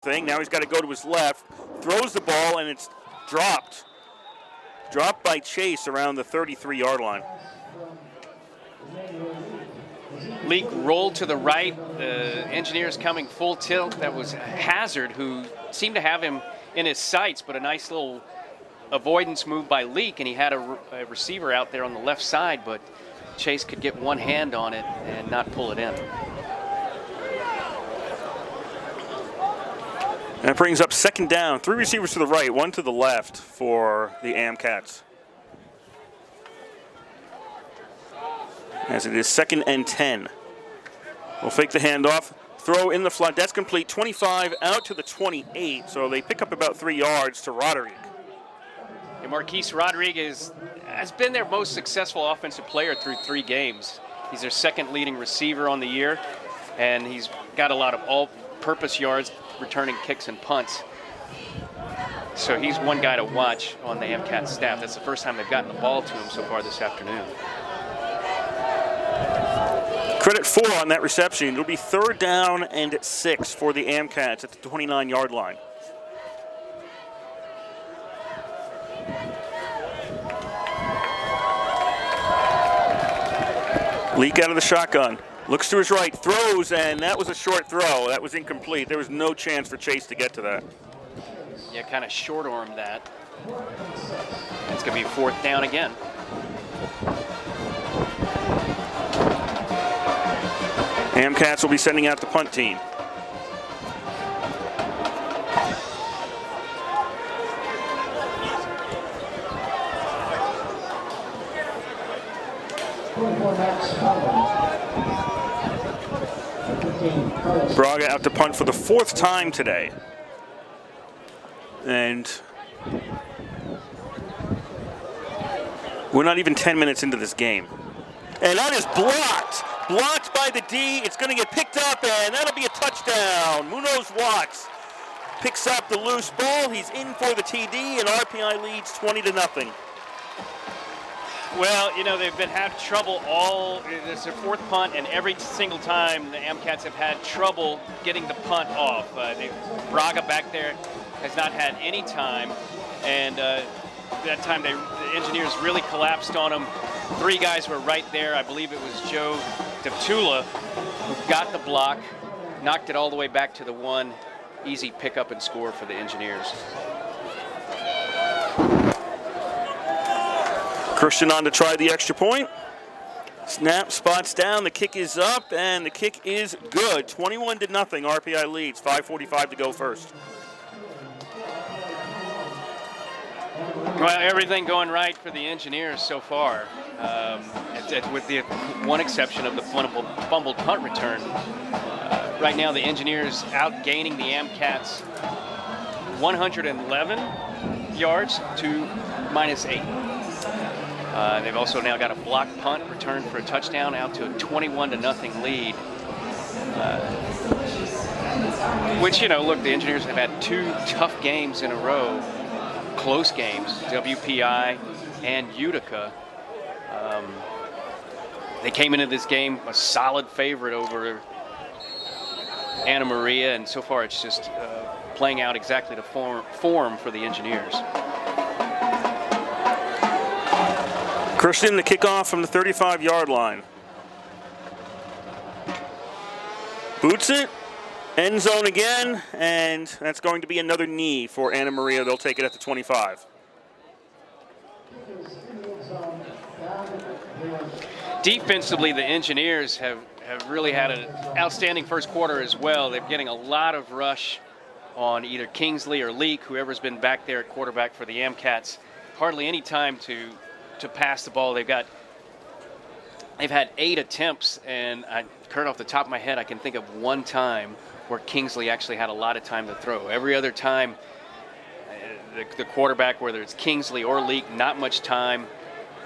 thing. Now he's got to go to his left, throws the ball, and it's dropped. Dropped by Chase around the 33-yard line. Leak rolled to the right. The Engineers coming full tilt. That was Hazard, who seemed to have him in his sights, but a nice little avoidance move by Leak, and he had a receiver out there on the left side, but Chase could get one hand on it and not pull it in. That brings up second down. 3 receivers to the right, 1 to the left for the Amcats. As it is 2nd and 10. We'll fake the handoff. Throw in the flat. That's complete. 25 out to the 28. So they pick up about 3 yards to Roderick. And Marquise Rodriguez has been their most successful offensive player through 3 games. He's their 2nd leading receiver on the year, and he's got a lot of all-purpose yards, returning kicks and punts. So he's one guy to watch on the Amcat staff. That's the first time they've gotten the ball to him so far this afternoon. Credit 4 on that reception. It'll be 3rd down and 6 for the Amcats at the 29-yard line. Leak out of the shotgun. Looks to his right, throws, and that was a short throw. That was incomplete. There was no chance for Chase to get to that. Yeah, kind of short-armed that. It's going to be 4th down again. Amcats will be sending out the punt team. Braga out to punt for the 4th time today. And we're not even 10 minutes into this game. And that is blocked. Blocked by the D. It's going to get picked up, and that'll be a touchdown. Munoz Watts picks up the loose ball. He's in for the TD, and RPI leads 20-0. Well, you know, they've been having trouble it's their 4th punt, and every single time the Amcats have had trouble getting the punt off. Braga back there has not had any time, and that time the Engineers really collapsed on them. 3 guys were right there. I believe it was Joe DeTula who got the block, knocked it all the way back to the 1. Easy pickup and score for the Engineers. Christian on to try the extra point. Snap, spots down, the kick is up, and the kick is good. 21-0, RPI leads, 5:45 to go first. Well, everything going right for the Engineers so far, with the one exception of the fumbled punt return. Right now, the Engineers outgaining the Amcats 111 yards to -8. They've also now got a blocked punt return for a touchdown, out to a 21-0 lead. Which, you know, look, the Engineers have had 2 tough games in a row, close games, WPI and Utica. They came into this game a solid favorite over Anna Maria, and so far it's just playing out exactly the form for the Engineers. Christian, the kickoff from the 35-yard line. Boots it, end zone again, and that's going to be another knee for Anna Maria. They'll take it at the 25. Defensively, the Engineers have really had an outstanding first quarter as well. They're getting a lot of rush on either Kingsley or Leak, whoever's been back there at quarterback for the Amcats. Hardly any time to pass the ball. They've had 8 attempts, and Kurt, off the top of my head, I can think of one time where Kingsley actually had a lot of time to throw. Every other time, the quarterback, whether it's Kingsley or Leak, not much time.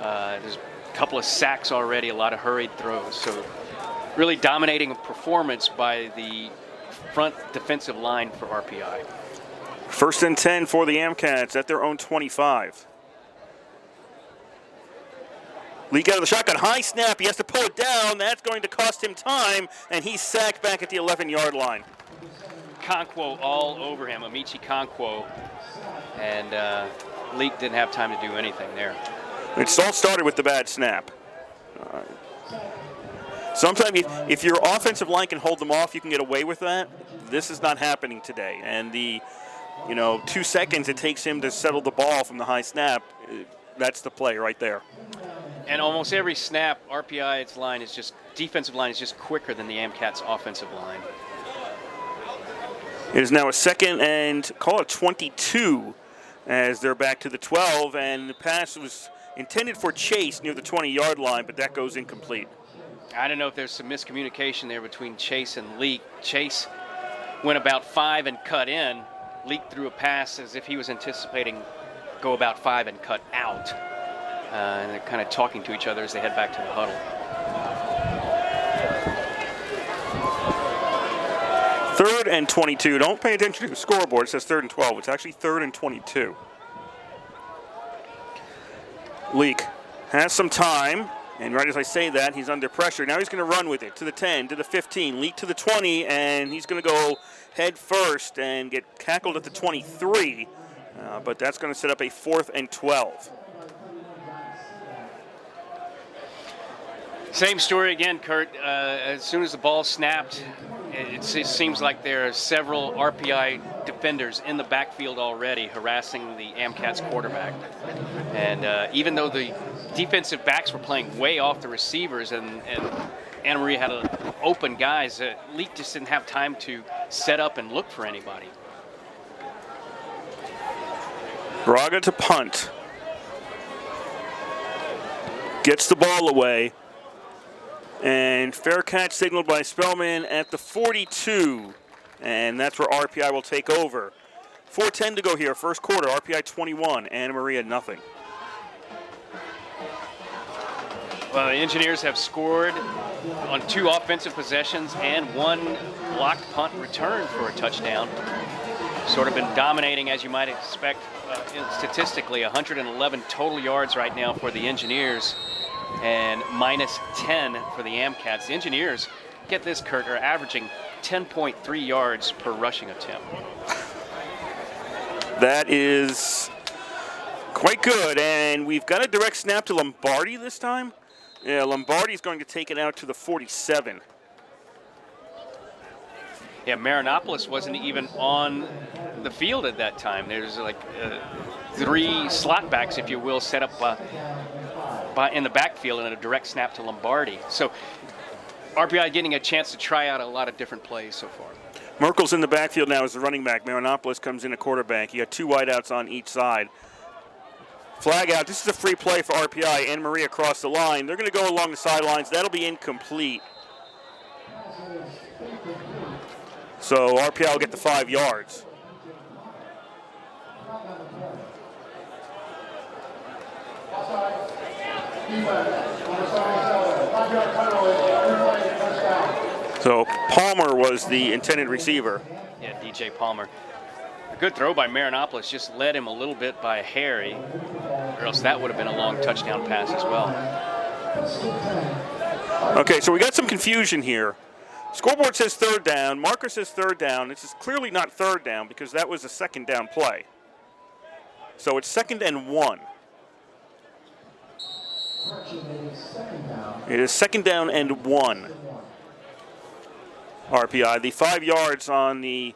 There's a couple of sacks already, a lot of hurried throws. So really dominating performance by the front defensive line for RPI. 1st and 10 for the Amcats at their own 25. Leak out of the shotgun, high snap, he has to pull it down. That's going to cost him time, and he's sacked back at the 11-yard line. Conquo all over him, Amici Conquo, and Leak didn't have time to do anything there. It all started with the bad snap. Sometimes if your offensive line can hold them off, you can get away with that. This is not happening today. And the 2 seconds it takes him to settle the ball from the high snap, that's the play right there. And almost every snap, RPI's defensive line is just quicker than the AMCAT's offensive line. It is now a 2nd and call it 22 as they're back to the 12, and the pass was intended for Chase near the 20-yard line, but that goes incomplete. I don't know if there's some miscommunication there between Chase and Leak. Chase went about 5 and cut in. Leak threw a pass as if he was anticipating go about 5 and cut out. And they're kind of talking to each other as they head back to the huddle. 3rd and 22. Don't pay attention to the scoreboard. It says 3rd and 12. It's actually 3rd and 22. Leak has some time, and right as I say that, he's under pressure. Now he's going to run with it to the 10, to the 15, Leak to the 20, and he's going to go head first and get tackled at the 23. But that's going to set up a 4th and 12. Same story again, Kurt. As soon as the ball snapped, it seems like there are several RPI defenders in the backfield already harassing the AMCAT's quarterback. And even though the defensive backs were playing way off the receivers and Anna Maria had open guys, Leak just didn't have time to set up and look for anybody. Braga to punt. Gets the ball away. And fair catch signaled by Spellman at the 42. And that's where RPI will take over. 4:10 to go here, first quarter. RPI 21, Anna Maria nothing. Well, the Engineers have scored on 2 offensive possessions and 1 blocked punt return for a touchdown. Sort of been dominating, as you might expect, statistically. 111 total yards right now for the Engineers and minus 10 for the AMCATs. The Engineers, get this, Kurt, are averaging 10.3 yards per rushing attempt. That is quite good, and we've got a direct snap to Lombardi this time. Yeah, Lombardi's going to take it out to the 47. Yeah, Marinopolis wasn't even on the field at that time. There's like 3 slot backs, if you will, set up in the backfield and a direct snap to Lombardi. So RPI getting a chance to try out a lot of different plays so far. Merkel's in the backfield now as the running back. Marinopolis comes in a quarterback. You got 2 wideouts on each side. Flag out. This is a free play for RPI. Anna Maria across the line. They're going to go along the sidelines. That'll be incomplete. So RPI will get the 5 yards. So Palmer was the intended receiver. Yeah, DJ Palmer. A good throw by Marinopolis, just led him a little bit by Harry, or else that would have been a long touchdown pass as well. Okay, so we got some confusion here. Scoreboard says 3rd down. Marker says 3rd down. This is clearly not 3rd down because that was a 2nd down play. So it's 2nd and 1. It is 2nd down and 1. RPI. The 5 yards on the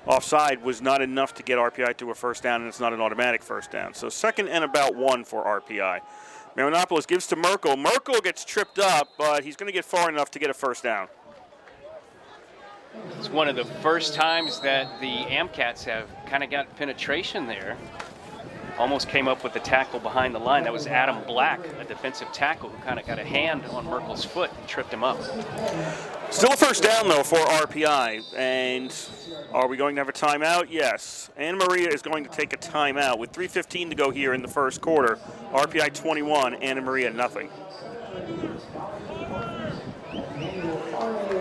offside was not enough to get RPI to a first down, and it's not an automatic first down. So 2nd and about 1 for RPI. Marinopolis gives to Merkel. Merkel gets tripped up, but he's going to get far enough to get a first down. It's one of the first times that the AMCATs have kind of got penetration there. Almost came up with the tackle behind the line. That was Adam Black, a defensive tackle, who kind of got a hand on Merkel's foot and tripped him up. Still a first down, though, for RPI. And are we going to have a timeout? Yes. Anna Maria is going to take a timeout with 3:15 to go here in the first quarter. RPI 21, Anna Maria nothing.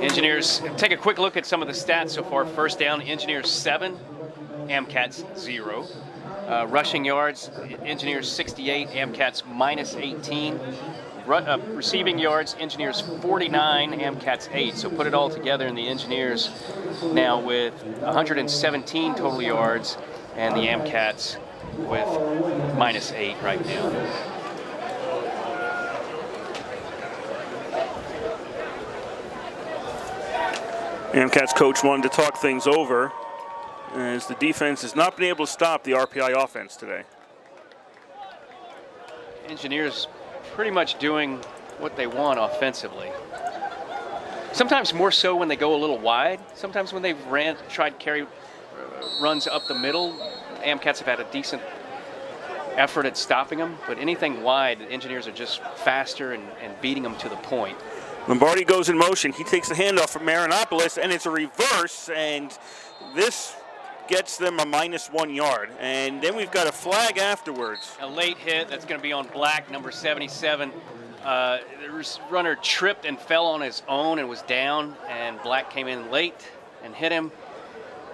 Engineers, take a quick look at some of the stats so far. First down, Engineers 7, AMCATs 0. Rushing yards, Engineers 68, AMCATs minus 18. receiving yards, Engineers 49, AMCATS 8. So put it all together, and the Engineers now with 117 total yards, and the AMCATS with -8 right now. AMCAT's coach wanted to talk things over as the defense has not been able to stop the RPI offense today. Engineers pretty much doing what they want offensively. Sometimes more so when they go a little wide. Sometimes when they've tried carry runs up the middle, AMCATs have had a decent effort at stopping them. But anything wide, the Engineers are just faster and beating them to the point. Lombardi goes in motion. He takes the handoff from Marinopoulos, and it's a reverse, and this gets them a -1 yard. And then we've got a flag afterwards. A late hit that's going to be on Black, number 77. The runner tripped and fell on his own and was down, and Black came in late and hit him.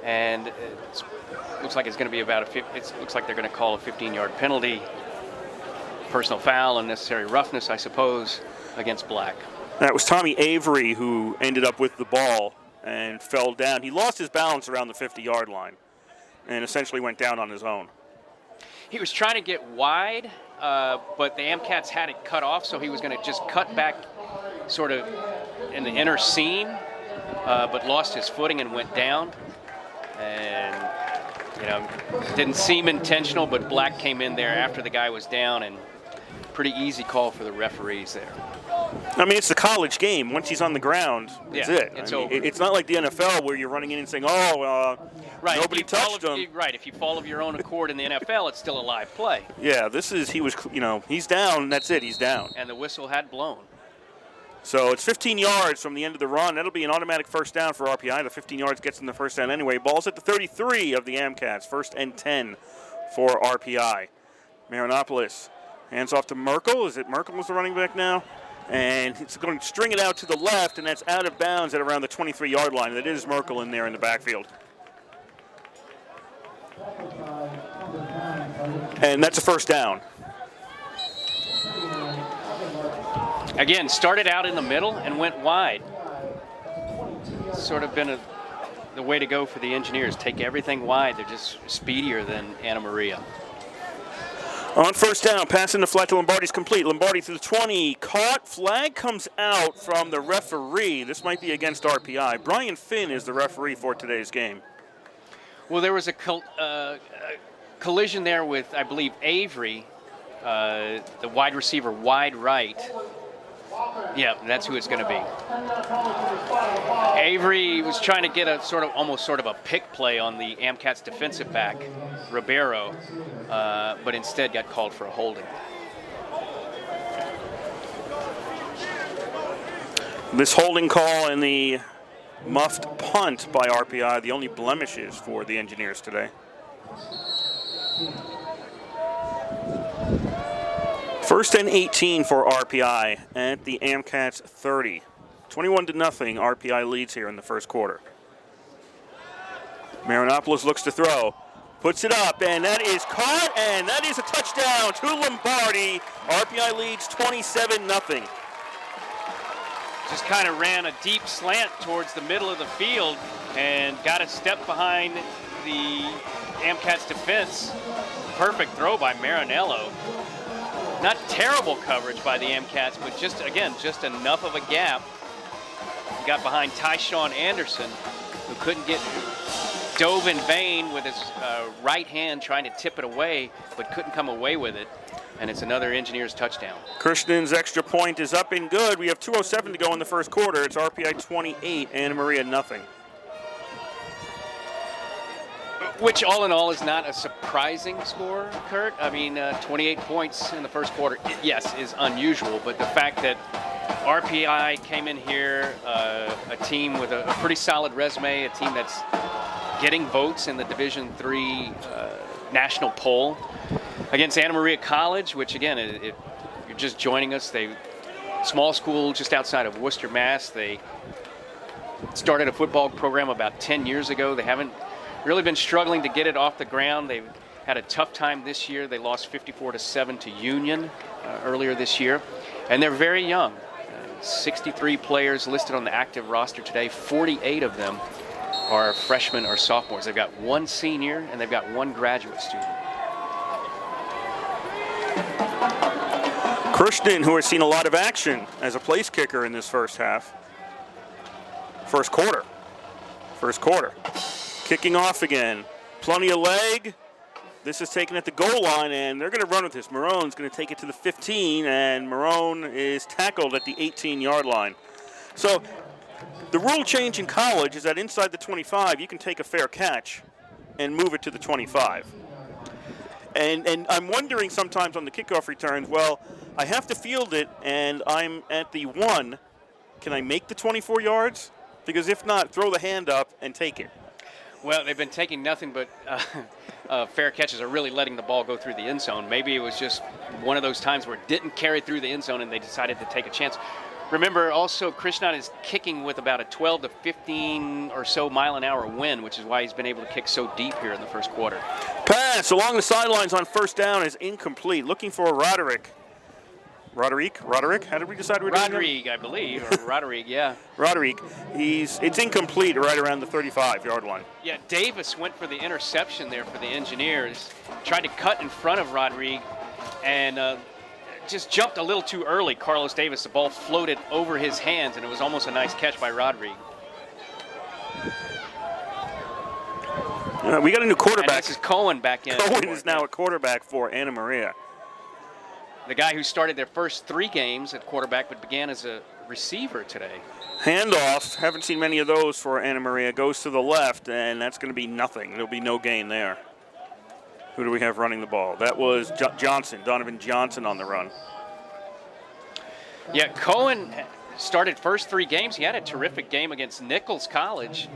And it looks like it's going to be looks like they're going to call a 15-yard penalty, personal foul, unnecessary roughness, I suppose, against Black. That was Tommy Avery who ended up with the ball and fell down. He lost his balance around the 50-yard line and essentially went down on his own. He was trying to get wide, but the AMCATs had it cut off, so he was going to just cut back sort of in the inner seam, but lost his footing and went down. And, didn't seem intentional, but Black came in there after the guy was down, and pretty easy call for the referees there. I mean, it's the college game. Once he's on the ground, that's it. It's over. It's not like the NFL where you're running in and saying, right, nobody touched him. Right, if you fall of your own accord in the NFL, it's still a live play. Yeah, he's down, that's it, he's down. And the whistle had blown. So it's 15 yards from the end of the run. That'll be an automatic first down for RPI. The 15 yards gets them the first down anyway. Ball's at the 33 of the AMCATs. First and 10 for RPI. Marinopoulos hands off to Merkel. Is it Merkel who's the running back now? And it's going to string it out to the left, and that's out of bounds at around the 23-yard line. That is Merkel in there in the backfield. And that's a first down. Again, started out in the middle and went wide. Sort of been the way to go for the Engineers. Take everything wide. They're just speedier than Anna Maria. On first down, pass in the flat to Lombardi's complete. Lombardi to the 20, caught. Flag comes out from the referee. This might be against RPI. Brian Finn is the referee for today's game. Well, there was a collision there with, I believe, Avery, the wide receiver, wide right. Yeah, that's who it's going to be. Avery was trying to get a almost sort of a pick play on the AMCAT's defensive back, Ribeiro, but instead got called for a holding. This holding call and the muffed punt by RPI, the only blemishes for the Engineers today. First and 18 for RPI at the AMCAT's 30. 21-0, RPI leads here in the first quarter. Marinopoulos looks to throw, puts it up, and that is caught, and that is a touchdown to Lombardi. RPI leads 27-0. Just kind of ran a deep slant towards the middle of the field and got a step behind the AMCAT's defense. Perfect throw by Marinello. Not terrible coverage by the AMCATs, but just enough of a gap. He got behind Tyshawn Anderson, who dove in vain with his right hand trying to tip it away, but couldn't come away with it. And it's another Engineers touchdown. Kirsten's extra point is up and good. We have 2:07 to go in the first quarter. It's RPI 28, Anna Maria nothing. Which, all in all, is not a surprising score, Kurt. I mean, 28 points in the first quarter, yes, is unusual. But the fact that RPI came in here, a team with a pretty solid resume, a team that's getting votes in the Division III national poll against Anna Maria College, which, again, if you're just joining us, small school just outside of Worcester, Mass. They started a football program about 10 years ago. They haven't really been struggling to get it off the ground. They've had a tough time this year. They lost 54-7 to Union earlier this year. And they're very young. 63 players listed on the active roster today. 48 of them are freshmen or sophomores. They've got one senior and they've got one graduate student. Krishnan, who has seen a lot of action as a place kicker in this first quarter. Kicking off again. Plenty of leg. This is taken at the goal line, and they're going to run with this. Marone's going to take it to the 15, and Marone is tackled at the 18-yard line. So the rule change in college is that inside the 25, you can take a fair catch and move it to the 25. And I'm wondering sometimes on the kickoff returns, well, I have to field it, and I'm at the 1. Can I make the 24 yards? Because if not, throw the hand up and take it. Well, they've been taking nothing but fair catches, or really letting the ball go through the end zone. Maybe it was just one of those times where it didn't carry through the end zone and they decided to take a chance. Remember, also, Krishnan is kicking with about a 12 to 15 or so mile-an-hour wind, which is why he's been able to kick so deep here in the first quarter. Pass along the sidelines on first down is incomplete. Looking for Roderick. Roderick? How did we decide we're doing Roderick, I believe, or Roderick, yeah. Roderick. It's incomplete right around the 35-yard line. Yeah, Davis went for the interception there for the Engineers. Tried to cut in front of Roderick and just jumped a little too early. Carlos Davis, the ball floated over his hands, and it was almost a nice catch by Roderick. We got a new quarterback. And this is Cohen back in. Cohen is now a quarterback for Anna Maria. The guy who started their first 3 games at quarterback but began as a receiver today. Handoff, haven't seen many of those for Anna Maria, goes to the left, and that's going to be nothing. There'll be no gain there. Who do we have running the ball? That was Donovan Johnson on the run. Yeah, Cohen started first 3 games. He had a terrific game against Nichols College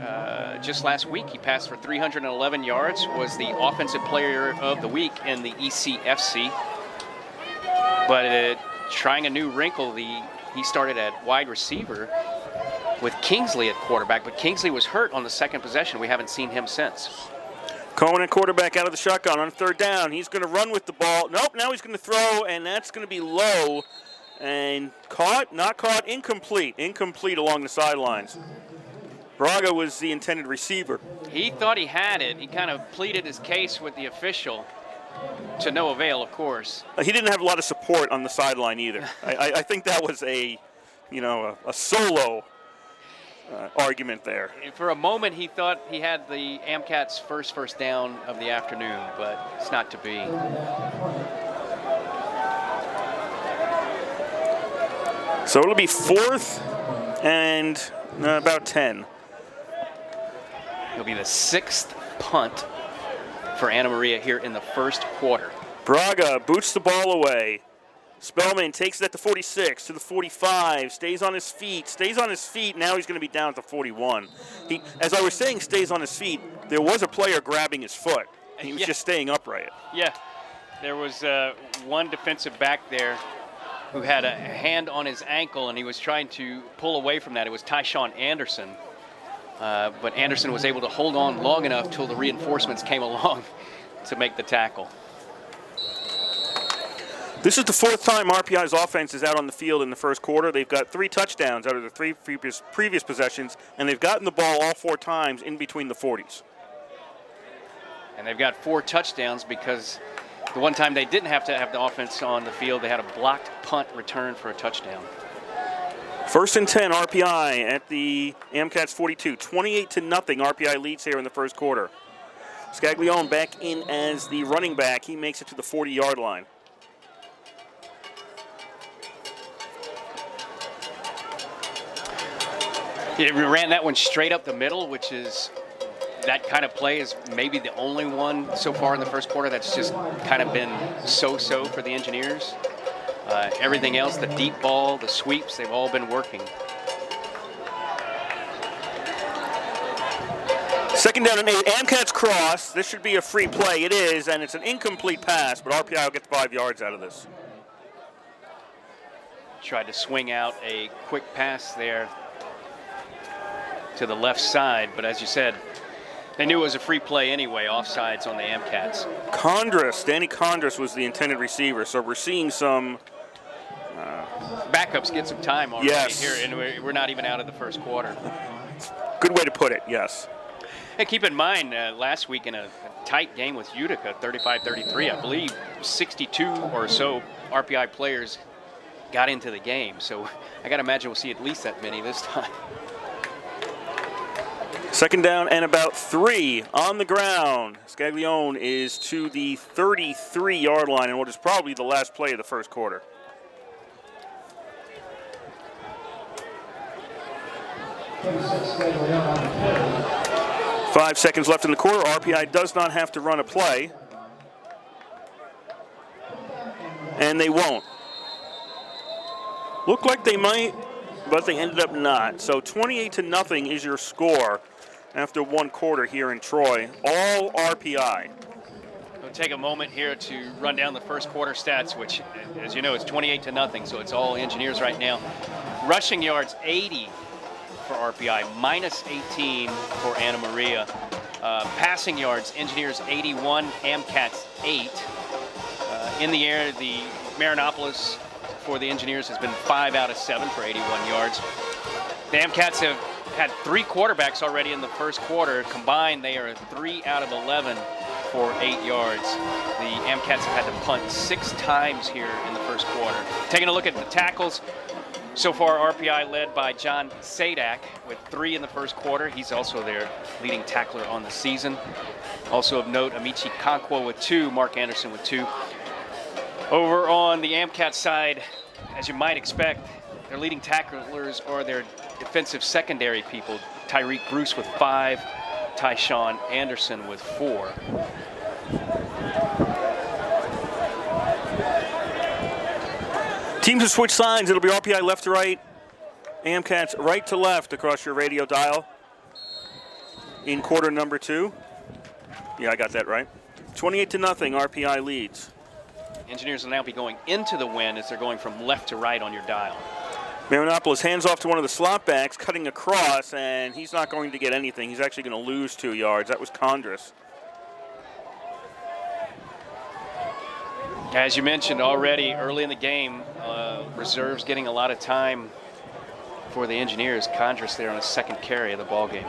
just last week. He passed for 311 yards, was the offensive player of the week in the ECFC. But trying a new wrinkle, he started at wide receiver with Kingsley at quarterback, but Kingsley was hurt on the second possession. We haven't seen him since. Cohen at quarterback out of the shotgun on third down. He's going to run with the ball. Nope, now he's going to throw, and that's going to be low. And caught, not caught, incomplete. Incomplete along the sidelines. Braga was the intended receiver. He thought he had it. He kind of pleaded his case with the official. To no avail, of course. He didn't have a lot of support on the sideline either. I think that was a solo argument there. For a moment, he thought he had the Amcats' first down of the afternoon, but it's not to be. So it'll be 4th and about 10. It'll be the 6th punt for Anna Maria here in the first quarter. Braga boots the ball away. Spellman takes it at the 46 to the 45, stays on his feet. Now he's going to be down at the 41. He, as I was saying, stays on his feet. There was a player grabbing his foot, and he was just staying upright. Yeah, there was one defensive back there who had a hand on his ankle, and he was trying to pull away from that. It was Tyshawn Anderson. But Anderson was able to hold on long enough till the reinforcements came along to make the tackle. This is the 4th time RPI's offense is out on the field in the first quarter. They've got 3 touchdowns out of the 3 previous possessions, and they've gotten the ball all 4 times in between the 40s. And they've got 4 touchdowns because the one time they didn't have to have the offense on the field, they had a blocked punt return for a touchdown. 1st and 10, RPI at the Amcats 42. 28-0, RPI leads here in the first quarter. Scaglione back in as the running back. He makes it to the 40-yard line. Yeah, we ran that one straight up the middle, which is that kind of play is maybe the only one so far in the first quarter that's just kind of been so-so for the Engineers. Everything else, the deep ball, the sweeps, they've all been working. 2nd down and 8. Amcats cross. This should be a free play. It is, and it's an incomplete pass, but RPI will get 5 yards out of this. Tried to swing out a quick pass there to the left side, but as you said, they knew it was a free play anyway, offsides on the Amcats. Danny Condris was the intended receiver, so we're seeing some backups get some time already Yes. here, and we're not even out of the first quarter. Good way to put it, yes. And keep in mind, last week in a tight game with Utica, 35-33, I believe 62 or so RPI players got into the game. So I got to imagine we'll see at least that many this time. Second down and about 3 on the ground. Scaglione is to the 33-yard line in what is probably the last play of the first quarter. Scaglione. 5 seconds left in the quarter. RPI does not have to run a play. And they won't. Looked like they might, but they ended up not. So 28-0 is your score after 1 quarter here in Troy. All RPI. We'll take a moment here to run down the first quarter stats, which, as you know, it's 28-0, so it's all Engineers right now. Rushing yards, 80 for RPI, minus 18 for Anna Maria. Passing yards, Engineers 81, AMCATS 8. In the air, the Marinopolis for the Engineers has been 5 out of 7 for 81 yards. The AMCATS have had 3 quarterbacks already in the first quarter. Combined, they are 3 out of 11 for 8 yards. The AMCATS have had to punt 6 times here in the first quarter. Taking a look at the tackles, so far RPI led by John Sadak with 3 in the first quarter. He's also their leading tackler on the season. Also of note, Amici Conquo with 2, Mark Anderson with 2. Over on the AMCAT side, as you might expect, their leading tacklers are their defensive secondary people. Tyreek Bruce with 5, Tyshawn Anderson with 4. Teams have switched sides. It'll be RPI left to right, AMCATS right to left across your radio dial in quarter number 2. Yeah, I got that right. 28-0, RPI leads. Engineers will now be going into the wind as they're going from left to right on your dial. Marinopolis hands off to one of the slot backs, cutting across, and he's not going to get anything. He's actually going to lose 2 yards. That was Condris. As you mentioned already, early in the game, reserves getting a lot of time for the Engineers. Condris there on his 2nd carry of the ball game.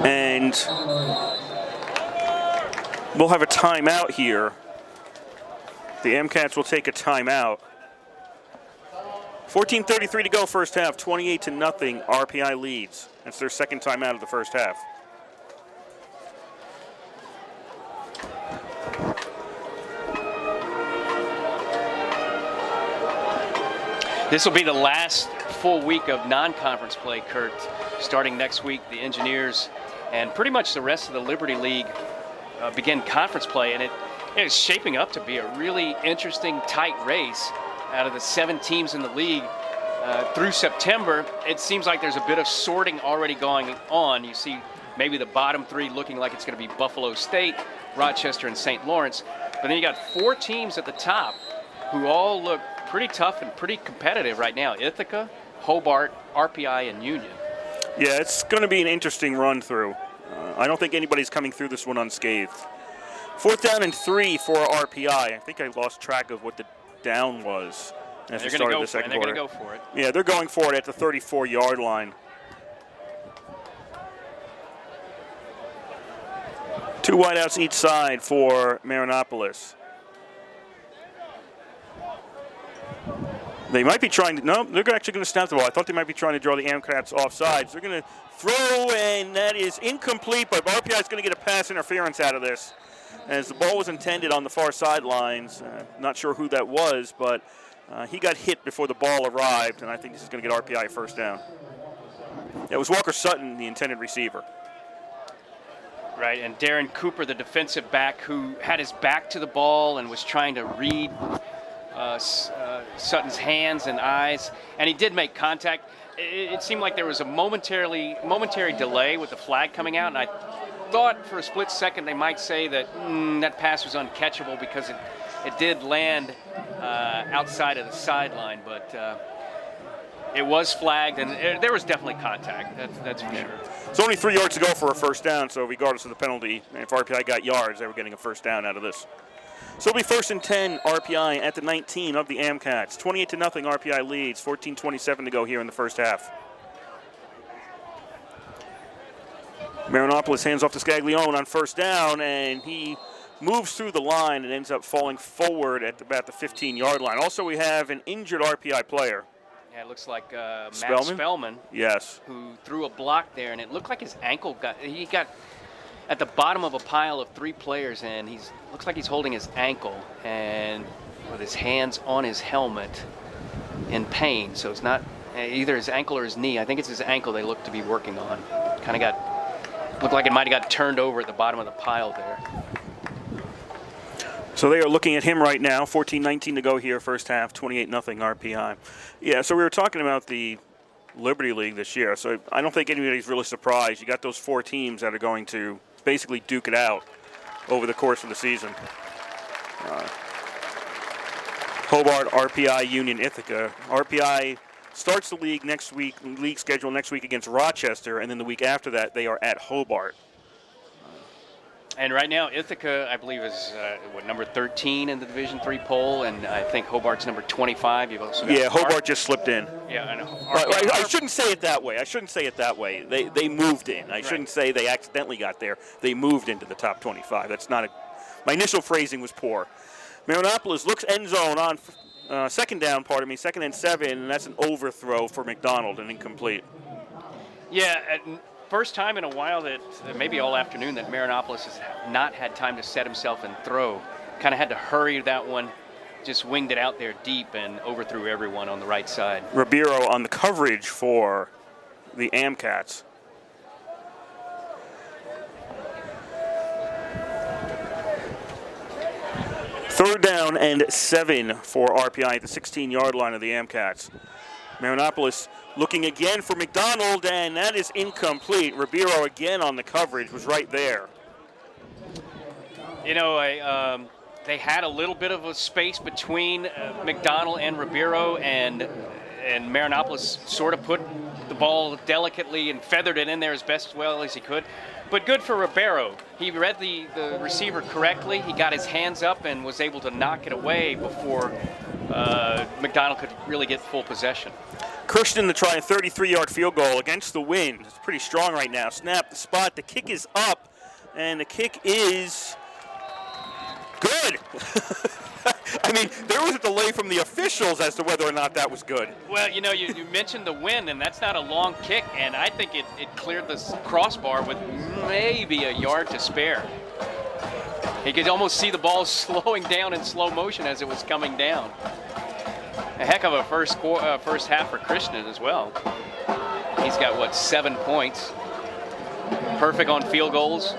And we'll have a timeout here. The AMCATS will take a timeout. 14:33 to go first half, 28-0, RPI leads. That's their 2nd timeout of the first half. This will be the last full week of non-conference play, Kurt. Starting next week, the Engineers and pretty much the rest of the Liberty League begin conference play, and it is shaping up to be a really interesting, tight race. Out of the 7 teams in the league through September, it seems like there's a bit of sorting already going on. You see maybe the bottom 3 looking like it's going to be Buffalo State, Rochester, and St. Lawrence. But then you got 4 teams at the top who all look pretty tough and pretty competitive right now. Ithaca, Hobart, RPI, and Union. Yeah, it's going to be an interesting run through. I don't think anybody's coming through this one unscathed. 4th down and 3 for RPI. I think I lost track of what the down was as we started the second quarter. They're going to go for it. Yeah, they're going for it at the 34-yard line. 2 wideouts each side for Marinopolis. They might be trying to, no, they're actually going to snap the ball. I thought they might be trying to draw the AMCATS offsides. They're going to throw, and that is incomplete, but RPI is going to get a pass interference out of this, as the ball was intended on the far sidelines. Not sure who that was, but he got hit before the ball arrived, and I think this is going to get RPI a first down. It was Walker Sutton, the intended receiver. Right, and Darren Cooper, the defensive back, who had his back to the ball and was trying to read Sutton's hands and eyes, and he did make contact. It seemed like there was a momentary delay with the flag coming out, and I thought for a split second they might say that that pass was uncatchable because it did land outside of the sideline, but It was flagged, and there was definitely contact. That's for sure. It's only 3 yards to go for a first down, so regardless of the penalty, if RPI got yards, they were getting a first down out of this. So it'll be 1st and 10, RPI at the 19 of the Amcats. 28-0, RPI leads. 14:27 to go here in the first half. Marinopolis hands off to Scaglione on first down, and he moves through the line and ends up falling forward at about the 15-yard line. Also, we have an injured RPI player. Yeah, it looks like Matt Spellman? Spellman. Yes. Who threw a block there, and it looked like his ankle he got at the bottom of a pile of 3 players, and looks like he's holding his ankle and with his hands on his helmet in pain. So it's not either his ankle or his knee. I think it's his ankle they look to be working on. Looked like it might have got turned over at the bottom of the pile there. So they are looking at him right now. 14:19 to go here, first half, 28-0 RPI. Yeah, so we were talking about the Liberty League this year, so I don't think anybody's really surprised. You got those 4 teams that are going to basically duke it out over the course of the season. Hobart, RPI, Union, Ithaca. RPI starts the league next week, league schedule next week against Rochester, and then the week after that they are at Hobart. And right now, Ithaca, I believe, is number 13 in the Division III poll, and I think Hobart's number 25. You've also got Hobart just slipped in. Yeah, I know. I shouldn't say it that way. They moved in. I shouldn't say they accidentally got there. They moved into the top 25. That's not my initial phrasing was poor. Marinopolis looks end zone on second down, 2nd and 7, and that's an overthrow for McDonald and incomplete. Yeah. First time in a while that maybe all afternoon that Marinopolis has not had time to set himself and throw. Kind of had to hurry that one, just winged it out there deep and overthrew everyone on the right side. Ribeiro on the coverage for the Amcats. Third down and 7 for RPI at the 16-yard line of the Amcats. Marinopolis looking again for McDonald, and that is incomplete. Ribeiro again on the coverage, was right there. You know, they had a little bit of a space between McDonald and Ribeiro, and Marinopolis sort of put the ball delicately and feathered it in there as best well as he could. But good for Ribeiro. He read the receiver correctly. He got his hands up and was able to knock it away before McDonald could really get full possession. Christian to try a 33-yard field goal against the wind. It's pretty strong right now. Snap the spot. The kick is up, and the kick is good. I mean, there was a delay from the officials as to whether or not that was good. Well, you know, you mentioned the wind, and that's not a long kick, and I think it cleared the crossbar with maybe a yard to spare. You could almost see the ball slowing down in slow motion as it was coming down. A heck of a first half for Christian as well. He's got, 7 points. Perfect on field goals,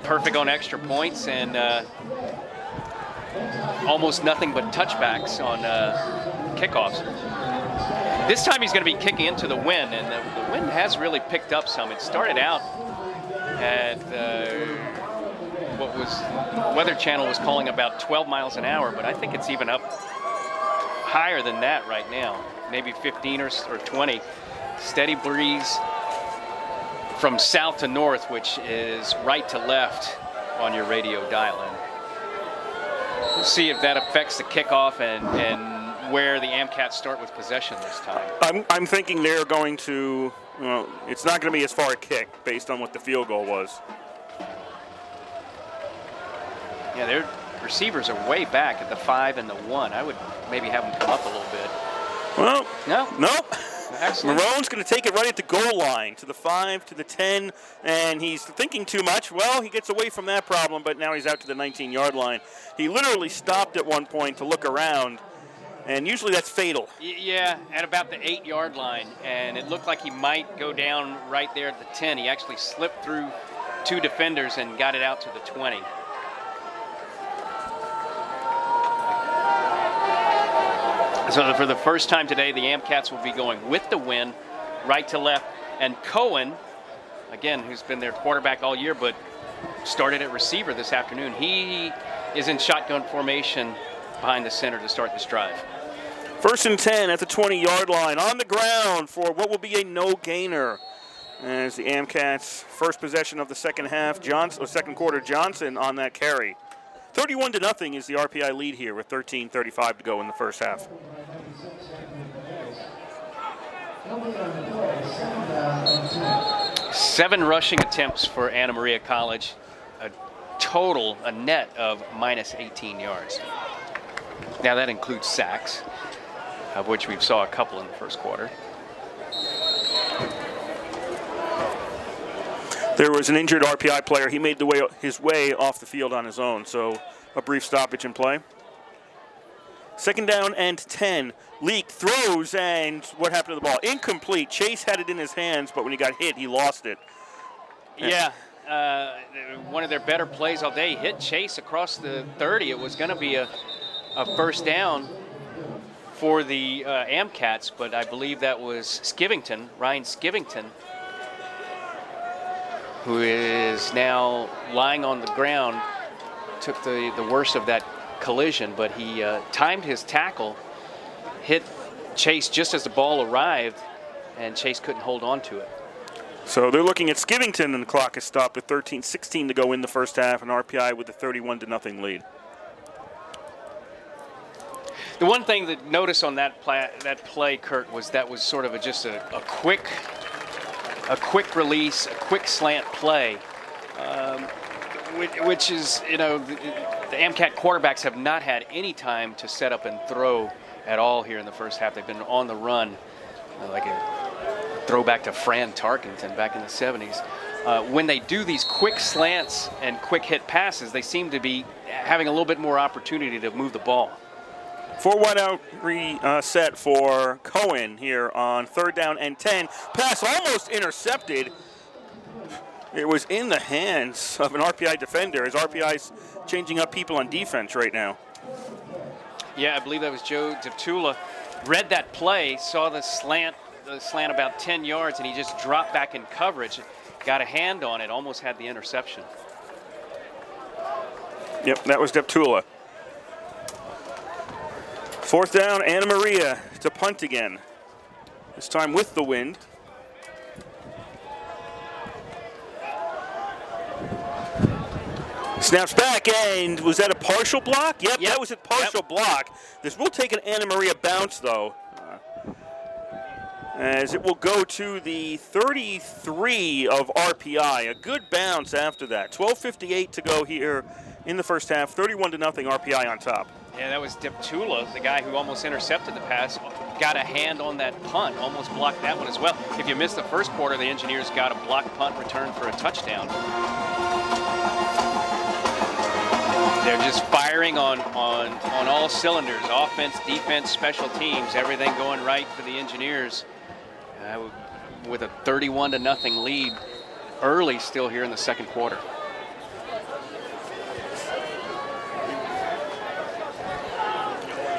perfect on extra points, and almost nothing but touchbacks on kickoffs. This time he's going to be kicking into the wind, and the wind has really picked up some. It started out at what was Weather Channel was calling about 12 miles an hour, but I think it's even up higher than that right now, maybe 15 or 20. Steady breeze from south to north, which is right to left on your radio dial-in. We'll see if that affects the kickoff and where the Amcats start with possession this time. I'm thinking they're going to, it's not going to be as far a kick based on what the field goal was. Yeah, their receivers are way back at the 5 and the 1. I would maybe have them come up a little bit. Well, no. Excellent. Marone's going to take it right at the goal line, to the 5, to the 10, and he's thinking too much. Well, he gets away from that problem, but now he's out to the 19-yard line. He literally stopped at one point to look around, and usually that's fatal. Yeah, at about the 8-yard line, and it looked like he might go down right there at the 10. He actually slipped through 2 defenders and got it out to the 20. So for the first time today, the Amcats will be going with the wind, right to left. And Cohen, again, who's been their quarterback all year, but started at receiver this afternoon, he is in shotgun formation behind the center to start this drive. First and 10 at the 20-yard line. On the ground for what will be a no-gainer. As the Amcats' first possession of the second half, second quarter, Johnson on that carry. 31-0 is the RPI lead here with 13:35 to go in the first half. Seven rushing attempts for Anna Maria College, a net of minus 18 yards. Now that includes sacks, of which we saw a couple in the first quarter. There was an injured RPI player. He made his way off the field on his own, so a brief stoppage in play. Second down and 10. Leak throws, and what happened to the ball? Incomplete. Chase had it in his hands, but when he got hit, he lost it. Yeah, one of their better plays all day. Hit Chase across the 30. It was going to be a first down for the Amcats, but I believe that was Ryan Skivington, who is now lying on the ground, took the worst of that collision, but he timed his tackle, hit Chase just as the ball arrived, and Chase couldn't hold on to it. So they're looking at Skivington, and the clock is stopped with 13:16 to go in the first half, and RPI with a 31-0 lead. The one thing that notice on that play, Kurt, was that was sort of just a quick release, a quick slant play, which is, the AMCAT quarterbacks have not had any time to set up and throw at all here in the first half. They've been on the run, like a throwback to Fran Tarkenton back in the 70s. When they do these quick slants and quick hit passes, they seem to be having a little bit more opportunity to move the ball. 4-1 out reset for Cohen here on third down and 10. Pass almost intercepted. It was in the hands of an RPI defender, as RPI's changing up people on defense right now. Yeah, I believe that was Joe DeTula. Read that play, saw the slant about 10 yards, and he just dropped back in coverage, got a hand on it, almost had the interception. Yep, that was DeTula. Fourth down, Anna Maria to punt again. This time with the wind. Snaps back, and was that a partial block? Yep. That was a partial block. This will take an Anna Maria bounce, though, as it will go to the 33 of RPI. A good bounce after that. 12:58 to go here in the first half. 31-0 RPI on top. Yeah, that was DeTula, the guy who almost intercepted the pass, got a hand on that punt, almost blocked that one as well. If you missed the first quarter, the Engineers got a block punt return for a touchdown. They're just firing on all cylinders, offense, defense, special teams, everything going right for the Engineers with a 31-0 lead early still here in the second quarter.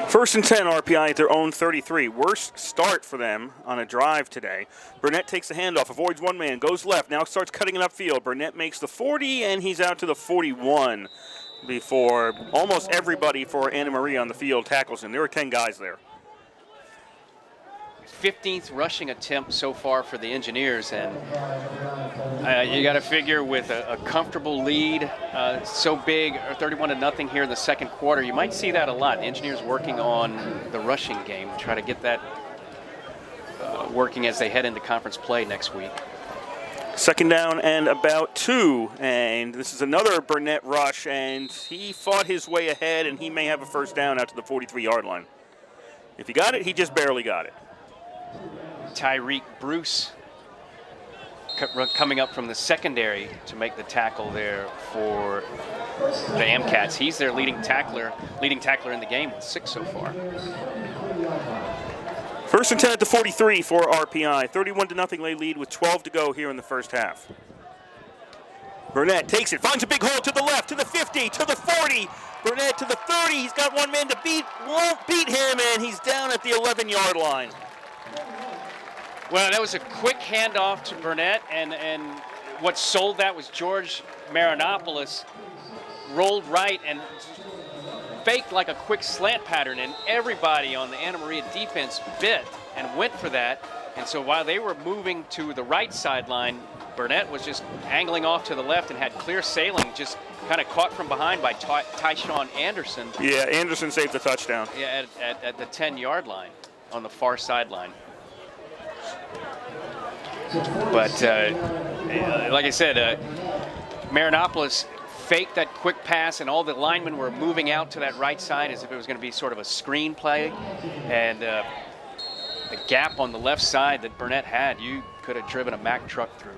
First and 10, RPI at their own 33. Worst start for them on a drive today. Burnett takes the handoff, avoids one man, goes left, now starts cutting it upfield. Burnett makes the 40, and he's out to the 41 before almost everybody for Anna Maria on the field tackles him. There were 10 guys there. 15th rushing attempt so far for the Engineers, and you got to figure with a comfortable lead so big, 31-0 here in the second quarter, you might see that a lot. The Engineers working on the rushing game, try to get that working as they head into conference play next week. Second down and about 2, and this is another Burnett rush, and he fought his way ahead, and he may have a first down out to the 43-yard line. If he got it, he just barely got it. Tyreek Bruce coming up from the secondary to make the tackle there for the Amcats. He's their leading tackler in the game with 6 so far. First and 10 at the 43 for RPI. 31-0 lead with 12 to go here in the first half. Burnett takes it, finds a big hole to the left, to the 50, to the 40. Burnett to the 30. He's got one man to beat, won't beat him, and he's down at the 11-yard line. Well, that was a quick handoff to Burnett, and what sold that was George Marinopoulos rolled right and faked like a quick slant pattern, and everybody on the Anna Maria defense bit and went for that. And so while they were moving to the right sideline, Burnett was just angling off to the left and had clear sailing, just kind of caught from behind by Tyshawn Anderson. Yeah, Anderson saved the touchdown. Yeah, at the 10-yard line on the far sideline. But like I said, Marinopolis faked that quick pass, and all the linemen were moving out to that right side as if it was going to be sort of a screen play. And the gap on the left side that Burnett had, you could have driven a Mack truck through.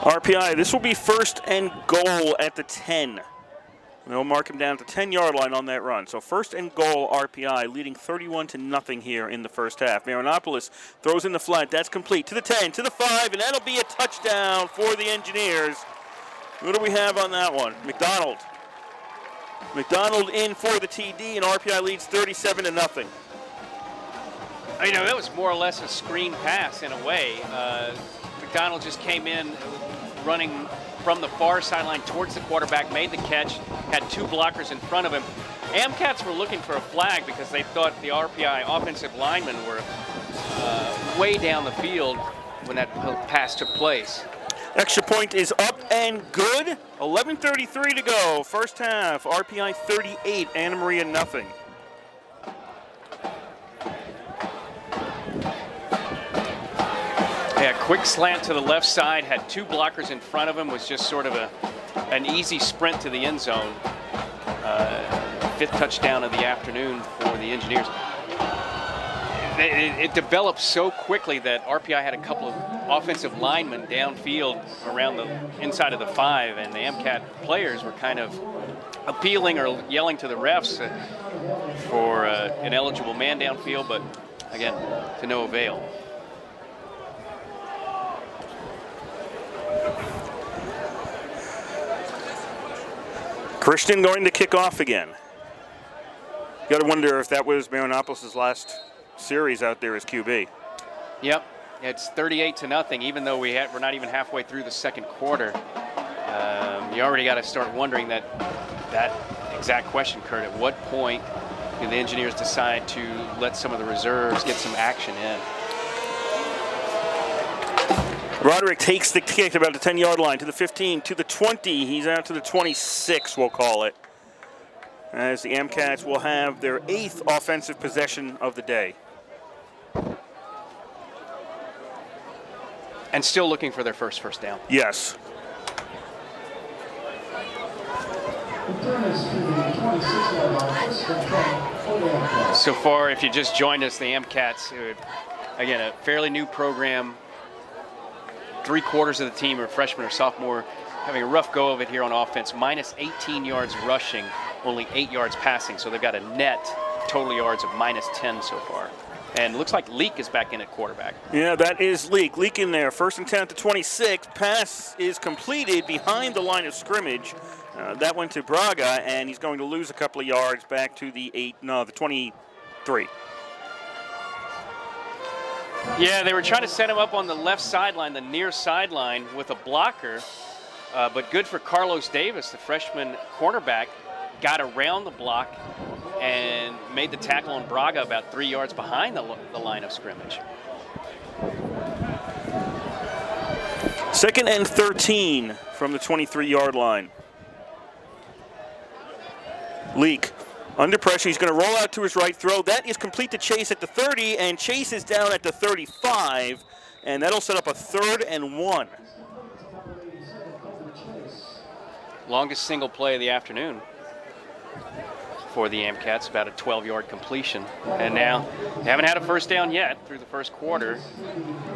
RPI, this will be 1st and goal at the 10. They'll mark him down at the 10-yard line on that run. So 1st and goal, RPI, leading 31-0 here in the first half. Marinopolis throws in the flat. That's complete to the 10, to the 5, and that'll be a touchdown for the Engineers. Who do we have on that one? McDonald. McDonald in for the TD, and RPI leads 37-0. You know, that was more or less a screen pass in a way. McDonald just came in running from the far sideline towards the quarterback, made the catch, had 2 blockers in front of him. Amcats were looking for a flag because they thought the RPI offensive linemen were way down the field when that pass took place. Extra point is up and good. 11:33 to go. First half, RPI 38, Anna Maria nothing. Yeah, quick slant to the left side, had 2 blockers in front of him, was just sort of an easy sprint to the end zone. 5th touchdown of the afternoon for the Engineers. It developed so quickly that RPI had a couple of offensive linemen downfield around the inside of the 5, and the MCAT players were kind of appealing or yelling to the refs for an eligible man downfield, but again, to no avail. Christian going to kick off again. You got to wonder if that was Marinopolis' last series out there as QB. Yep, it's 38-0, even though we're not even halfway through the second quarter. You already got to start wondering that exact question, Kurt. At what point do the Engineers decide to let some of the reserves get some action in? Roderick takes the kick about the 10-yard line to the 15, to the 20. He's out to the 26, we'll call it, as the Amcats will have their 8th offensive possession of the day. And still looking for their first down. Yes. So far, if you just joined us, the Amcats, again, a fairly new program. 3/4 of the team are freshman or sophomore, having a rough go of it here on offense. Minus 18 yards rushing, only 8 yards passing. So they've got a net total yards of minus 10 so far. And it looks like Leak is back in at quarterback. Yeah, that is Leak. Leak in there. 1st and 10 at the 26. Pass is completed behind the line of scrimmage. That went to Braga, and he's going to lose a couple of yards back to the 23. Yeah, they were trying to set him up on the left sideline, the near sideline, with a blocker. But good for Carlos Davis, the freshman cornerback, got around the block and made the tackle on Braga about 3 yards behind the line of scrimmage. 2nd and 13 from the 23-yard line. Leak under pressure. He's going to roll out to his right, throw. That is complete to Chase at the 30, and Chase is down at the 35, and that'll set up a 3rd and 1. Longest single play of the afternoon for the Amcats, about a 12-yard completion. And now they haven't had a first down yet through the first quarter.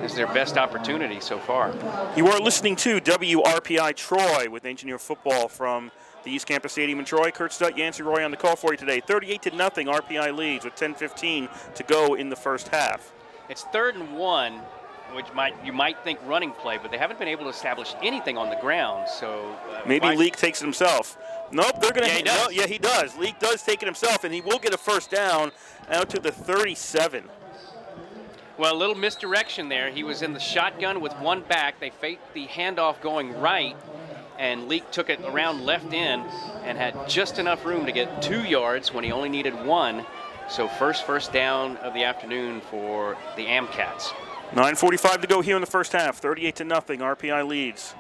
This is their best opportunity so far. You are listening to WRPI Troy with Engineer Football from the East Campus Stadium in Troy. Kurt Stutt, Yancey Roy on the call for you today. 38-0, RPI leads with 10:15 to go in the first half. It's 3rd and 1, which you might think running play, but they haven't been able to establish anything on the ground. So maybe Leak takes it himself. Nope, they're going to. Yeah, he does. No, yeah, he does. Leak does take it himself, and he will get a first down out to the 37. Well, a little misdirection there. He was in the shotgun with one back. They faked the handoff going right, and Leak took it around left in and had just enough room to get 2 yards when he only needed 1. So first down of the afternoon for the Amcats. 9:45 to go here in the first half. 38-0. RPI leads.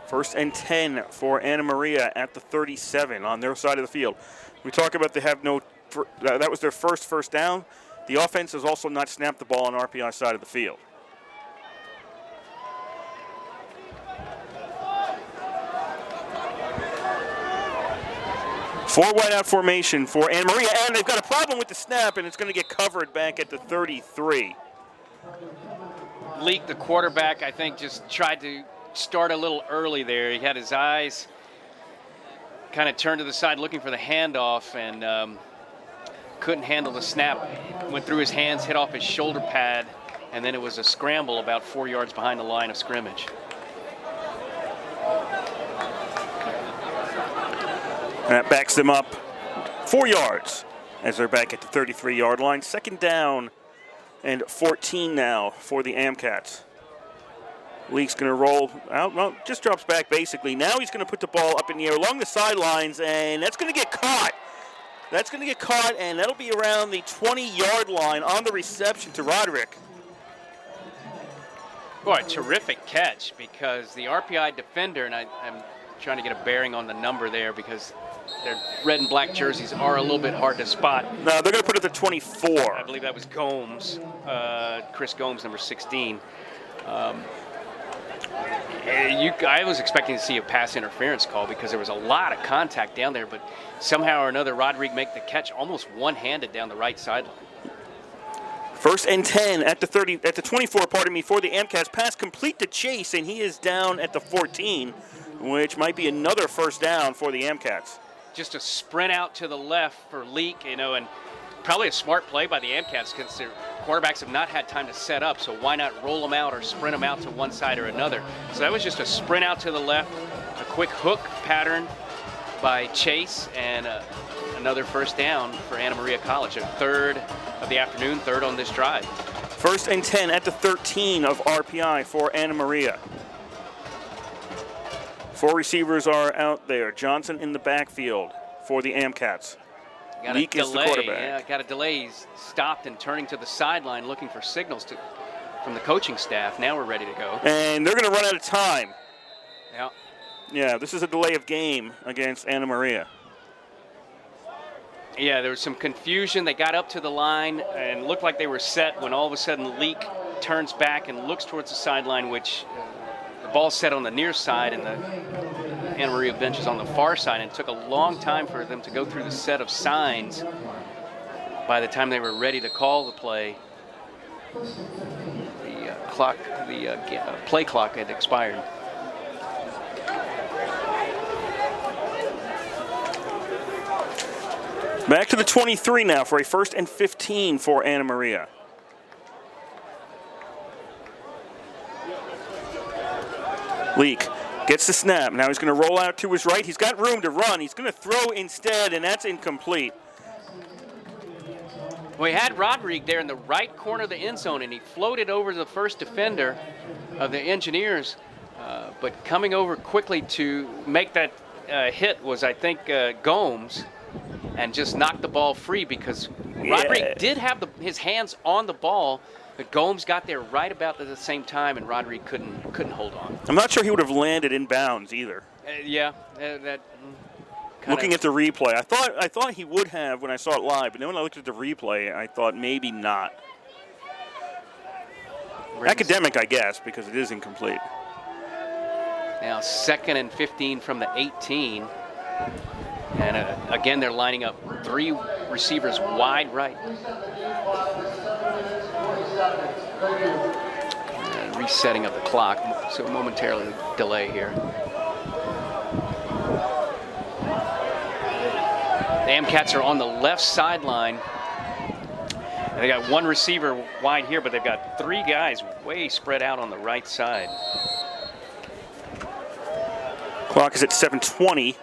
1st and 10 for Anna Maria at the 37 on their side of the field. We talk about they have no. That was their first down. The offense has also not snapped the ball on RPI side of the field. Four wideout formation for Anna Maria, and they've got a problem with the snap, and it's going to get covered back at the 33. Leak, the quarterback, I think just tried to start a little early there. He had his eyes kind of turned to the side looking for the handoff, and couldn't handle the snap. Went through his hands, hit off his shoulder pad, and then it was a scramble about 4 yards behind the line of scrimmage. That backs them up 4 yards as they're back at the 33-yard line. 2nd down and 14 now for the Amcats. Leak's going to roll out, well, just drops back basically. Now he's going to put the ball up in the air along the sidelines, and that's going to get caught. That's going to get caught, and that'll be around the 20-yard line on the reception to Roderick. Boy, terrific catch, because the RPI defender, and I'm trying to get a bearing on the number there because their red and black jerseys are a little bit hard to spot. No, they're going to put it at 24. I believe that was Gomes, Chris Gomes, number 16. I was expecting to see a pass interference call because there was a lot of contact down there, but somehow or another, Roderick make the catch almost one-handed down the right sideline. 1st and 10 at the 24, for the Amcats. Pass complete to Chase, and he is down at the 14, which might be another 1st down for the Amcats. Just a sprint out to the left for Leak, and probably a smart play by the Amcats because their quarterbacks have not had time to set up, so why not roll them out or sprint them out to one side or another. So that was just a sprint out to the left, a quick hook pattern by Chase, and another 1st down for Anna Maria College, a 3rd of the afternoon, 3rd on this drive. 1st and 10 at the 13 of RPI for Anna Maria. 4 receivers are out there. Johnson in the backfield for the Amcats. Leak is the quarterback. Yeah, got a delay. He's stopped and turning to the sideline looking for signals from the coaching staff. Now we're ready to go. And they're going to run out of time. Yeah. Yeah, this is a delay of game against Anna Maria. Yeah, there was some confusion. They got up to the line and looked like they were set when all of a sudden Leak turns back and looks towards the sideline, which the ball's set on the near side and the Anna Maria bench is on the far side, and it took a long time for them to go through the set of signs. By the time they were ready to call the play, the play clock had expired. Back to the 23 now for a 1st and 15 for Anna Maria. Leak gets the snap. Now he's going to roll out to his right. He's got room to run. He's going to throw instead, and that's incomplete. We had Roderick there in the right corner of the end zone, and he floated over the first defender of the Engineers. But coming over quickly to make that hit was, I think, Gomes, and just knocked the ball free because Roderick did have his hands on the ball, but Gomes got there right about at the same time, and Roderick couldn't hold on. I'm not sure he would have landed in bounds either. Looking at the replay, I thought he would have when I saw it live, but then when I looked at the replay, I thought maybe not. Academic, I guess, because it is incomplete. Now 2nd and 15 from the 18. And again, they're lining up 3 receivers wide right. And resetting of the clock, so momentarily delay here. The Amcats are on the left sideline. And they got 1 receiver wide here, but they've got 3 guys way spread out on the right side. Clock is at 7:20.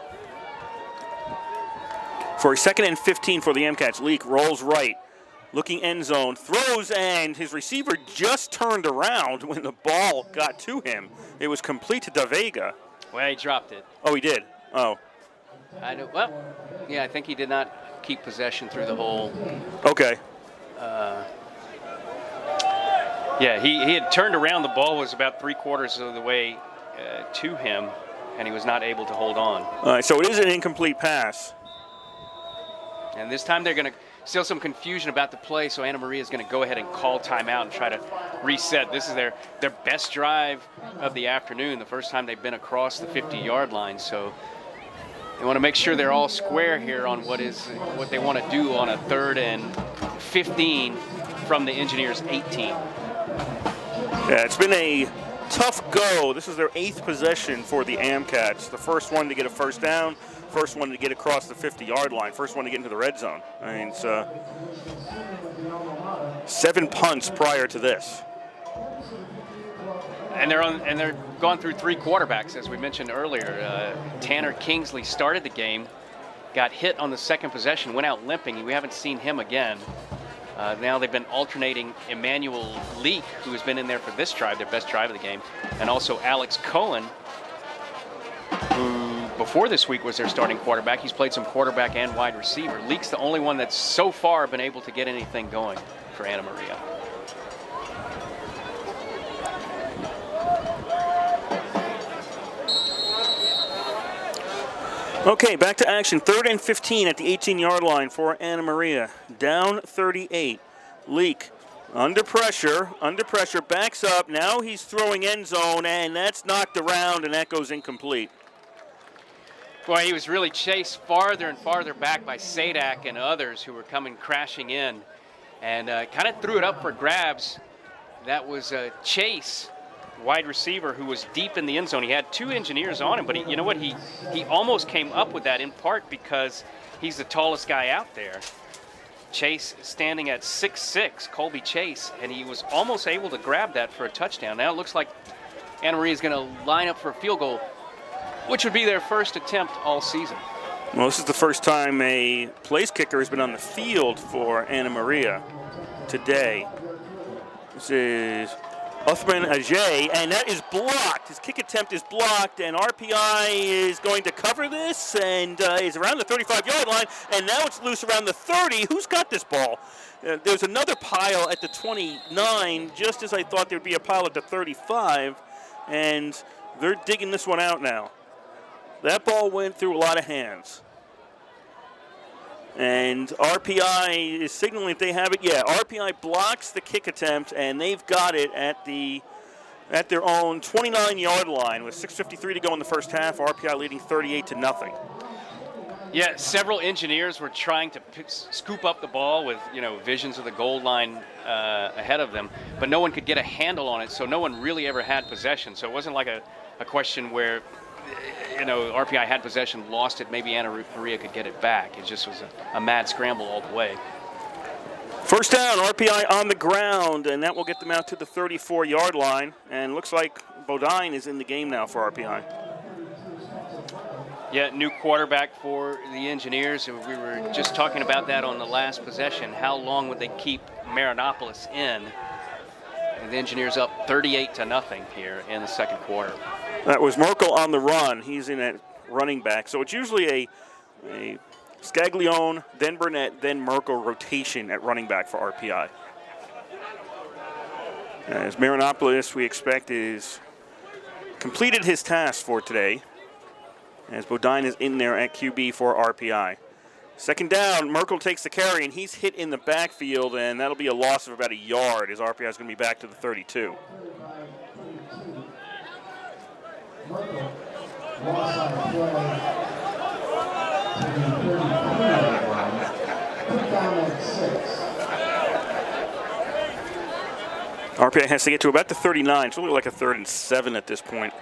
For a 2nd and 15 for the Amcats. Leak rolls right, looking end zone, throws, and his receiver just turned around when the ball got to him. It was complete to Da Vega. Well, he dropped it. Oh, he did? Oh. Well, yeah, I think he did not keep possession through the whole. Okay. Yeah, he had turned around. The ball was about 3/4 of the way to him, and he was not able to hold on. All right, so it is an incomplete pass. And this time they're going to still some confusion about the play, so Anna Maria is going to go ahead and call timeout and try to reset. This is their best drive of the afternoon, the first time they've been across the 50-yard line. So they want to make sure they're all square here on what they want to do on a 3rd and 15 from the Engineers' 18. Yeah, it's been a tough go. This is their 8th possession for the Amcats. The first one to get a first down, first one to get across the 50-yard line, first one to get into the red zone. I mean, it's 7 punts prior to this. And they're gone through 3 quarterbacks, as we mentioned earlier. Tanner Kingsley started the game, got hit on the 2nd possession, went out limping. We haven't seen him again. Now they've been alternating Emmanuel Leak, who has been in there for this drive, their best drive of the game, and also Alex Cohen, who before this week was their starting quarterback. He's played some quarterback and wide receiver. Leak's the only one that's so far been able to get anything going for Anna Maria. Okay, back to action. 3rd and 15 at the 18-yard line for Anna Maria. Down 38. Leak under pressure, backs up. Now he's throwing end zone, and that's knocked around, and that goes incomplete. Boy, he was really chased farther and farther back by Sadak and others who were coming crashing in, and kind of threw it up for grabs. That was Chase, wide receiver, who was deep in the end zone. He had 2 Engineers on him, but you know what? He almost came up with that in part because he's the tallest guy out there. Chase standing at 6'6", Colby Chase, and he was almost able to grab that for a touchdown. Now it looks like Anna Maria is going to line up for a field goal, which would be their first attempt all season. Well, this is the first time a place kicker has been on the field for Anna Maria today. This is Uthman Ajay, and that is blocked. His kick attempt is blocked, and RPI is going to cover this, and is around the 35-yard line, and now it's loose around the 30. Who's got this ball? There's another pile at the 29, just as I thought there'd be a pile at the 35, and they're digging this one out now. That ball went through a lot of hands. And RPI is signaling if they have it. Yeah, RPI blocks the kick attempt, and they've got it at their own 29-yard line with 6:53 to go in the first half. RPI leading 38-0. Yeah, several Engineers were trying to scoop up the ball with visions of the goal line ahead of them, but no one could get a handle on it, so no one really ever had possession. So it wasn't like a question where RPI had possession, lost it, maybe Anna Maria could get it back. It just was a mad scramble all the way. First down, RPI on the ground, and that will get them out to the 34-yard line. And looks like Bodine is in the game now for RPI. Yeah, new quarterback for the Engineers. We were just talking about that on the last possession. How long would they keep Marinopolis in? And the Engineers up 38-0 here in the second quarter. That was Merkel on the run. He's in at running back. So it's usually a Scaglione, then Burnett, then Merkel rotation at running back for RPI. As Marinopolis, we expect, is completed his task for today, as Bodine is in there at QB for RPI. Second down, Merkel takes the carry, and he's hit in the backfield, and that'll be a loss of about a yard, as RPI is going to be back to the 32. RPI has to get to about the 39. It's only like a 3rd and 7 at this point.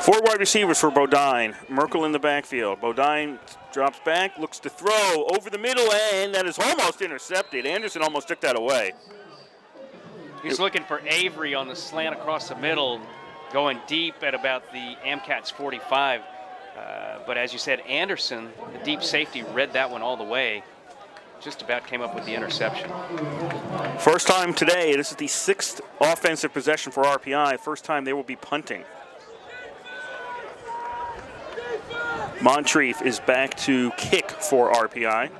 4 wide receivers for Bodine. Merkel in the backfield. Bodine drops back, looks to throw over the middle, and that is almost intercepted. Anderson almost took that away. He's looking for Avery on the slant across the middle, going deep at about the Amcats 45. But as you said, Anderson, the deep safety, read that one all the way. just about came up with the interception. First time today, this is the 6th offensive possession for RPI. First time they will be punting. Moncrief is back to kick for RPI.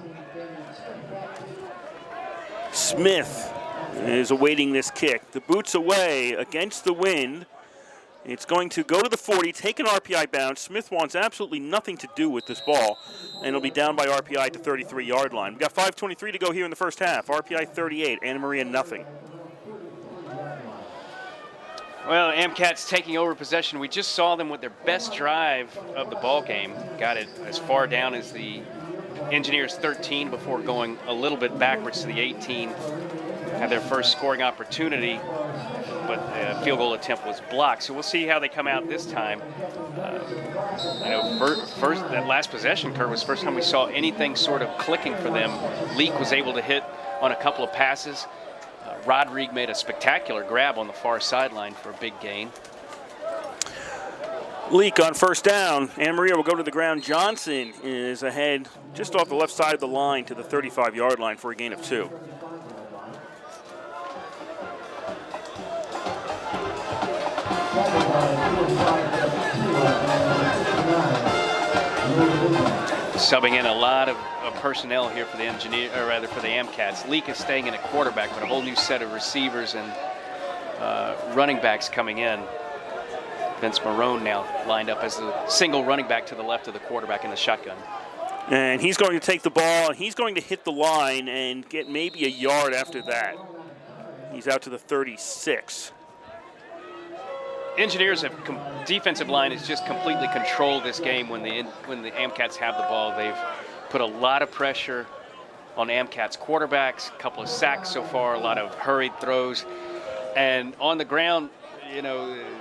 Smith is awaiting this kick. The boot's away against the wind. It's going to go to the 40, take an RPI bounce. Smith wants absolutely nothing to do with this ball, and it'll be down by RPI to 33-yard line. We've got 5:23 to go here in the first half. RPI 38, Anna Maria nothing. Well, AMCAT's taking over possession. We just saw them with their best drive of the ball game. Got it as far down as the Engineers 13 before going a little bit backwards to the 18. Had their first scoring opportunity, but the field goal attempt was blocked. So we'll see how they come out this time. First that last possession, Kurt, was the first time we saw anything sort of clicking for them. Leak was able to hit on a couple of passes. Rodrigue made a spectacular grab on the far sideline for a big gain. Leak on first down. Anna Maria will go to the ground. Johnson is ahead just off the left side of the line to the 35-yard line for a gain of 2. Subbing in a lot of personnel here for the for the AMCATs. Leak is staying in at quarterback, but a whole new set of receivers and running backs coming in. Vince Marone now lined up as the single running back to the left of the quarterback in the shotgun. And he's going to take the ball, and he's going to hit the line and get maybe a yard after that. He's out to the 36. Engineers have defensive line has just completely controlled this game when the AMCATs have the ball. They've put a lot of pressure on AMCATs quarterbacks, a couple of sacks so far, a lot of hurried throws, and on the ground,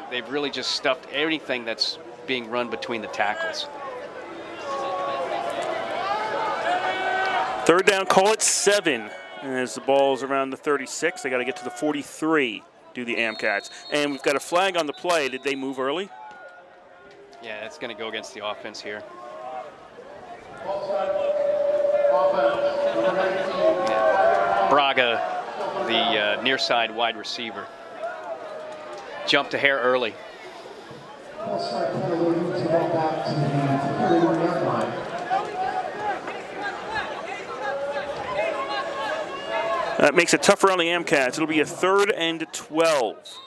they've really just stuffed anything that's being run between the tackles. Third down, call it 7. As the ball's around the 36, they got to get to the 43. Do the AMCATs. And we've got a flag on the play. Did they move early? Yeah, it's going to go against the offense here. Yeah. Braga, the near side wide receiver, jumped a hair early. That makes it tougher on the AMCATs. It'll be a 3rd and 12.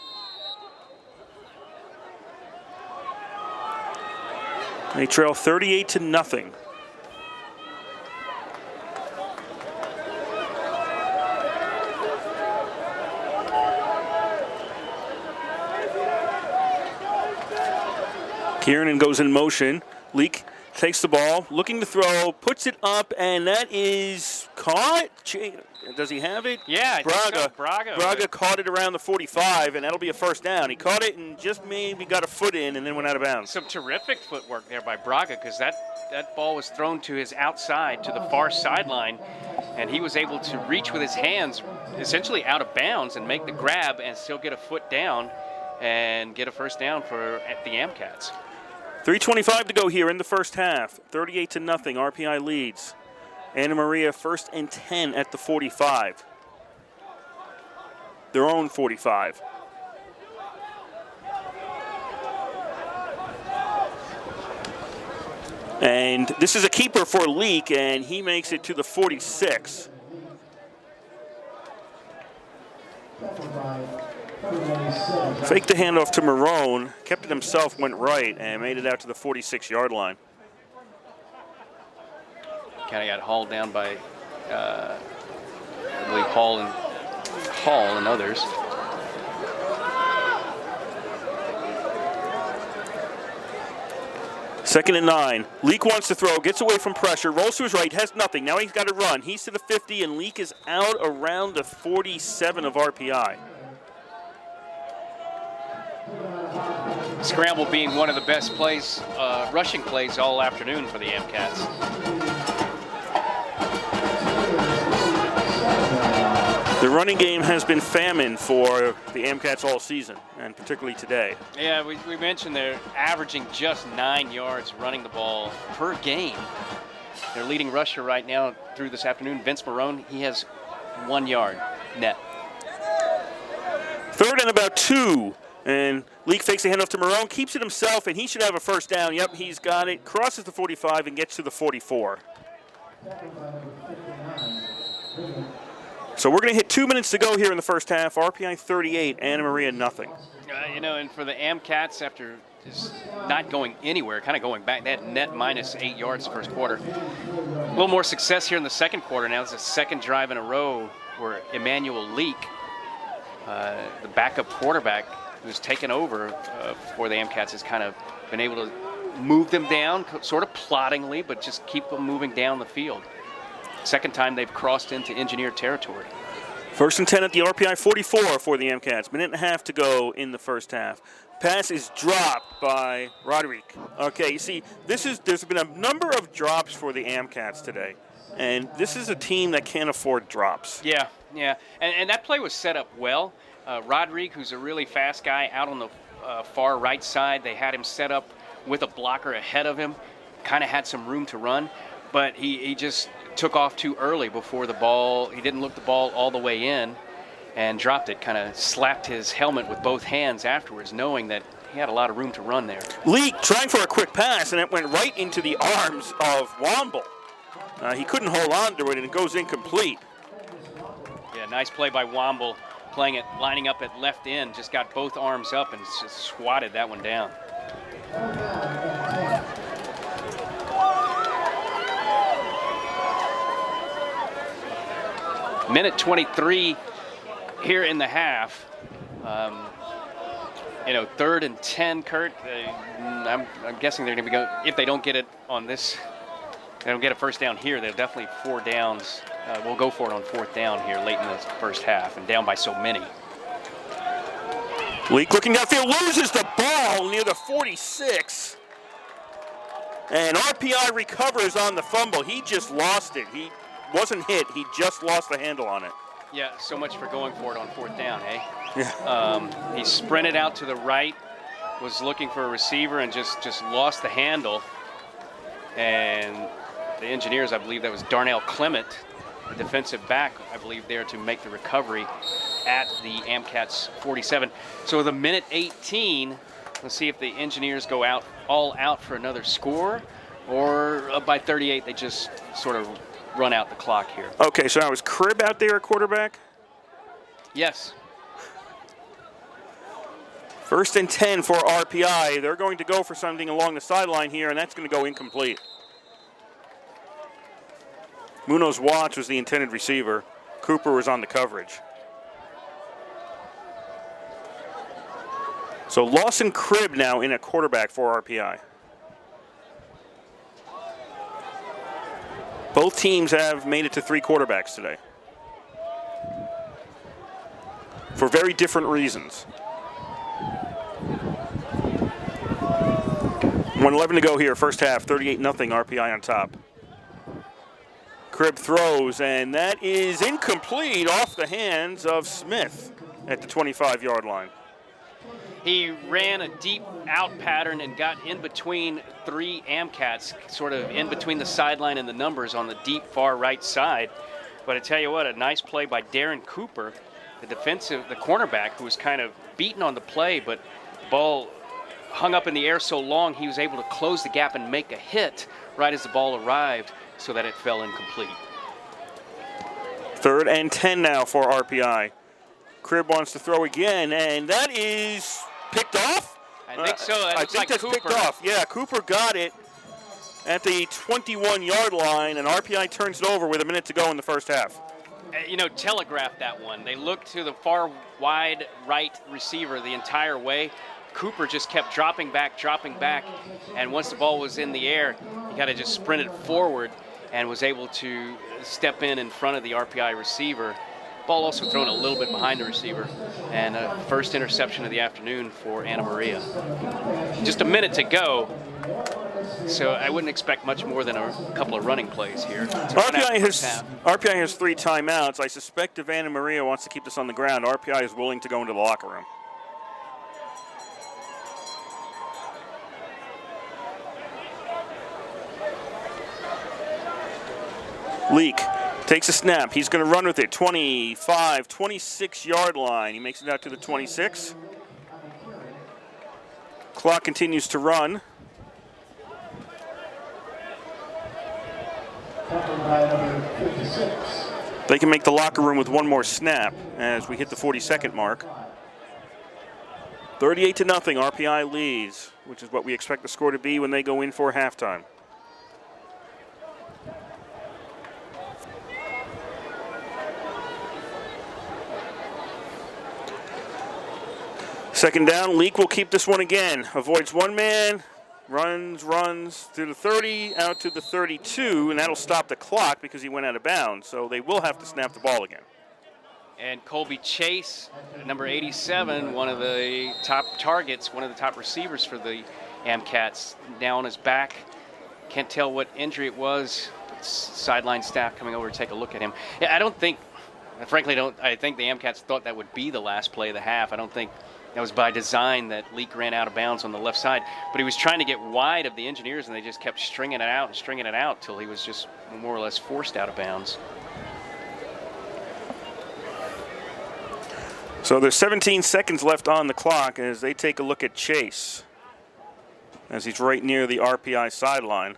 They trail 38-0. Kiernan goes in motion. Leak takes the ball, looking to throw, puts it up, and that is caught. Does he have it? Yeah, I think so. Braga caught it around the 45, and that'll be a first down. He caught it and just maybe got a foot in and then went out of bounds. Some terrific footwork there by Braga, because that ball was thrown to his outside, to the far sideline, and he was able to reach with his hands essentially out of bounds and make the grab and still get a foot down and get a first down for the AMCATs. 3:25 to go here in the first half. 38-0, RPI leads. Anna Maria 1st and 10 at the 45. Their own 45. And this is a keeper for Leak, and he makes it to the 46. Faked the handoff to Marone, kept it himself, went right, and made it out to the 46-yard line. Kind of got hauled down by, I believe, Hall and others. Second and 9. Leak wants to throw, gets away from pressure, rolls to his right, has nothing. Now he's got to run. He's to the 50, and Leak is out around the 47 of RPI. Scramble being one of the best plays, rushing plays all afternoon for the AMCATs. The running game has been famine for the AMCATs all season, and particularly today. Yeah, we mentioned they're averaging just 9 yards running the ball per game. Their leading rusher right now through this afternoon, Vince Marone, he has 1 yard net. 3rd and about 2. And Leak fakes the handoff to Marone, keeps it himself, and he should have a first down. Yep, he's got it. Crosses the 45 and gets to the 44. So we're going to hit 2 minutes to go here in the first half. RPI 38, Anna Maria nothing. You know, and for the AmCats, after just not going anywhere, kind of going back, they had net minus 8 yards the first quarter. A little more success here in the second quarter. Now it's the second drive in a row where Emmanuel Leak, the backup quarterback who's taken over for the AmCats, has kind of been able to move them down, sort of ploddingly, but just keep them moving down the field. Second time they've crossed into engineer territory. 1st and 10 at the RPI 44 for the AmCats. Minute and a half to go in the first half. Pass is dropped by Roderick. Okay, you see, there's been a number of drops for the AmCats today, and this is a team that can't afford drops. Yeah, and that play was set up well. Roderick, who's a really fast guy, out on the far right side, they had him set up with a blocker ahead of him, kind of had some room to run, but he just took off too early before the ball. He didn't look the ball all the way in and dropped it, kind of slapped his helmet with both hands afterwards, knowing that he had a lot of room to run there. Leak trying for a quick pass, and it went right into the arms of Womble. He couldn't hold on to it, and it goes incomplete. Yeah, nice play by Womble, playing it, lining up at left end, just got both arms up and just swatted that one down. Minute 23 here in the half. 3rd and 10, Kurt. I'm guessing they're going to be going, if they don't get it on this, they don't get a first down here, they're definitely 4 downs. We'll go for it on 4th down here late in the first half, and down by so many. Leak looking downfield, loses the ball near the 46. And RPI recovers on the fumble. He just lost it. He wasn't hit, he just lost the handle on it. Yeah, so much for going for it on 4th down, eh? Yeah. He sprinted out to the right, was looking for a receiver, and just lost the handle. And the engineers, I believe that was Darnell Clement, the defensive back, I believe, there to make the recovery at the AmCats 47. So with a minute 18, let's see if the engineers go all out for another score, or by 38 they just sort of run out the clock here. Okay, so now is Cribb out there at quarterback? Yes. 1st and 10 for RPI. They're going to go for something along the sideline here, and that's going to go incomplete. Munoz Watts was the intended receiver. Cooper was on the coverage. So Lawson Cribb now in at quarterback for RPI. Both teams have made it to 3 quarterbacks today, for very different reasons. 1:11 to go here, first half, 38-0, RPI on top. Cribb throws, and that is incomplete off the hands of Smith at the 25-yard line. He ran a deep out pattern and got in between 3 AmCats, sort of in between the sideline and the numbers on the deep far right side. But I tell you what, a nice play by Darren Cooper, the cornerback, who was kind of beaten on the play, but the ball hung up in the air so long he was able to close the gap and make a hit right as the ball arrived so that it fell incomplete. 3rd and 10 now for RPI. Cribb wants to throw again, and that is picked off? I think so. I think that's Cooper. picked off. Yeah, Cooper got it at the 21-yard line, and RPI turns it over with a minute to go in the first half. Telegraphed that one. They looked to the far wide right receiver the entire way. Cooper just kept dropping back, and once the ball was in the air, he kind of just sprinted forward and was able to step in front of the RPI receiver. Ball also thrown a little bit behind the receiver, and a first interception of the afternoon for Anna Maria. Just a minute to go, so I wouldn't expect much more than a couple of running plays here. RPI has 3 timeouts. I suspect if Anna Maria wants to keep this on the ground, RPI is willing to go into the locker room. Leak takes a snap. He's going to run with it. 25, 26-yard line. He makes it out to the 26. Clock continues to run. They can make the locker room with one more snap as we hit the 40-second mark. 38-0, RPI leads, which is what we expect the score to be when they go in for halftime. Second down, Leak will keep this one again. Avoids one man, runs to the 30, out to the 32, and that'll stop the clock because he went out of bounds. So they will have to snap the ball again. And Colby Chase, number 87, one of the top targets, one of the top receivers for the Amcats, now on his back. Can't tell what injury it was. Sideline staff coming over to take a look at him. Yeah, I think the Amcats thought that would be the last play of the half. I don't think that was by design that Leak ran out of bounds on the left side. But he was trying to get wide of the Engineers, and they just kept stringing it out till he was just more or less forced out of bounds. So there's 17 seconds left on the clock as they take a look at Chase, as he's right near the RPI sideline.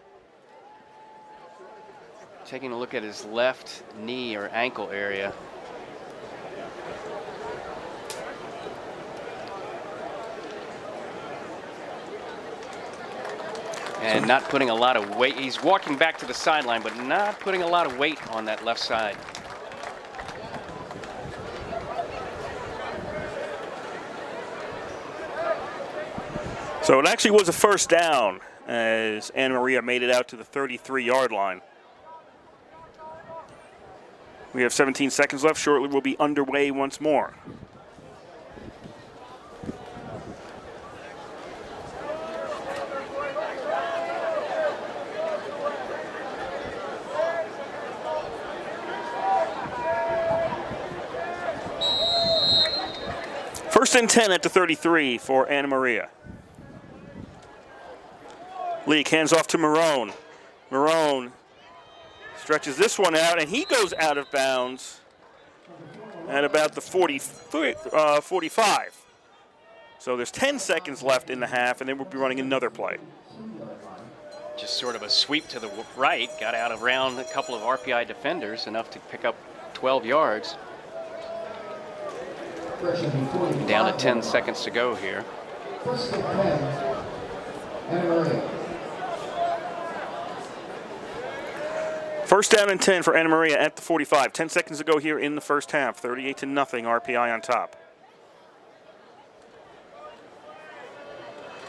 Taking a look at his left knee or ankle area. And not putting a lot of weight. He's walking back to the sideline, but not putting a lot of weight on that left side. So it actually was a first down as Anna Maria made it out to the 33-yard line. We have 17 seconds left. Shortly we'll be underway once more. First and 10 at the 33 for Anna Maria. Leak hands off to Marone. Marone stretches this one out, and he goes out of bounds at about the 45. So there's 10 seconds left in the half, and then we'll be running another play. Just sort of a sweep to the right, got out around a couple of RPI defenders, enough to pick up 12 yards. Down to 10 seconds to go here. First down and 10 for Anna Maria at the 45. 10 seconds to go here in the first half. 38-0, RPI on top.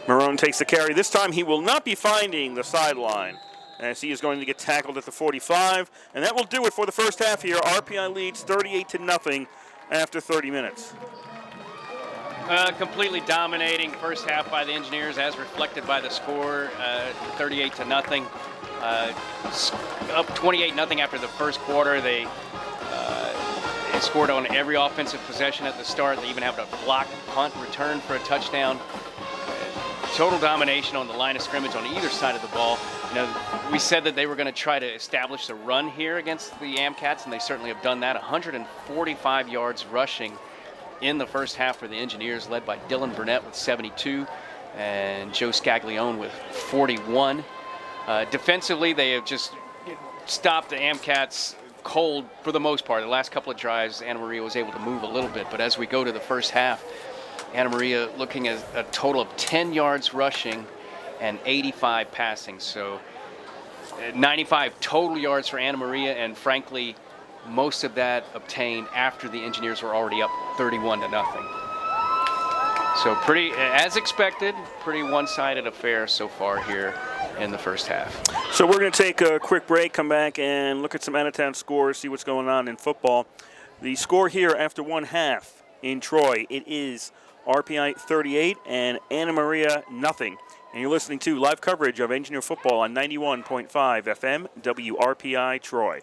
Marone takes the carry. This time he will not be finding the sideline as he is going to get tackled at the 45. And that will do it for the first half here. RPI leads 38-0 after 30 minutes. Completely dominating first half by the Engineers as reflected by the score, 38-0. Up 28-0 after the first quarter. They scored on every offensive possession at the start. They even have a blocked punt return for a touchdown. Total domination on the line of scrimmage on either side of the ball. You know, we said that they were going to try to establish the run here against the Amcats, and they certainly have done that. 145 yards rushing in the first half for the Engineers, led by Dylan Burnett with 72 and Joe Scaglione with 41. Defensively, they have just stopped the Amcats cold for the most part. The last couple of drives, Anna Maria was able to move a little bit, but as we go to the first half, Anna Maria looking at a total of 10 yards rushing and 85 passing. So 95 total yards for Anna Maria, and frankly, most of that obtained after the Engineers were already up 31-0. So pretty, as expected, pretty one-sided affair so far here in the first half. So we're going to take a quick break, come back and look at some out-of-town scores, see what's going on in football. The score here after one half in Troy, it is RPI 38 and Anna Maria nothing. And you're listening to live coverage of Engineer football on 91.5 FM WRPI Troy.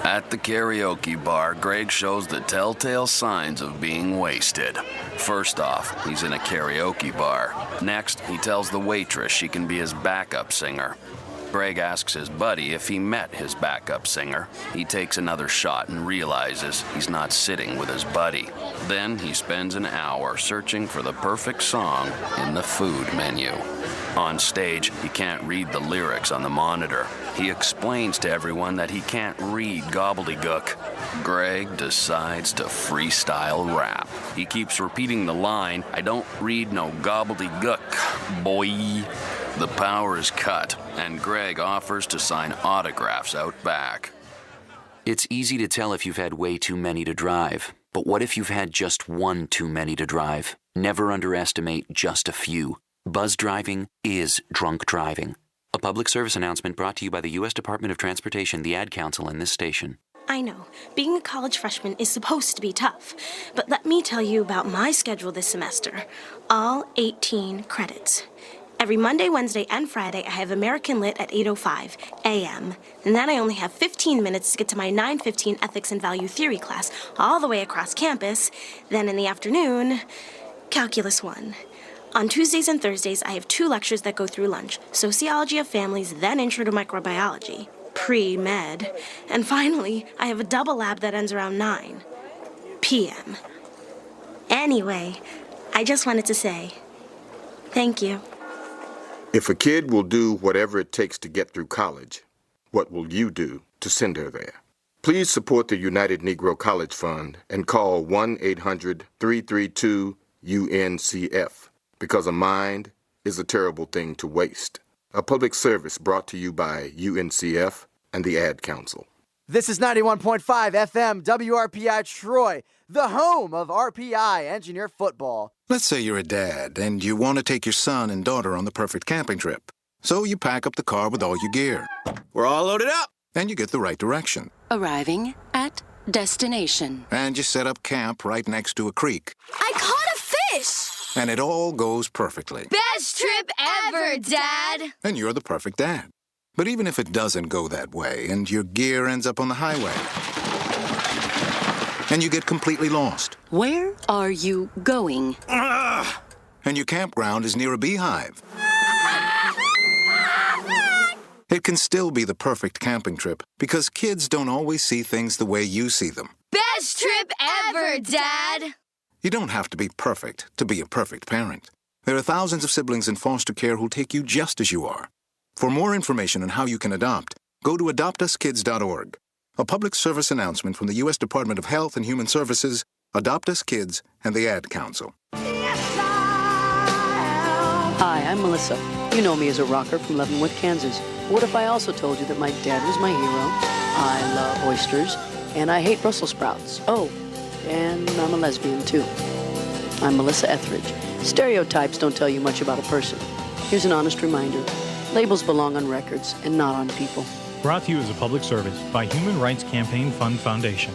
At the karaoke bar, Greg shows the telltale signs of being wasted. First off, he's in a karaoke bar. Next, he tells the waitress she can be his backup singer. Greg asks his buddy if he met his backup singer. He takes another shot and realizes he's not sitting with his buddy. Then he spends an hour searching for the perfect song in the food menu. On stage, he can't read the lyrics on the monitor. He explains to everyone that he can't read gobbledygook. Greg decides to freestyle rap. He keeps repeating the line, "I don't read no gobbledygook, boy." The power is cut, and Greg offers to sign autographs out back. It's easy to tell if you've had way too many to drive. But what if you've had just one too many to drive? Never underestimate just a few. Buzz driving is drunk driving. A public service announcement brought to you by the U.S. Department of Transportation, the Ad Council, and this station. I know, being a college freshman is supposed to be tough, but let me tell you about my schedule this semester. All 18 credits. Every Monday, Wednesday, and Friday, I have American Lit at 8:05 a.m. And then I only have 15 minutes to get to my 9:15 Ethics and Value Theory class, all the way across campus. Then in the afternoon, Calculus 1. On Tuesdays and Thursdays, I have 2 lectures that go through lunch. Sociology of Families, then Intro to Microbiology. Pre-med. And finally, I have a double lab that ends around 9 p.m. Anyway, I just wanted to say thank you. If a kid will do whatever it takes to get through college, what will you do to send her there? Please support the United Negro College Fund and call 1-800-332-UNCF, because a mind is a terrible thing to waste. A public service brought to you by UNCF and the Ad Council. This is 91.5 FM WRPI Troy, the home of RPI Engineer Football. Let's say you're a dad and you want to take your son and daughter on the perfect camping trip. So you pack up the car with all your gear. We're all loaded up. And you get the right direction. Arriving at destination. And you set up camp right next to a creek. I caught a fish! And it all goes perfectly. Best trip ever, Dad! And you're the perfect dad. But even if it doesn't go that way and your gear ends up on the highway and you get completely lost. Where are you going? And your campground is near a beehive. It can still be the perfect camping trip because kids don't always see things the way you see them. Best trip ever, Dad! You don't have to be perfect to be a perfect parent. There are thousands of siblings in foster care who'll take you just as you are. For more information on how you can adopt, go to adoptuskids.org. A public service announcement from the U.S. Department of Health and Human Services, Adopt Us Kids, and the Ad Council. Hi, I'm Melissa. You know me as a rocker from Leavenworth, Kansas. What if I also told you that my dad was my hero? I love oysters, and I hate Brussels sprouts. Oh, and I'm a lesbian, too. I'm Melissa Etheridge. Stereotypes don't tell you much about a person. Here's an honest reminder. Labels belong on records and not on people. Brought to you as a public service by Human Rights Campaign Fund Foundation.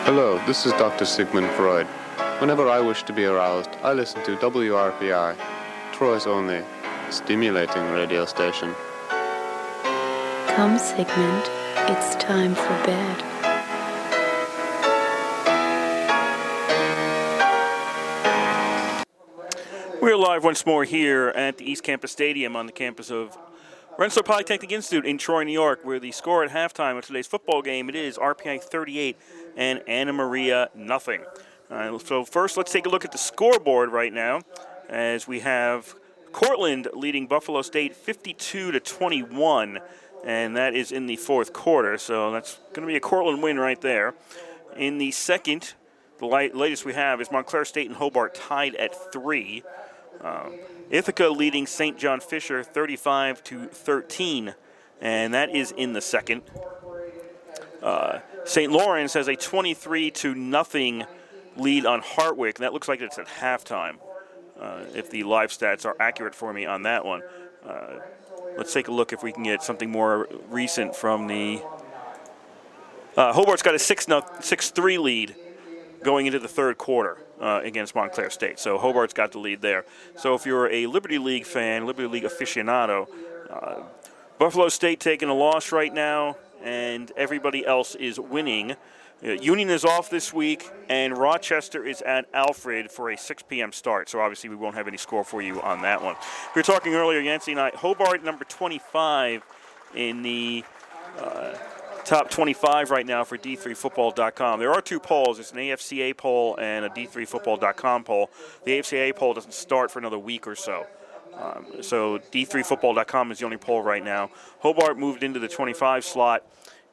Hello, this is Dr. Sigmund Freud. Whenever I wish to be aroused, I listen to WRPI, Troy's only stimulating radio station. Come, Sigmund. It's time for bed. We're live once more here at the East Campus Stadium on the campus of Rensselaer Polytechnic Institute in Troy, New York, where the score at halftime of today's football game, it is RPI 38 and Anna Maria nothing. So first, let's take a look at the scoreboard right now, as we have Cortland leading Buffalo State 52-21, and that is in the fourth quarter. So that's going to be a Cortland win right there. In the second, the latest we have is Montclair State and Hobart tied at 3. Ithaca leading St. John Fisher 35-13, and that is in the second. St. Lawrence has a 23-0 lead on Hartwick. That looks like it's at halftime, if the live stats are accurate for me on that one. Let's take a look if we can get something more recent from the Hobart's got a 6-3 lead going into the third quarter against Montclair State. So Hobart's got the lead there. So if you're a Liberty League fan, Liberty League aficionado, Buffalo State taking a loss right now, and everybody else is winning. Union is off this week, and Rochester is at Alfred for a 6 p.m. start. So obviously we won't have any score for you on that one. We were talking earlier, Yancey and I, Hobart number 25 in the top 25 right now for D3Football.com. There are two polls. It's an AFCA poll and a D3Football.com poll. The AFCA poll doesn't start for another week or so. So D3Football.com is the only poll right now. Hobart moved into the 25 slot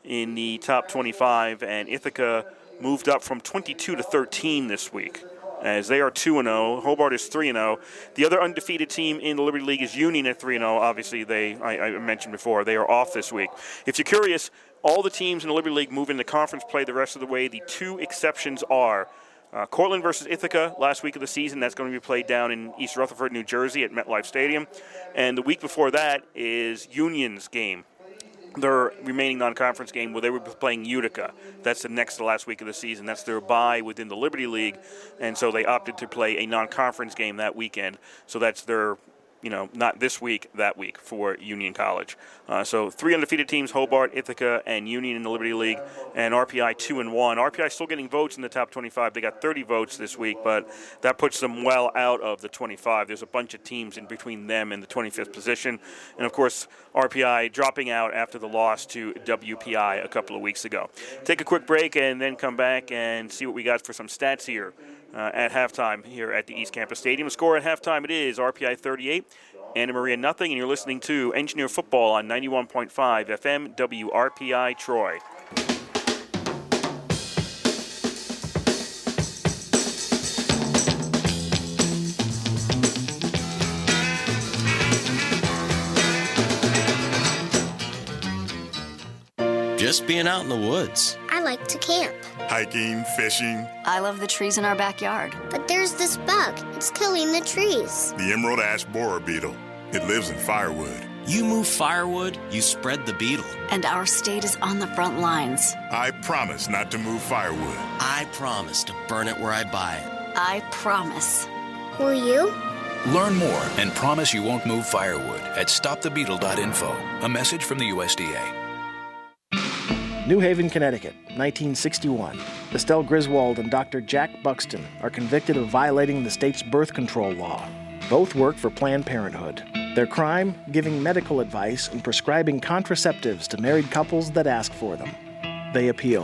in the top 25, and Ithaca moved up from 22 to 13 this week, as they are 2-0. Hobart is 3-0. The other undefeated team in the Liberty League is Union at 3-0. Obviously, I mentioned before, they are off this week. If you're curious, all the teams in the Liberty League move into conference play the rest of the way. The two exceptions are Cortland versus Ithaca last week of the season. That's going to be played down in East Rutherford, New Jersey at MetLife Stadium. And the week before that is Union's game, their remaining non-conference game, where they were playing Utica. That's the next to last week of the season. That's their bye within the Liberty League, and so they opted to play a non-conference game that weekend. So that's their, not this week, that week for Union College. So three undefeated teams: Hobart, Ithaca, and Union in the Liberty League, and RPI 2-1. RPI still getting votes in the top 25. They got 30 votes this week, but that puts them well out of the 25. There's a bunch of teams in between them and the 25th position, and of course RPI dropping out after the loss to WPI a couple of weeks ago. Take a quick break and then come back and see what we got for some stats here at halftime here at the East Campus Stadium. The score at halftime, it is RPI 38, Anna Maria nothing, and you're listening to Engineer Football on 91.5 FM WRPI Troy. Just being out in the woods. I like to camp. Hiking, fishing. I love the trees in our backyard. But there's this bug. It's killing the trees. The emerald ash borer beetle. It lives in firewood. You move firewood, you spread the beetle. And our state is on the front lines. I promise not to move firewood. I promise to burn it where I buy it. I promise. Will you? Learn more and promise you won't move firewood at stopthebeetle.info. A message from the USDA. New Haven, Connecticut, 1961. Estelle Griswold and Dr. Jack Buxton are convicted of violating the state's birth control law. Both work for Planned Parenthood. Their crime, giving medical advice and prescribing contraceptives to married couples that ask for them. They appeal.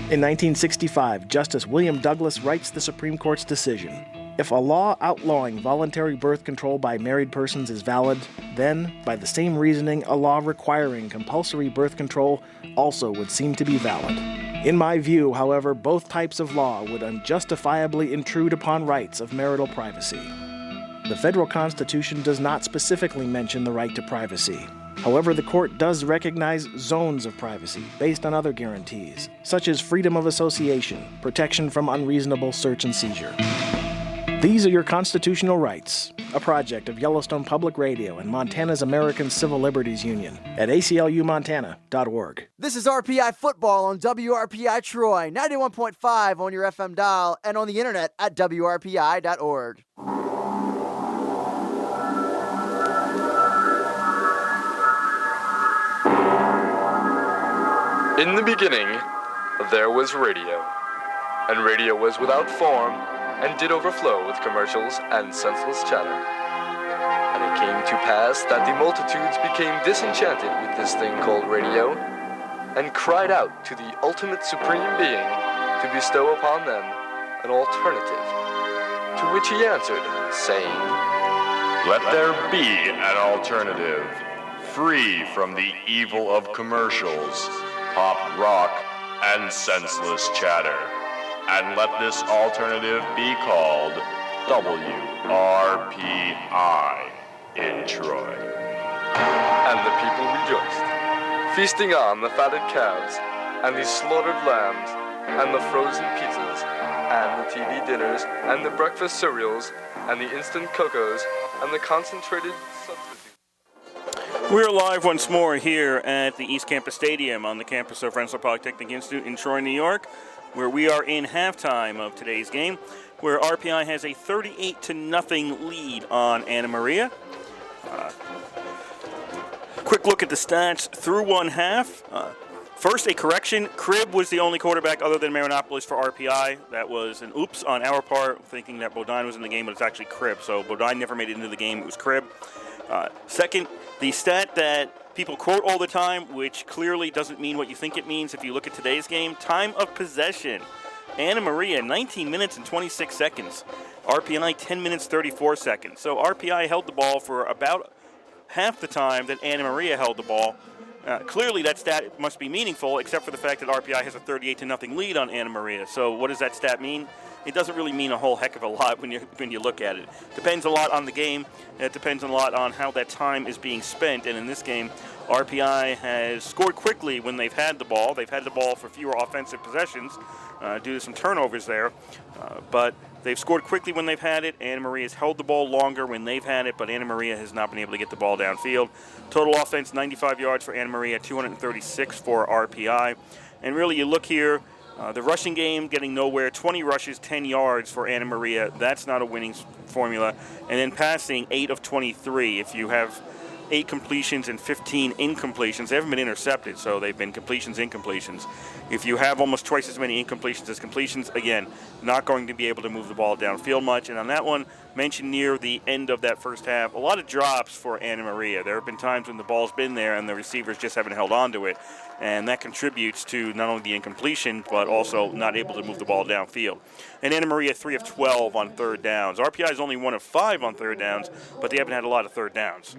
In 1965, Justice William Douglas writes the Supreme Court's decision. If a law outlawing voluntary birth control by married persons is valid, then, by the same reasoning, a law requiring compulsory birth control also would seem to be valid. In my view, however, both types of law would unjustifiably intrude upon rights of marital privacy. The federal Constitution does not specifically mention the right to privacy. However, the court does recognize zones of privacy based on other guarantees, such as freedom of association, protection from unreasonable search and seizure. These are your constitutional rights, a project of Yellowstone Public Radio and Montana's American Civil Liberties Union at aclumontana.org. This is RPI Football on WRPI Troy, 91.5 on your FM dial and on the internet at WRPI.org. In the beginning, there was radio, and radio was without form and did overflow with commercials and senseless chatter. And it came to pass that the multitudes became disenchanted with this thing called radio, and cried out to the ultimate supreme being to bestow upon them an alternative, to which he answered, saying, "Let there be an alternative, free from the evil of commercials, pop rock, and senseless chatter. And let this alternative be called WRPI in Troy." And the people rejoiced, feasting on the fatted calves, and the slaughtered lambs, and the frozen pizzas, and the TV dinners, and the breakfast cereals, and the instant cocos, and the concentrated substitutes. We're live once more here at the East Campus Stadium on the campus of Rensselaer Polytechnic Institute in Troy, New York, where we are in halftime of today's game, where RPI has a 38-0 lead on Anna Maria. Quick look at the stats through one half. First, a correction. Cribb was the only quarterback other than Marinopolis for RPI. That was an oops on our part, thinking that Bodine was in the game, but it's actually Cribb. So Bodine never made it into the game. It was Cribb. Second, the stat that people quote all the time, which clearly doesn't mean what you think it means if you look at today's game, time of possession. Anna Maria, 19 minutes and 26 seconds. RPI, 10 minutes, 34 seconds. So RPI held the ball for about half the time that Anna Maria held the ball. Clearly that stat must be meaningful, except for the fact that RPI has a 38-0 lead on Anna Maria. So what does that stat mean? It doesn't really mean a whole heck of a lot when you look at it. Depends a lot on the game. It depends a lot on how that time is being spent. And in this game, RPI has scored quickly when they've had the ball. They've had the ball for fewer offensive possessions due to some turnovers there. But they've scored quickly when they've had it. Anna Maria has held the ball longer when they've had it, but Anna Maria has not been able to get the ball downfield. Total offense, 95 yards for Anna Maria, 236 for RPI. And really, you look here, the rushing game getting nowhere, 20 rushes, 10 yards for Anna Maria. That's not a winning formula. And then passing, 8 of 23. If you have 8 completions and 15 incompletions, they haven't been intercepted, so they've been completions, incompletions. If you have almost twice as many incompletions as completions, again, not going to be able to move the ball downfield much. And on that one, mentioned near the end of that first half, a lot of drops for Anna Maria. There have been times when the ball's been there and the receivers just haven't held on to it. And that contributes to not only the incompletion, but also not able to move the ball downfield. And Anna Maria, 3 of 12 on third downs. RPI is only 1 of 5 on third downs, but they haven't had a lot of third downs.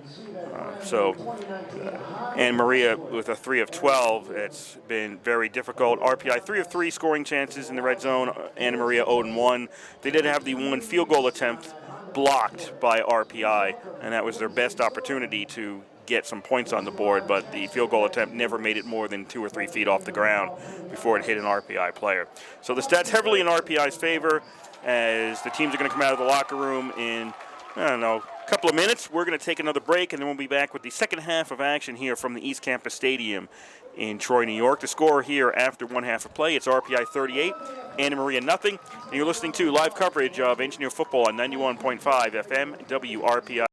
Anna Maria with a 3 of 12, it's been very difficult. RPI, 3 of 3 scoring chances in the red zone. Anna Maria, 0 of 1. They did have the one field goal attempt blocked by RPI, and that was their best opportunity to get some points on the board, but the field goal attempt never made it more than 2 or 3 feet off the ground before it hit an RPI player. So the stats heavily in RPI's favor as the teams are going to come out of the locker room in, a couple of minutes. We're going to take another break, and then we'll be back with the second half of action here from the East Campus Stadium in Troy, New York. The score here after one half of play, it's RPI 38, Anna Maria nothing. And you're listening to live coverage of Engineer Football on 91.5 FM WRPI.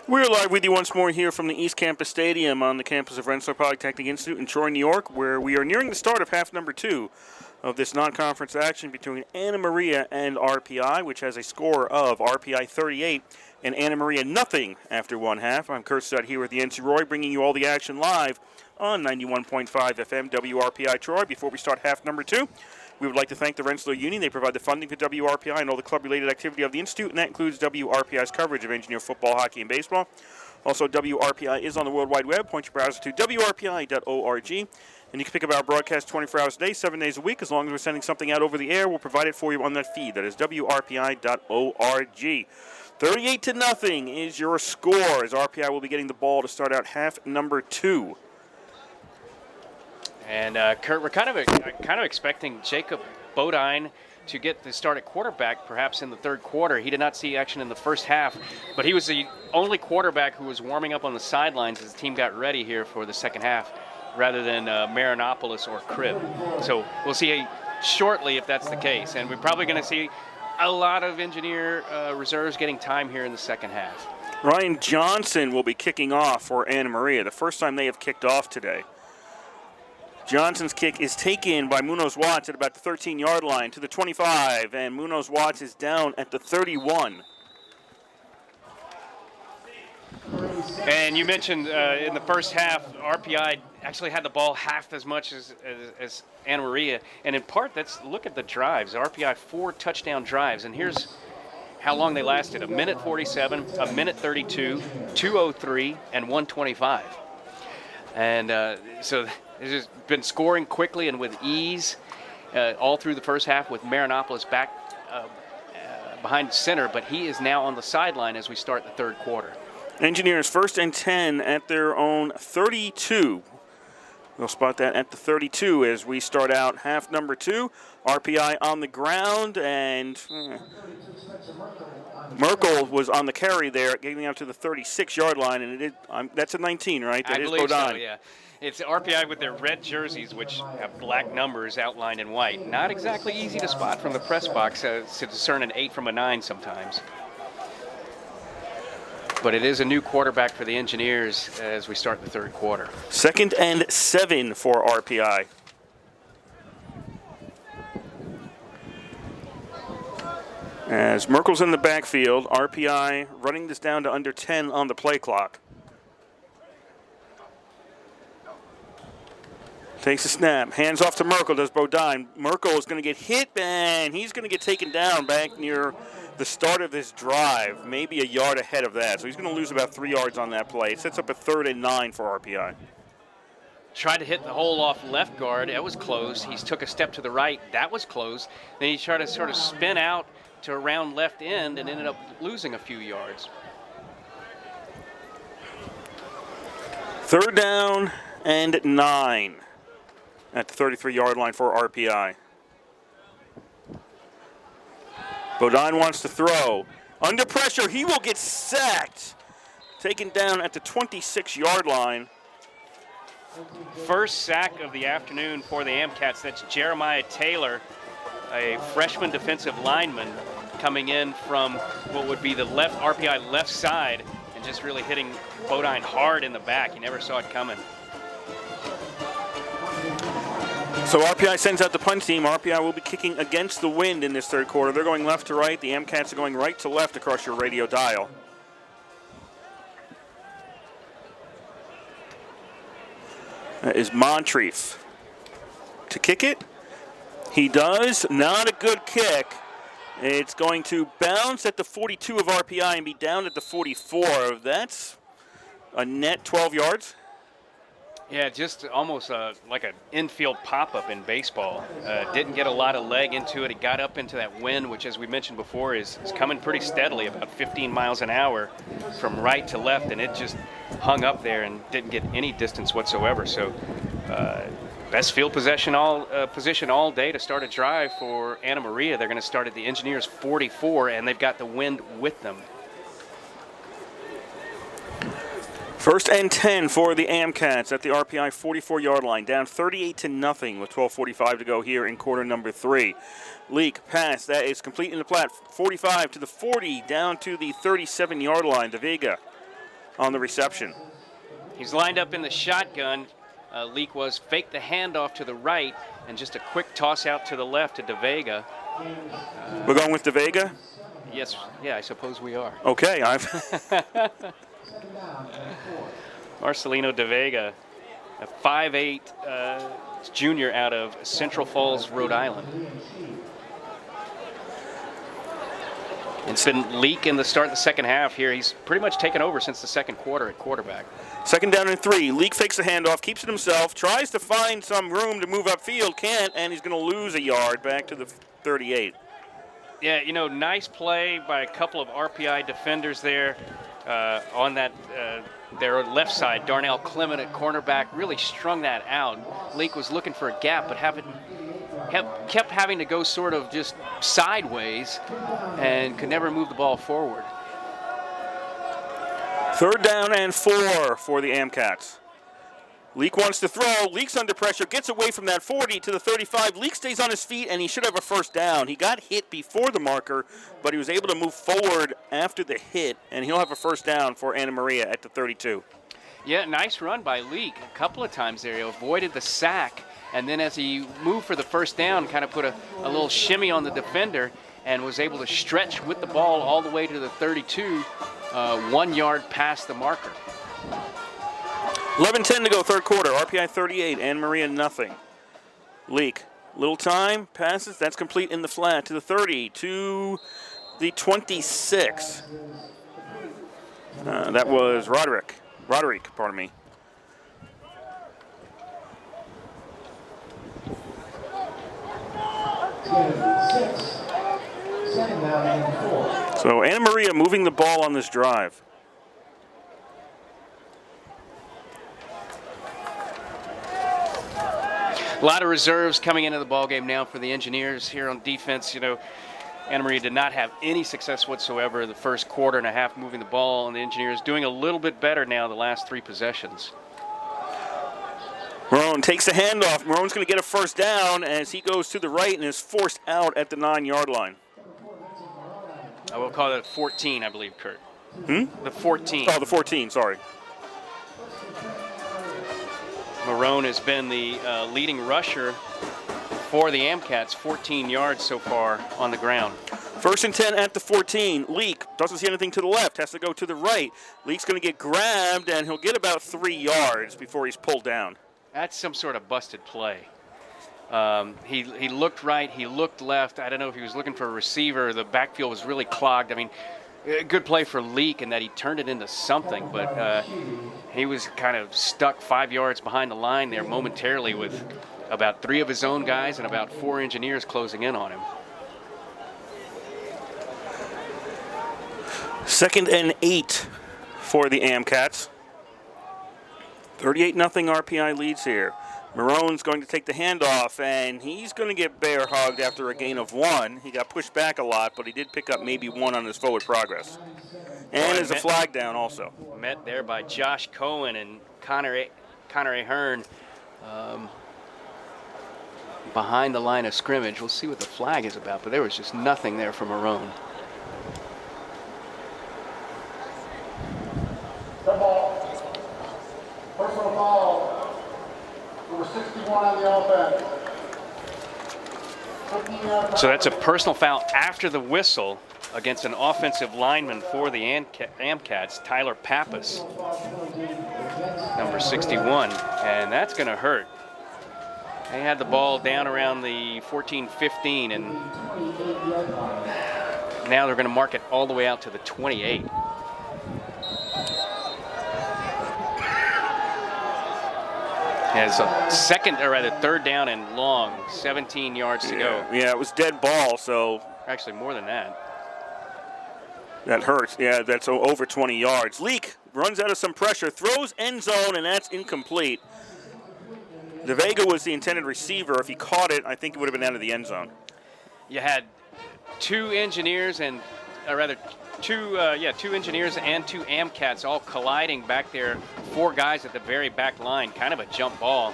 We're live with you once more here from the East Campus Stadium on the campus of Rensselaer Polytechnic Institute in Troy, New York, where we are nearing the start of half number 2 of this non-conference action between Anna Maria and RPI, which has a score of RPI 38 and Anna Maria nothing after one half. I'm Kurt Studd here with Yancy Roy, bringing you all the action live on 91.5 FM WRPI Troy. Before we start half number 2, we would like to thank the Rensselaer Union. They provide the funding for WRPI and all the club-related activity of the Institute, and that includes WRPI's coverage of Engineer football, hockey, and baseball. Also, WRPI is on the World Wide Web. Point your browser to WRPI.org, and you can pick up our broadcast 24 hours a day, 7 days a week. As long as we're sending something out over the air, we'll provide it for you on that feed. That is WRPI.org. 38-0 is your score, as RPI will be getting the ball to start out half number 2. And Kurt, we're kind of expecting Jacob Bodine to get the start at quarterback perhaps in the third quarter. He did not see action in the first half, but he was the only quarterback who was warming up on the sidelines as the team got ready here for the second half, rather than Marinopoulos or Cribb. So we'll see shortly if that's the case. And we're probably going to see a lot of Engineer reserves getting time here in the second half. Ryan Johnson will be kicking off for Anna Maria, the first time they have kicked off today. Johnson's kick is taken by Munoz Watts at about the 13-yard line to the 25, and Munoz Watts is down at the 31. And you mentioned in the first half, RPI actually had the ball half as much as Anna Maria, and in part, look at the drives. RPI 4 touchdown drives, and here's how long they lasted: a minute 47, a minute 32, 2:03, and 1:25. And so it's just been scoring quickly and with ease all through the first half, with Marinopoulos back behind center, but he is now on the sideline as we start the third quarter. Engineers 1st and 10 at their own 32. We'll spot that at the 32 as we start out half number 2. RPI on the ground, and Merkel was on the carry there, getting out to the 36-yard line, and that's a 19, right? That I is believe Bodine. so, yeah. It's RPI with their red jerseys, which have black numbers outlined in white. Not exactly easy to spot from the press box to discern an 8 from a 9 sometimes. But it is a new quarterback for the Engineers as we start the third quarter. 2nd and 7 for RPI. As Merkel's in the backfield, RPI running this down to under 10 on the play clock. Takes a snap, hands off to Merkel, does Bodine. Merkel is going to get hit, and he's going to get taken down back near the start of this drive, maybe a yard ahead of that. So he's going to lose about 3 yards on that play. It sets up a 3rd and 9 for RPI. Tried to hit the hole off left guard. That was close. He took a step to the right. That was close. Then he tried to sort of spin out to around left end and ended up losing a few yards. 3rd down and 9 at the 33-yard line for RPI. Bodine wants to throw. Under pressure, he will get sacked. Taken down at the 26-yard line. First sack of the afternoon for the Amcats. That's Jeremiah Taylor, a freshman defensive lineman, coming in from what would be the RPI left side and just really hitting Bodine hard in the back. He never saw it coming. So RPI sends out the punt team. RPI will be kicking against the wind in this third quarter. They're going left to right. The Amcats are going right to left across your radio dial. That is Moncrief to kick it. He does. Not a good kick. It's going to bounce at the 42 of RPI and be down at the 44. That's a net 12 yards. Yeah, just almost like an infield pop-up in baseball. Didn't get a lot of leg into it. It got up into that wind, which, as we mentioned before, is coming pretty steadily, about 15 miles an hour from right to left, and it just hung up there and didn't get any distance whatsoever. So best field position all day to start a drive for Anna Maria. They're going to start at the Engineers 44, and they've got the wind with them. 1st and 10 for the Amcats at the RPI 44-yard line, down 38-0 with 12:45 to go here in quarter number 3. Leak pass that is complete in the plat, 45 to the 40, down to the 37-yard line. De Vega on the reception. He's lined up in the shotgun. Leak was fake the handoff to the right and just a quick toss out to the left to DeVega. We're going with DeVega? Yes, yeah, I suppose we are. Okay, Marcelino DeVega, a 5'8" junior out of Central Falls, Rhode Island. It's been Leak in the start of the second half here. He's pretty much taken over since the second quarter at quarterback. 2nd down and 3. Leak fakes the handoff, keeps it himself, tries to find some room to move upfield, can't, and he's going to lose a yard back to the 38. Yeah, you know, nice play by a couple of RPI defenders there on that their left side. Darnell Clement at cornerback really strung that out. Leak was looking for a gap, but kept having to go sort of just sideways and could never move the ball forward. 3rd down and 4 for the Amcats. Leak wants to throw. Leak's under pressure, gets away from that 40 to the 35. Leak stays on his feet, and he should have a 1st down. He got hit before the marker, but he was able to move forward after the hit, and he'll have a 1st down for Anna Maria at the 32. Yeah, nice run by Leak. A couple of times there, he avoided the sack, and then as he moved for the 1st down, kind of put a little shimmy on the defender and was able to stretch with the ball all the way to the 32, 1 yard past the marker. 11:10 to go, 3rd quarter. RPI 38, Anna Maria nothing. Leak, little time, passes, that's complete in the flat to the 30, to the 26. That was Roderick, pardon me. So Anna Maria moving the ball on this drive. A lot of reserves coming into the ballgame now for the Engineers here on defense. You know, Anna Maria did not have any success whatsoever the first quarter and a half moving the ball, and the Engineers doing a little bit better now the last 3 possessions. Marone takes the handoff. Marone's going to get a 1st down as he goes to the right and is forced out at the 9-yard line. I will call it 14, I believe, Kurt. The 14. Oh, the 14, sorry. Marone has been the leading rusher for the Amcats, 14 yards so far on the ground. 1st and 10 at the 14. Leak doesn't see anything to the left, has to go to the right. Leak's going to get grabbed, and he'll get about 3 yards before he's pulled down. That's some sort of busted play. He looked right, he looked left. I don't know if he was looking for a receiver. The backfield was really clogged. I mean, good play for Leak in that he turned it into something, but he was kind of stuck 5 yards behind the line there momentarily with about 3 of his own guys and about 4 Engineers closing in on him. 2nd and 8 for the Amcats. 38-0 RPI leads here. Marone's going to take the handoff, and he's going to get bear hugged after a gain of 1. He got pushed back a lot, but he did pick up maybe 1 on his forward progress. And there's a flag down also. Met there by Josh Cohen and Connor Ahern behind the line of scrimmage. We'll see what the flag is about, but there was just nothing there from Marone. Personal foul, number 61 on the offense. So that's a personal foul after the whistle against an offensive lineman for the Amcats, Tyler Pappas, number 61, and that's going to hurt. They had the ball down around the 14-15, and now they're going to mark it all the way out to the 28. Has a 3rd down and long, 17 yards to go. Yeah, it was dead ball, so. Actually, more than that. That hurts. Yeah, that's over 20 yards. Leak runs out of some pressure, throws end zone, and that's incomplete. DeVega was the intended receiver. If he caught it, I think it would have been out of the end zone. You had 2 Engineers and, two Engineers and 2 Amcats all colliding back there. 4 guys at the very back line, kind of a jump ball,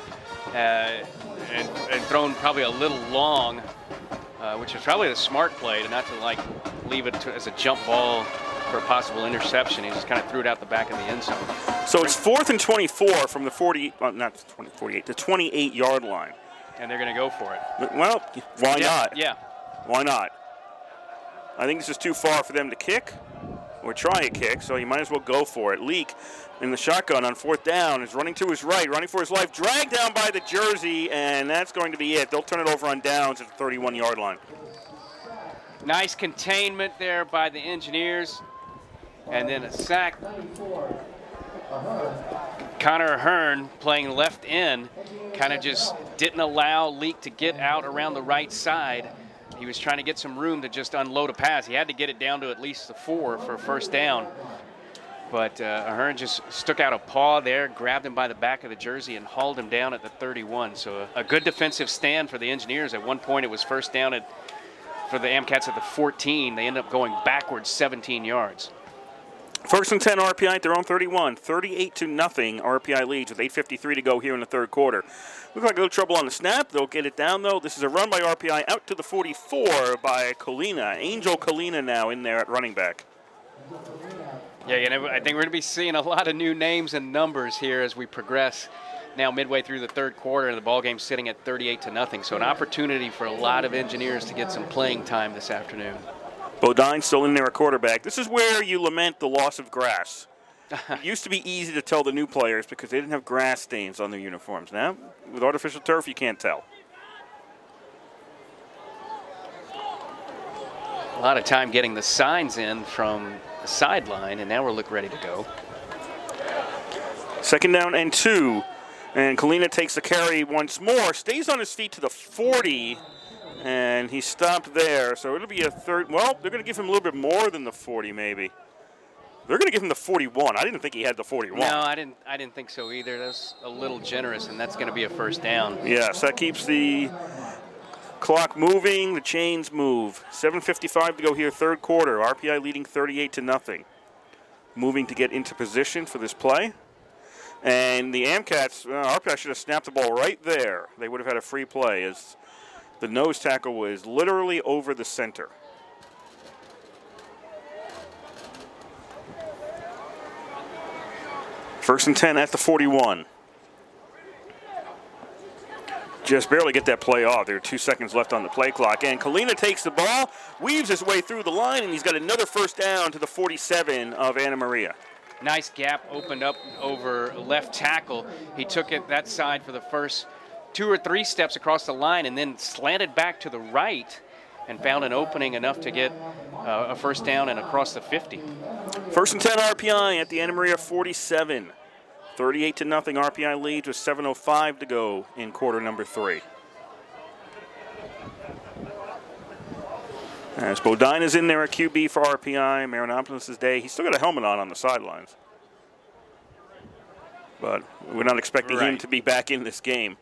and thrown probably a little long, which is probably the smart play, to not to leave it as a jump ball for a possible interception. He just kind of threw it out the back of the end zone. So it's 4th and 24 from the 48, the 28-yard line. And they're going to go for it. Well, why not? Yeah. Why not? I think this is too far for them to kick or try a kick, so you might as well go for it. Leak in the shotgun on 4th down is running to his right, running for his life, dragged down by the jersey, and that's going to be it. They'll turn it over on downs at the 31-yard line. Nice containment there by the Engineers, and then a sack. Connor Ahern, playing left end, kind of just didn't allow Leak to get out around the right side. He was trying to get some room to just unload a pass. He had to get it down to at least the 4 for a first down. But Ahern just stuck out a paw there, grabbed him by the back of the jersey, and hauled him down at the 31. So a good defensive stand for the Engineers. At one point, it was first down for the Amcats at the 14. They end up going backwards 17 yards. 1st and 10 RPI at their own 31. 38-0 RPI leads with 8:53 to go here in the third quarter. Looks like a little trouble on the snap. They'll get it down, though. This is a run by RPI out to the 44 by Colina. Angel Colina now in there at running back. Yeah, I think we're going to be seeing a lot of new names and numbers here as we progress. Now midway through the third quarter, and the ball game sitting at 38-0. So an opportunity for a lot of Engineers to get some playing time this afternoon. Bodine still in there at quarterback. This is where you lament the loss of grass. It used to be easy to tell the new players because they didn't have grass stains on their uniforms. Now, with artificial turf, you can't tell. A lot of time getting the signs in from the sideline, and now we're ready to go. 2nd down and 2. And Colina takes the carry once more, stays on his feet to the 40, and he stopped there. So it'll be a third. Well, they're going to give him a little bit more than the 40, maybe. They're going to give him the 41. I didn't think he had the 41. No, I didn't think so either. That's a little generous, and that's going to be a first down. Yes, that keeps the clock moving. The chains move. 7:55 to go here, third quarter. RPI leading 38-0. Moving to get into position for this play. And the Amcats, RPI should have snapped the ball right there. They would have had a free play as the nose tackle was literally over the center. First and 10 at the 41. Just barely get that play off. There are 2 seconds left on the play clock. And Colina takes the ball, weaves his way through the line, and he's got another first down to the 47 of Anna Maria. Nice gap opened up over left tackle. He took it that side for the first 2 or 3 steps across the line and then slanted back to the right and found an opening enough to get a first down and across the 50. 1st and 10 RPI at the Anna Maria 47. 38-0 RPI leads with 7:05 to go in quarter number 3. As Bodine is in there at QB for RPI, Marinopoulos' day. He's still got a helmet on the sidelines. But we're not expecting him to be back in this game.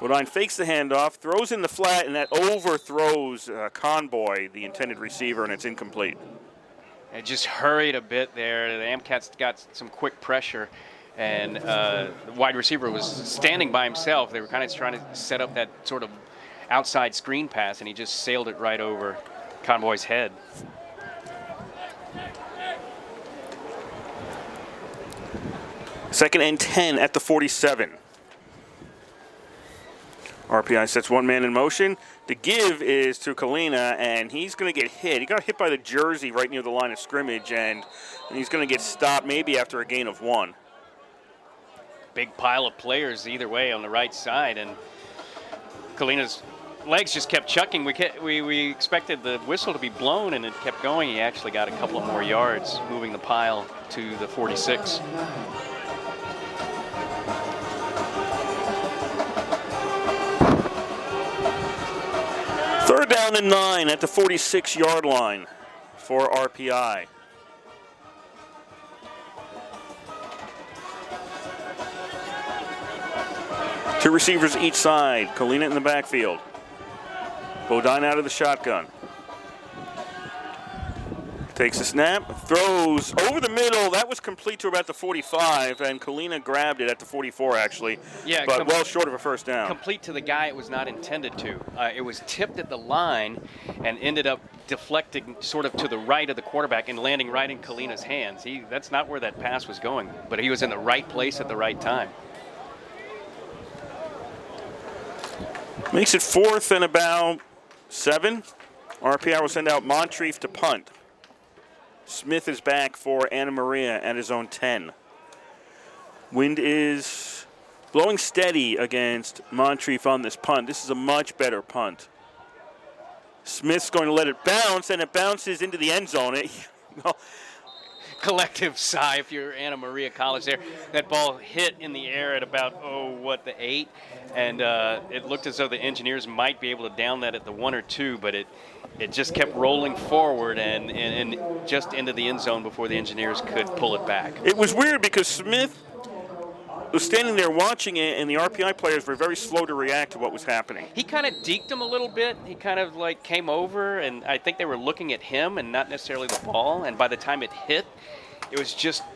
Bodine fakes the handoff, throws in the flat, and that overthrows Conboy, the intended receiver, and it's incomplete. It just hurried a bit there. The Amcats got some quick pressure, and the wide receiver was standing by himself. They were kind of trying to set up that sort of outside screen pass, and he just sailed it right over Conboy's head. Second and 10 at the 47. RPI sets one man in motion. The give is to Colina, and he's going to get hit. He got hit by the jersey right near the line of scrimmage, and he's going to get stopped maybe after a gain of 1. Big pile of players either way on the right side, and Colina's legs just kept chucking. We expected the whistle to be blown, and it kept going. He actually got a couple of more yards, moving the pile to the 46. Third down and 9 at the 46-yard line for RPI. Two receivers each side. Colina in the backfield. Bodine out of the shotgun. Takes a snap, throws over the middle. That was complete to about the 45, and Colina grabbed it at the 44, actually. Yeah, but well short of a first down. Complete to the guy it was not intended to. It was tipped at the line and ended up deflecting sort of to the right of the quarterback and landing right in Kalina's hands. That's not where that pass was going, but he was in the right place at the right time. Makes it 4th and about 7. RPI will send out Moncrief to punt. Smith is back for Anna Maria at his own 10. Wind is blowing steady against Moncrief on this punt. This is a much better punt. Smith's going to let it bounce, and it bounces into the end zone. Collective sigh if you're Anna Maria College there. That ball hit in the air at about, the 8, and it looked as though the Engineers might be able to down that at the 1 or 2, but it just kept rolling forward and just into the end zone before the Engineers could pull it back. It was weird because Smith was standing there watching it, and the RPI players were very slow to react to what was happening. He kind of deked him a little bit. He kind of came over, and I think they were looking at him and not necessarily the ball. And by the time it hit,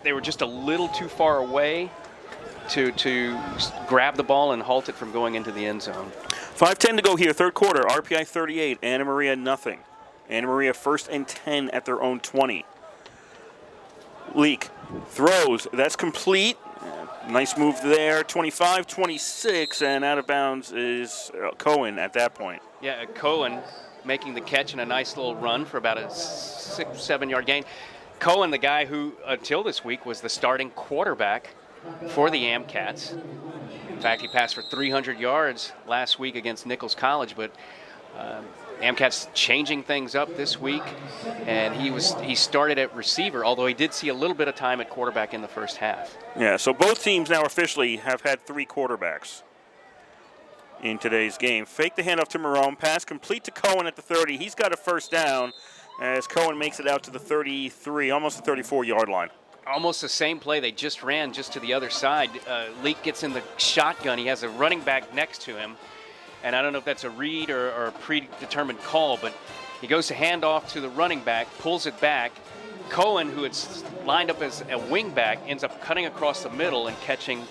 they were just a little too far away to grab the ball and halt it from going into the end zone. 5:10 to go here, third quarter. RPI 38, Anna Maria nothing. Anna Maria 1st and 10 at their own 20. Leak throws. That's complete. Nice move there. 25-26, and out of bounds is Cohen at that point. Yeah, Cohen making the catch and a nice little run for about a 6-7 yard gain. Cohen, the guy who until this week was the starting quarterback for the Amcats. In fact, he passed for 300 yards last week against Nichols College, but Amcats changing things up this week, and he started at receiver, although he did see a little bit of time at quarterback in the first half. Yeah, so both teams now officially have had 3 quarterbacks in today's game. Fake the handoff to Marone, pass complete to Cohen at the 30. He's got a first down as Cohen makes it out to the 33, almost the 34-yard line. Almost the same play they just ran just to the other side. Leak gets in the shotgun. He has a running back next to him. And I don't know if that's a read or a predetermined call, but he goes to hand off to the running back, pulls it back. Cohen, who had lined up as a wing back, ends up cutting across the middle and catching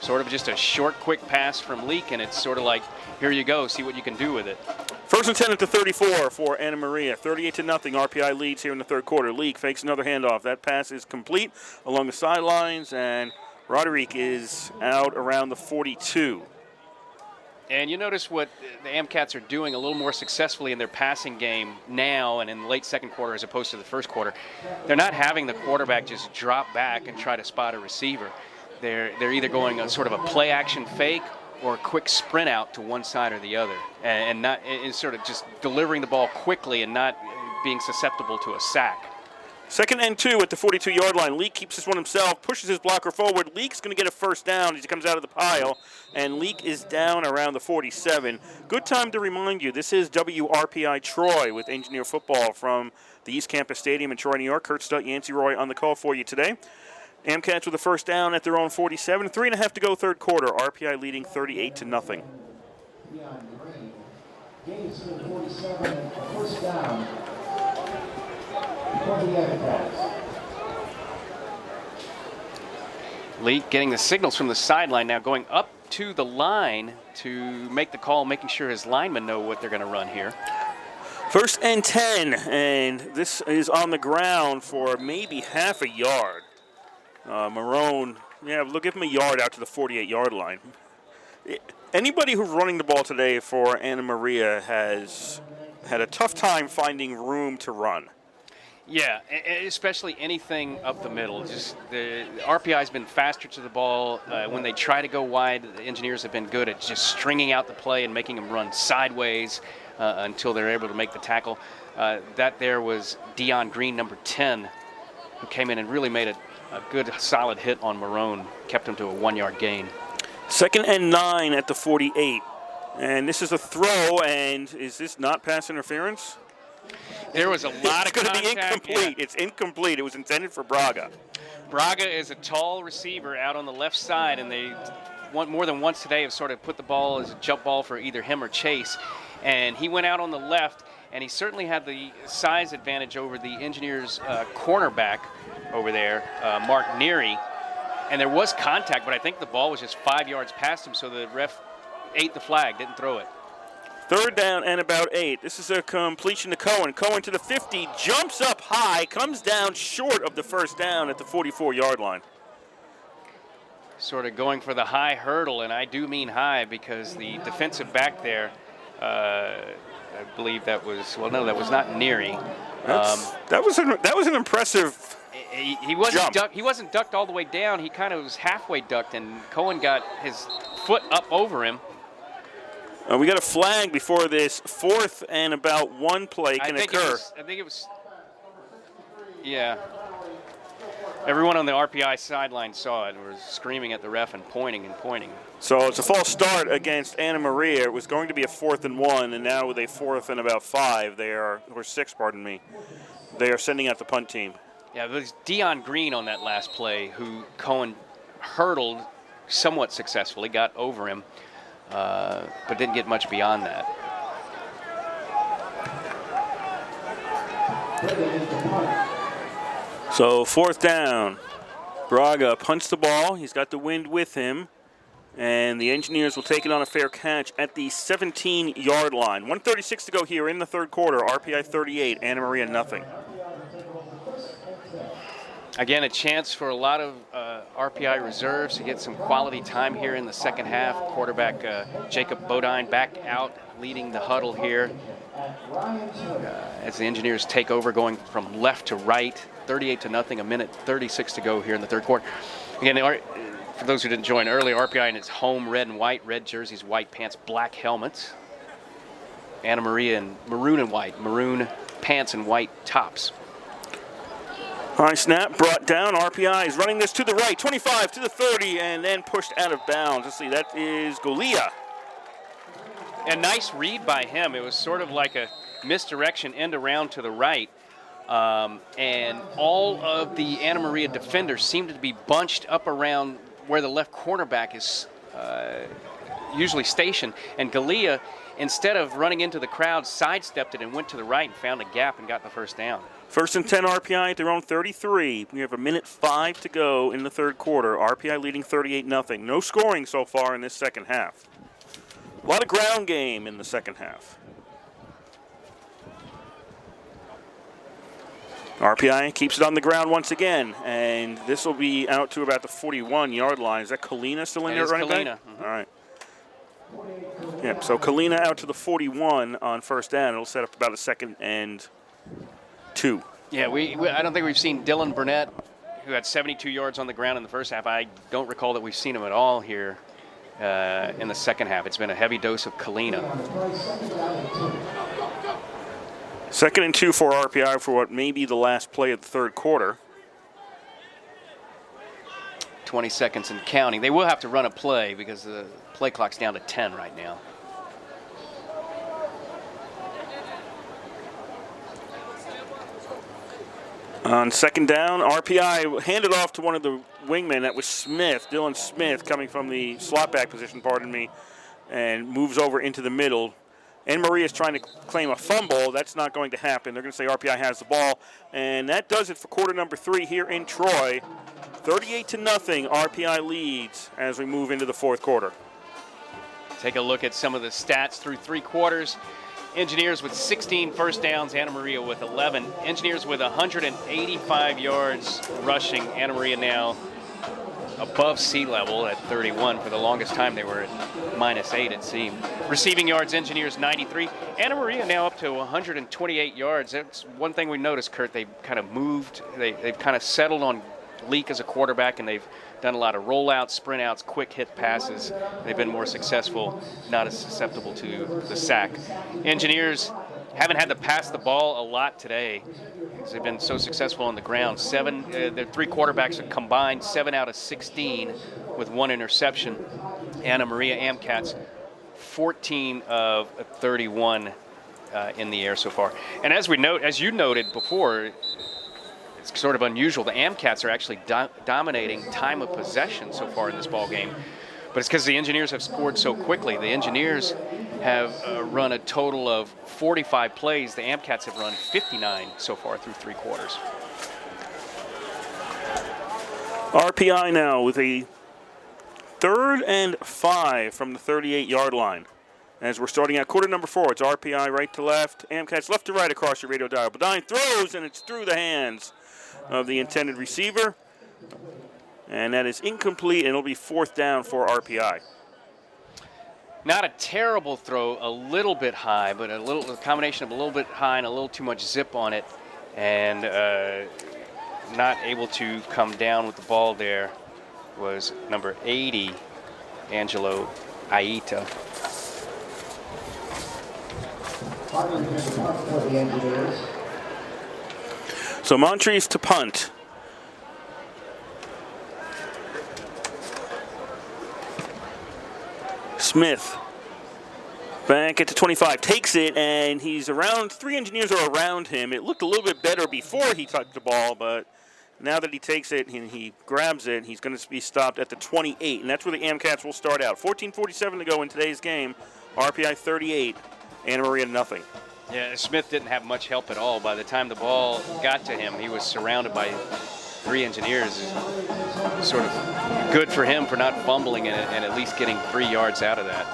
sort of just a short, quick pass from Leak, and it's sort of like, here you go, see what you can do with it. 1st and 10 at the 34 for Anna Maria. 38-0, RPI leads here in the third quarter. Leak fakes another handoff. That pass is complete along the sidelines, and Roderick is out around the 42. And you notice what the Amcats are doing a little more successfully in their passing game now and in the late second quarter as opposed to the first quarter. They're not having the quarterback just drop back and try to spot a receiver. They're either going a sort of a play action fake or a quick sprint out to one side or the other, and sort of just delivering the ball quickly and not being susceptible to a sack. 2nd and 2 at the 42-yard line. Leak keeps this one himself, pushes his blocker forward. Leak's going to get a first down as he comes out of the pile, and Leak is down around the 47. Good time to remind you, this is WRPI Troy with Engineer Football from the East Campus Stadium in Troy, New York. Kurt Stutt, Yancey Roy on the call for you today. Amcats with a first down at their own 47. 3.5 to go third quarter. RPI leading 38-0. Gains to the 47, first down. Leak getting the signals from the sideline now, going up to the line to make the call, making sure his linemen know what they're going to run here. 1st and 10, and this is on the ground for maybe half a yard. Marone, look, give him a yard out to the 48-yard line. Anybody who's running the ball today for Anna Maria has had a tough time finding room to run. Yeah, especially anything up the middle. Just the RPI's been faster to the ball. When they try to go wide, the Engineers have been good at just stringing out the play and making them run sideways until they're able to make the tackle. That there was Dion Green, number 10, who came in and really made a good, solid hit on Marone, kept him to a 1-yard gain. 2nd and 9 at the 48. And this is a throw, and is this not pass interference? There was a lot of contact. It's going to be incomplete. Yeah. It's incomplete. It was intended for Braga. Braga is a tall receiver out on the left side, and they more than once today have sort of put the ball as a jump ball for either him or Chase. And he went out on the left, and he certainly had the size advantage over the Engineers' cornerback over there, Mark Neary. And there was contact, but I think the ball was just 5 yards past him, so the ref ate the flag, didn't throw it. Third down and about 8. This is a completion to Cohen. Cohen to the 50, jumps up high, comes down short of the first down at the 44-yard line. Sort of going for the high hurdle, and I do mean high because the defensive back there, I believe that was, well, no, that was not Neary. That was an impressive he wasn't ducked. He wasn't ducked all the way down. He kind of was halfway ducked, and Cohen got his foot up over him. We got a flag before this 4th and about 1 play can occur. I think it was, yeah. Everyone on the RPI sideline saw it and was screaming at the ref and pointing and pointing. So it's a false start against Anna Maria. It was going to be a 4th and 1, and now with a 4th and about 5, or 6, pardon me, they are sending out the punt team. Yeah, it was Dion Green on that last play who Cohen hurdled somewhat successfully, got over him, but didn't get much beyond that. So 4th down. Braga punts the ball. He's got the wind with him. And the Engineers will take it on a fair catch at the 17-yard line. 1:36 to go here in the third quarter. RPI 38, Anna Maria nothing. Again, a chance for a lot of RPI reserves to get some quality time here in the second half. Quarterback Jacob Bodine back out, leading the huddle here. As the Engineers take over, going from left to right, 38-0, a minute 36 to go here in the third quarter. Again, for those who didn't join earlier, RPI in its home red and white, red jerseys, white pants, black helmets. Anna Maria in maroon and white, maroon pants and white tops. High snap, brought down. RPI is running this to the right, 25 to the 30, and then pushed out of bounds. Let's see, that is Golia. A nice read by him. It was sort of like a misdirection end around to the right. And all of the Anna Maria defenders seemed to be bunched up around where the left cornerback is usually stationed. And Golia, instead of running into the crowd, sidestepped it and went to the right and found a gap and got the first down. 1st and 10 RPI at their own 33. We have a minute 5 to go in the third quarter. RPI leading 38-0. No scoring so far in this second half. A lot of ground game in the second half. RPI keeps it on the ground once again, and this will be out to about the 41-yard line. Is that Kalina still in there running back? Mm-hmm. All right. Yep, so Kalina out to the 41 on first down. It'll set up about a 2nd and 2. Yeah, I don't think we've seen Dylan Burnett, who had 72 yards on the ground in the first half. I don't recall that we've seen him at all here in the second half. It's been a heavy dose of Kalina. 2nd and 2 for RPI for what may be the last play of the third quarter. 20 seconds and counting. They will have to run a play because the play clock's down to 10 right now. On 2nd down, RPI handed off to one of the wingmen. That was Smith, Dylan Smith, coming from the slot back position, pardon me, and moves over into the middle. And Maria's trying to claim a fumble. That's not going to happen. They're going to say RPI has the ball. And that does it for quarter number 3 here in Troy. 38-0, RPI leads as we move into the fourth quarter. Take a look at some of the stats through 3 quarters. Engineers with 16 first downs, Anna Maria with 11. Engineers with 185 yards rushing. Anna Maria now above sea level at 31. For the longest time they were at -8, it seemed. Receiving yards, Engineers 93. Anna Maria now up to 128 yards. That's one thing we noticed, Kurt. They kind of moved. They've kind of settled on Leak as a quarterback, and they've done a lot of rollouts, sprint outs, quick hit passes. They've been more successful, not as susceptible to the sack. Engineers haven't had to pass the ball a lot today because they've been so successful on the ground. Their 3 quarterbacks are combined 7 out of 16 with 1 interception. Anna Maria Amcats 14 of 31 in the air so far. And as you noted before, it's sort of unusual. The Amcats are actually dominating time of possession so far in this ball game, but it's because the Engineers have scored so quickly. The Engineers have run a total of 45 plays. The Amcats have run 59 so far through 3 quarters. RPI now with a 3rd and 5 from the 38-yard line. As we're starting out quarter number 4, it's RPI right to left, Amcats left to right across your radio dial. Bodine throws, and it's through the hands of the intended receiver. And that is incomplete, and it'll be 4th down for RPI. Not a terrible throw, a little bit high, but a combination of a little bit high and a little too much zip on it, and not able to come down with the ball there was number 80, Angelo Aita. So Montrese to punt. Smith back at the 25, takes it, and he's around, 3 engineers are around him. It looked a little bit better before he touched the ball, but now that he takes it and he grabs it, he's going to be stopped at the 28, and that's where the Amcats will start out. 14:47 to go in today's game. RPI 38, Anna Maria nothing. Yeah, Smith didn't have much help at all. By the time the ball got to him, he was surrounded by 3 engineers. Sort of good for him for not fumbling and at least getting 3 yards out of that.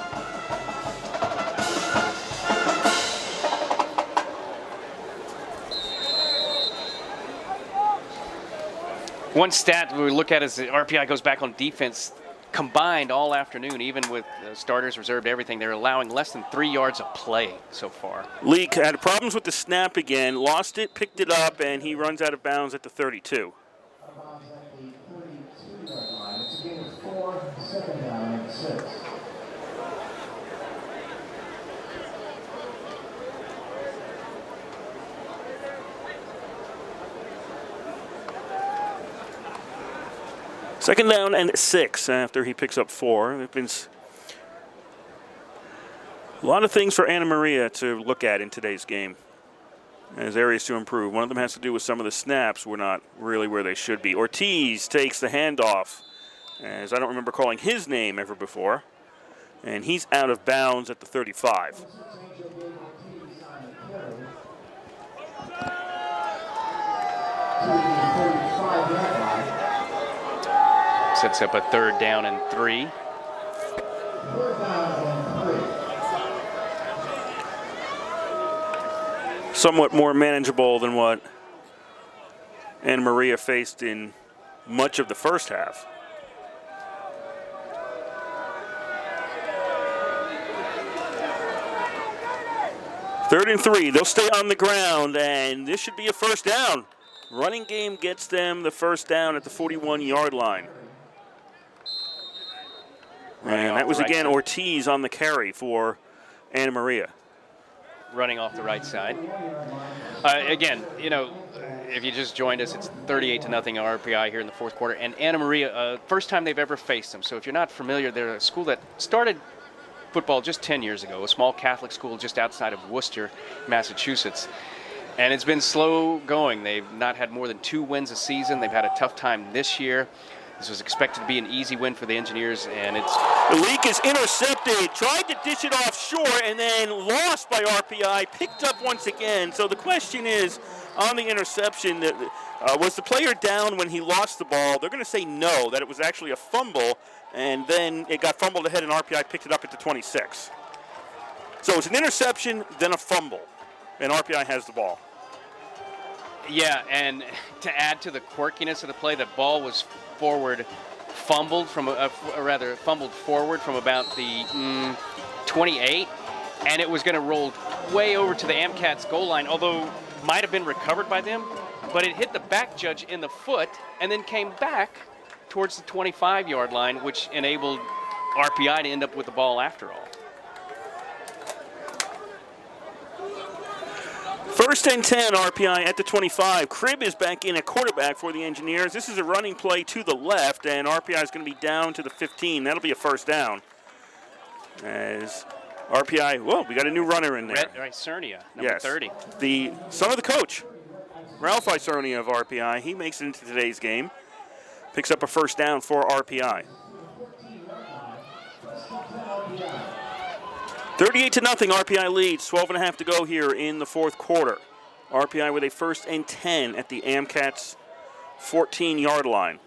One stat we look at is the RPI goes back on defense combined all afternoon, even with starters reserved, everything. They're allowing less than 3 yards a play so far. Leak had problems with the snap again, lost it, picked it up, and he runs out of bounds at the 32. Second down and 6 after he picks up 4. There've been a lot of things for Anna Maria to look at in today's game as areas to improve. One of them has to do with some of the snaps were not really where they should be. Ortiz takes the handoff, as I don't remember calling his name ever before, and he's out of bounds at the 35. Sets up a 3rd down and 3. Somewhat more manageable than what Anna Maria faced in much of the first half. Third and 3. They'll stay on the ground, and this should be a first down. Running game gets them the first down at the 41-yard line. And that was, again, Ortiz on the carry for Anna Maria. Running off the right side. Again, you know, if you just joined us, it's 38-0 RPI here in the 4th quarter. And Anna Maria, first time they've ever faced them. So if you're not familiar, they're a school that started football just 10 years ago, a small Catholic school just outside of Worcester, Massachusetts. And it's been slow going. They've not had more than 2 wins a season. They've had a tough time this year. This was expected to be an easy win for the Engineers, and it's... The leak is intercepted, tried to dish it offshore, and then lost by RPI, picked up once again. So the question is, on the interception, was the player down when he lost the ball? They're going to say no, that it was actually a fumble, and then it got fumbled ahead, and RPI picked it up at the 26. So it's an interception, then a fumble, and RPI has the ball. Yeah, and to add to the quirkiness of the play, the ball was fumbled forward from about the 28, and it was going to roll way over to the Amcats goal line, although might have been recovered by them, but it hit the back judge in the foot and then came back towards the 25-yard line, which enabled RPI to end up with the ball after all. First and 10, RPI at the 25. Cribb is back in at quarterback for the Engineers. This is a running play to the left, and RPI is going to be down to the 15. That'll be a first down. As RPI, whoa, we got a new runner in there. Right, Cernia, number 30. The son of the coach, Ralph Cernia of RPI. He makes it into today's game. Picks up a first down for RPI. 38-0, RPI leads. 12.5 to go here in the 4th quarter. RPI with a first and 10 at the Amcats 14-yard line.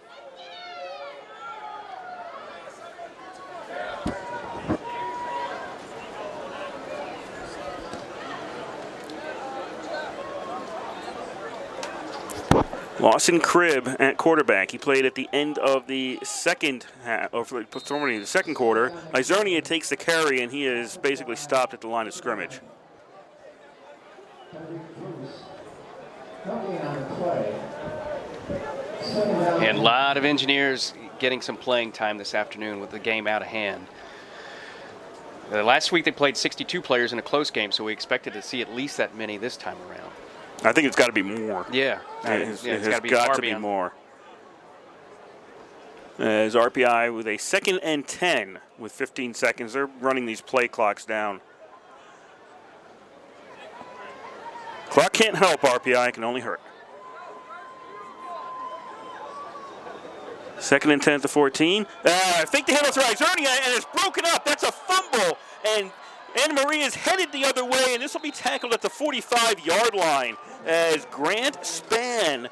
Lawson Cribb at quarterback. He played at the end of the second half, or for the second quarter. Izernia takes the carry, and he is basically stopped at the line of scrimmage. And a lot of Engineers getting some playing time this afternoon with the game out of hand. Last week they played 62 players in a close game, so we expected to see at least that many this time around. I think it's got to be more. Yeah. It has got to be more. As RPI with a 2nd and 10 with 15 seconds. They're running these play clocks down. Clock can't help RPI, can only hurt. 2nd and 10 at the 14. I think the handle's right. Izernia, and it's broken up. That's a fumble. And Anna Maria is headed the other way, and this will be tackled at the 45-yard line as Grant Spann.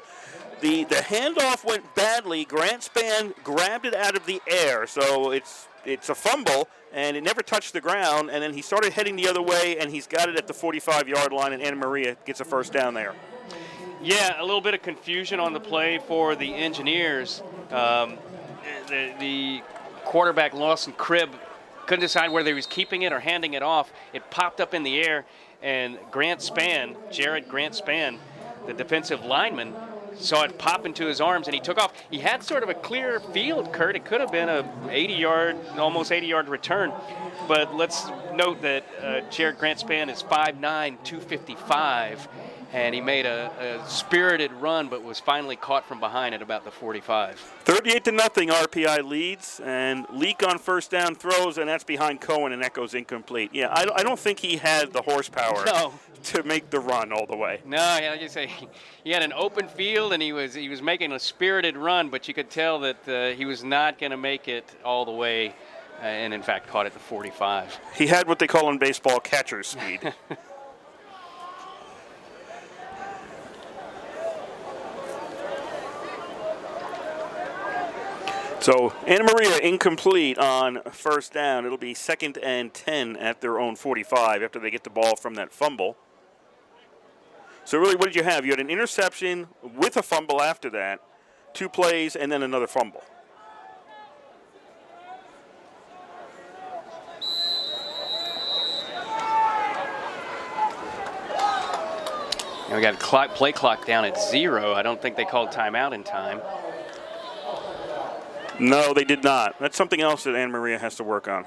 The handoff went badly. Grant Spann grabbed it out of the air, so it's a fumble, and it never touched the ground. And then he started heading the other way, and he's got it at the 45-yard line, and Anna Maria gets a first down there. Yeah, a little bit of confusion on the play for the Engineers. The quarterback, Lawson Cribb, couldn't decide whether he was keeping it or handing it off. It popped up in the air, and Jared Grant Spann, the defensive lineman, saw it pop into his arms, and he took off. He had sort of a clear field, Kurt. It could have been a almost 80-yard return. But let's note that Jared Grant Spann is 5'9", 255, and he made a spirited run, but was finally caught from behind at about the 45. 38-0, RPI leads, and Leak on first down throws, and that's behind Cohen, and that goes incomplete. Yeah, I don't think he had the horsepower to make the run all the way. No, like you say, he had an open field, and he was making a spirited run, but you could tell that he was not going to make it all the way, and in fact caught at the 45. He had what they call in baseball catcher's speed. So Anna Maria incomplete on first down. It'll be 2nd and 10 at their own 45 after they get the ball from that fumble. So really, what did you have? You had an interception with a fumble after that, 2 plays, and then another fumble. And we got a play clock down at 0. I don't think they called timeout in time. No, they did not. That's something else that Anna Maria has to work on.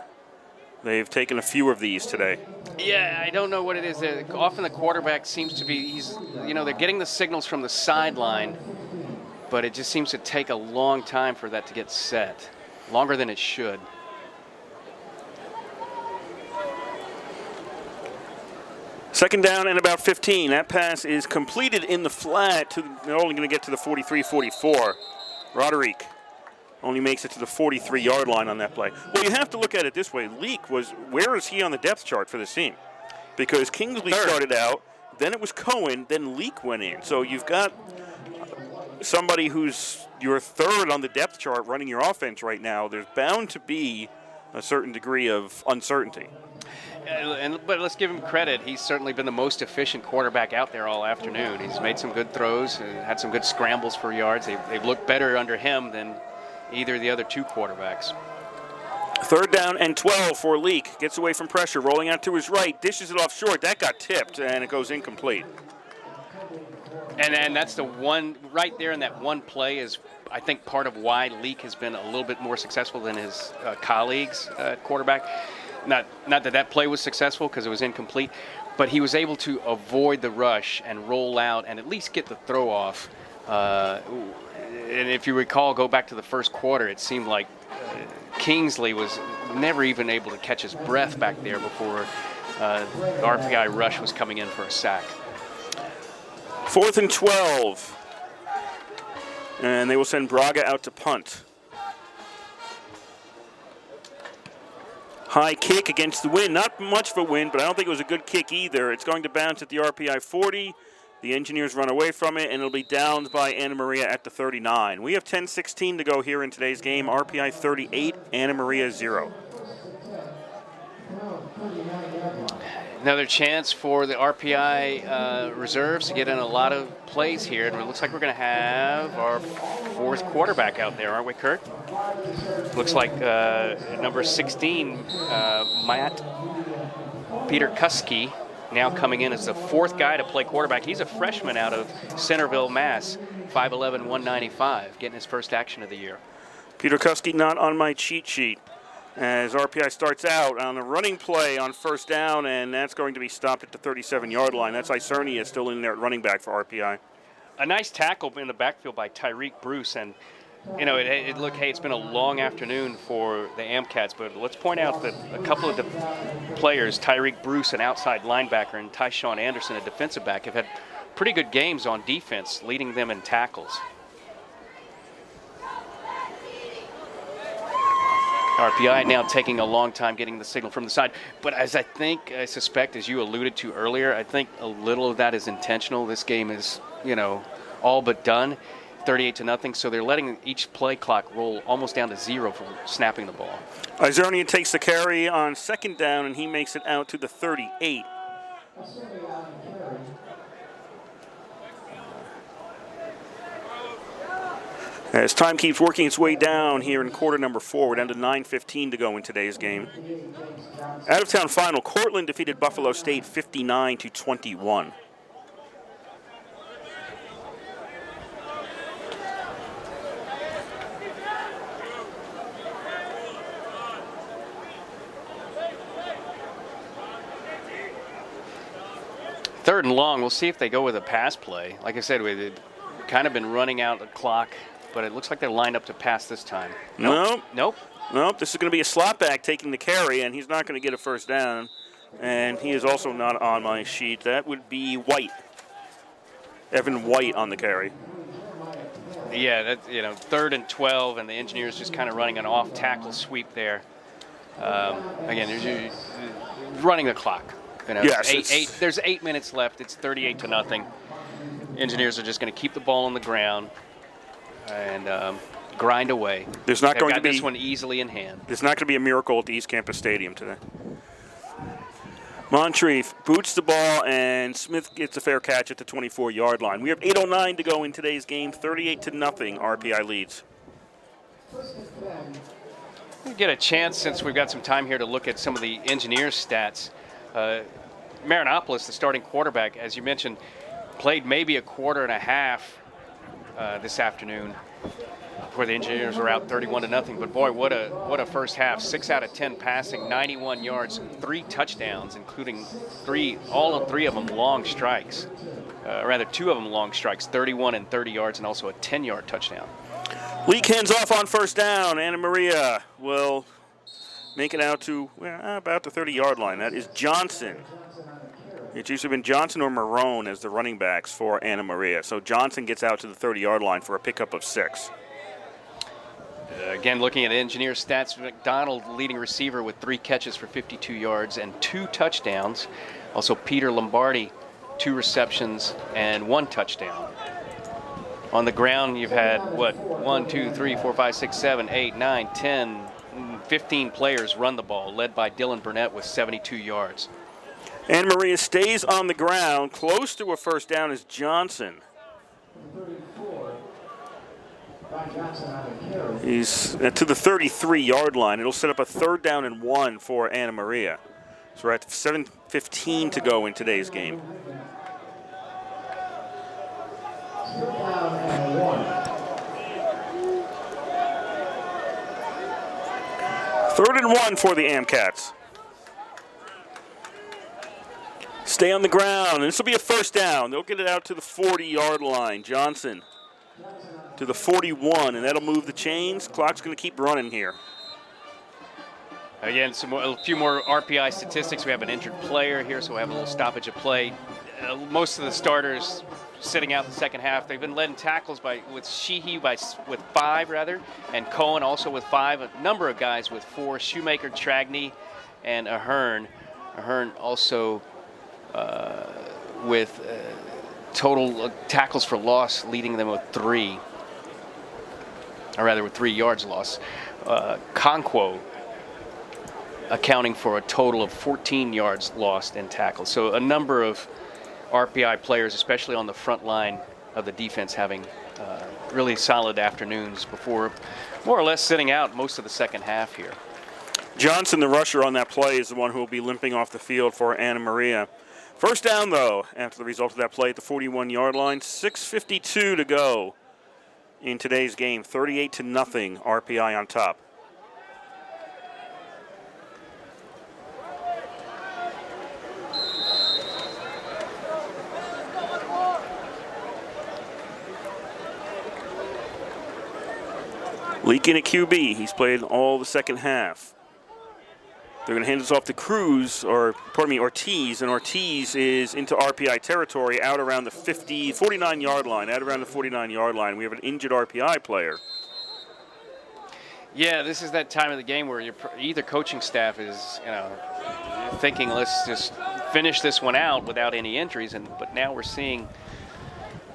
They've taken a few of these today. Yeah, I don't know what it is. Often the quarterback seems to be, they're getting the signals from the sideline, but it just seems to take a long time for that to get set, longer than it should. Second down and about 15. That pass is completed in the flat. They're only going to get to the 43-44. Roderick only makes it to the 43-yard line on that play. Well, you have to look at it this way. Where is he on the depth chart for this team? Because Kingsley started out, then it was Cohen, then Leak went in. So you've got somebody who's your third on the depth chart running your offense right now. There's bound to be a certain degree of uncertainty. But let's give him credit. He's certainly been the most efficient quarterback out there all afternoon. He's made some good throws, had some good scrambles for yards. They've looked better under him than either of the other 2 quarterbacks. 3rd down and 12 for Leak. Gets away from pressure, rolling out to his right, dishes it off short. That got tipped, and it goes incomplete. And that's the one right there in that one play is, I think, part of why Leak has been a little bit more successful than his colleagues quarterback. Not that play was successful because it was incomplete, but he was able to avoid the rush and roll out and at least get the throw off. And if you recall, go back to the first quarter, it seemed like Kingsley was never even able to catch his breath back there before the RPI rush was coming in for a sack. 4th and 12. And they will send Braga out to punt. High kick against the wind. Not much of a wind, but I don't think it was a good kick either. It's going to bounce at the RPI 40. The Engineers run away from it, and it'll be downed by Anna Maria at the 39. We have 10:16 to go here in today's game. RPI 38, Anna Maria 0. Another chance for the RPI reserves to get in a lot of plays here. And it looks like we're going to have our fourth quarterback out there, aren't we, Kurt? Looks like number 16, Matt Peter Kuski, now coming in as the fourth guy to play quarterback. He's a freshman out of Centerville, Mass. 5'11", 195, getting his first action of the year. Peter Kuski not on my cheat sheet. As RPI starts out on a running play on first down, and that's going to be stopped at the 37-yard line. That's Icernia still in there at running back for RPI. A nice tackle in the backfield by Tyreek Bruce, and you know, look, hey, it's been a long afternoon for the Amcats, but let's point out that a couple of the players, Tyreek Bruce, an outside linebacker, and Tyshawn Anderson, a defensive back, have had pretty good games on defense, leading them in tackles. RPI now taking a long time getting the signal from the side. But as I suspect, as you alluded to earlier, I think a little of that is intentional. This game is, you know, all but done, 38-0. So they're letting each play clock roll almost down to 0 for snapping the ball. Isernian takes the carry on second down, and he makes it out to the 38. As time keeps working its way down here in quarter number 4, we're down to 9:15 to go in today's game. Out of town final, Cortland defeated Buffalo State 59-21. Third and long, we'll see if they go with a pass play. Like I said, we've kind of been running out the clock, but it looks like they're lined up to pass this time. Nope. Nope. This is going to be a slot back taking the carry, and he's not going to get a first down. And he is also not on my sheet. That would be White. Evan White on the carry. Yeah, that, you know, 3rd and 12, and the Engineers just kind of running an off-tackle sweep there. Again, they're running the clock. You know, yes, there's 8 minutes left. It's 38-0. Engineers are just going to keep the ball on the ground and grind away. There's not going to be this one easily in hand. There's not going to be a miracle at the East Campus Stadium today. Moncrief boots the ball, and Smith gets a fair catch at the 24-yard line. We have 8:09 to go in today's game. 38-0. RPI leads. We'll get a chance, since we've got some time here, to look at some of the Engineers' stats. Marinopoulos, the starting quarterback, as you mentioned, played maybe a quarter and a half this afternoon before the Engineers were out 31-0. But boy, what a first half! 6 out of 10 passing, 91 yards, 3 touchdowns, including all 3 of them long strikes. Rather, 2 of them long strikes, 31 and 30 yards, and also a 10-yard touchdown. Leak hands off on first down. Anna Maria will make it out to about the 30-yard line. That is Johnson. It's usually been Johnson or Marone as the running backs for Anna Maria. So Johnson gets out to the 30-yard line for a pickup of 6. Again, looking at Engineer stats, McDonald leading receiver with 3 catches for 52 yards and 2 touchdowns. Also Peter Lombardi, 2 receptions and 1 touchdown. On the ground, you've had, 1, 2, 3, 4, 5, 6, 7, 8, 9, 10, 15 players run the ball, led by Dylan Burnett with 72 yards. Anna Maria stays on the ground. Close to a first down is Johnson. He's to the 33-yard line. It'll set up a 3rd down and 1 for Anna Maria. So we're at 7:15 to go in today's game. 3rd and 1 for the Amcats. Stay on the ground. This will be a first down. They'll get it out to the 40-yard line. Johnson to the 41, and that'll move the chains. Clock's going to keep running here. Again, a few more RPI statistics. We have an injured player here, so we have a little stoppage of play. Most of the starters sitting out the second half. They've been led in tackles with Sheehy with 5 and Cohen also with 5. A number of guys with 4. Shoemaker, Tragney, and Ahern. Ahern also with total tackles for loss, leading them with 3. Or rather, with 3 yards loss. Conquo accounting for a total of 14 yards lost and tackles. So a number of RPI players, especially on the front line of the defense, having really solid afternoons before more or less sitting out most of the second half here. Johnson, the rusher on that play, is the one who will be limping off the field for Anna Maria. First down, though, after the result of that play at the 41-yard line. 6:52 to go in today's game. 38-0, RPI on top. Leakin at QB. He's played all the second half. They're going to hand this off to Cruz, or pardon me, Ortiz, and Ortiz is into RPI territory out around the 49-yard line, out around the 49-yard line. We have an injured RPI player. Yeah, this is that time of the game where either coaching staff is, thinking let's just finish this one out without any injuries, but now we're seeing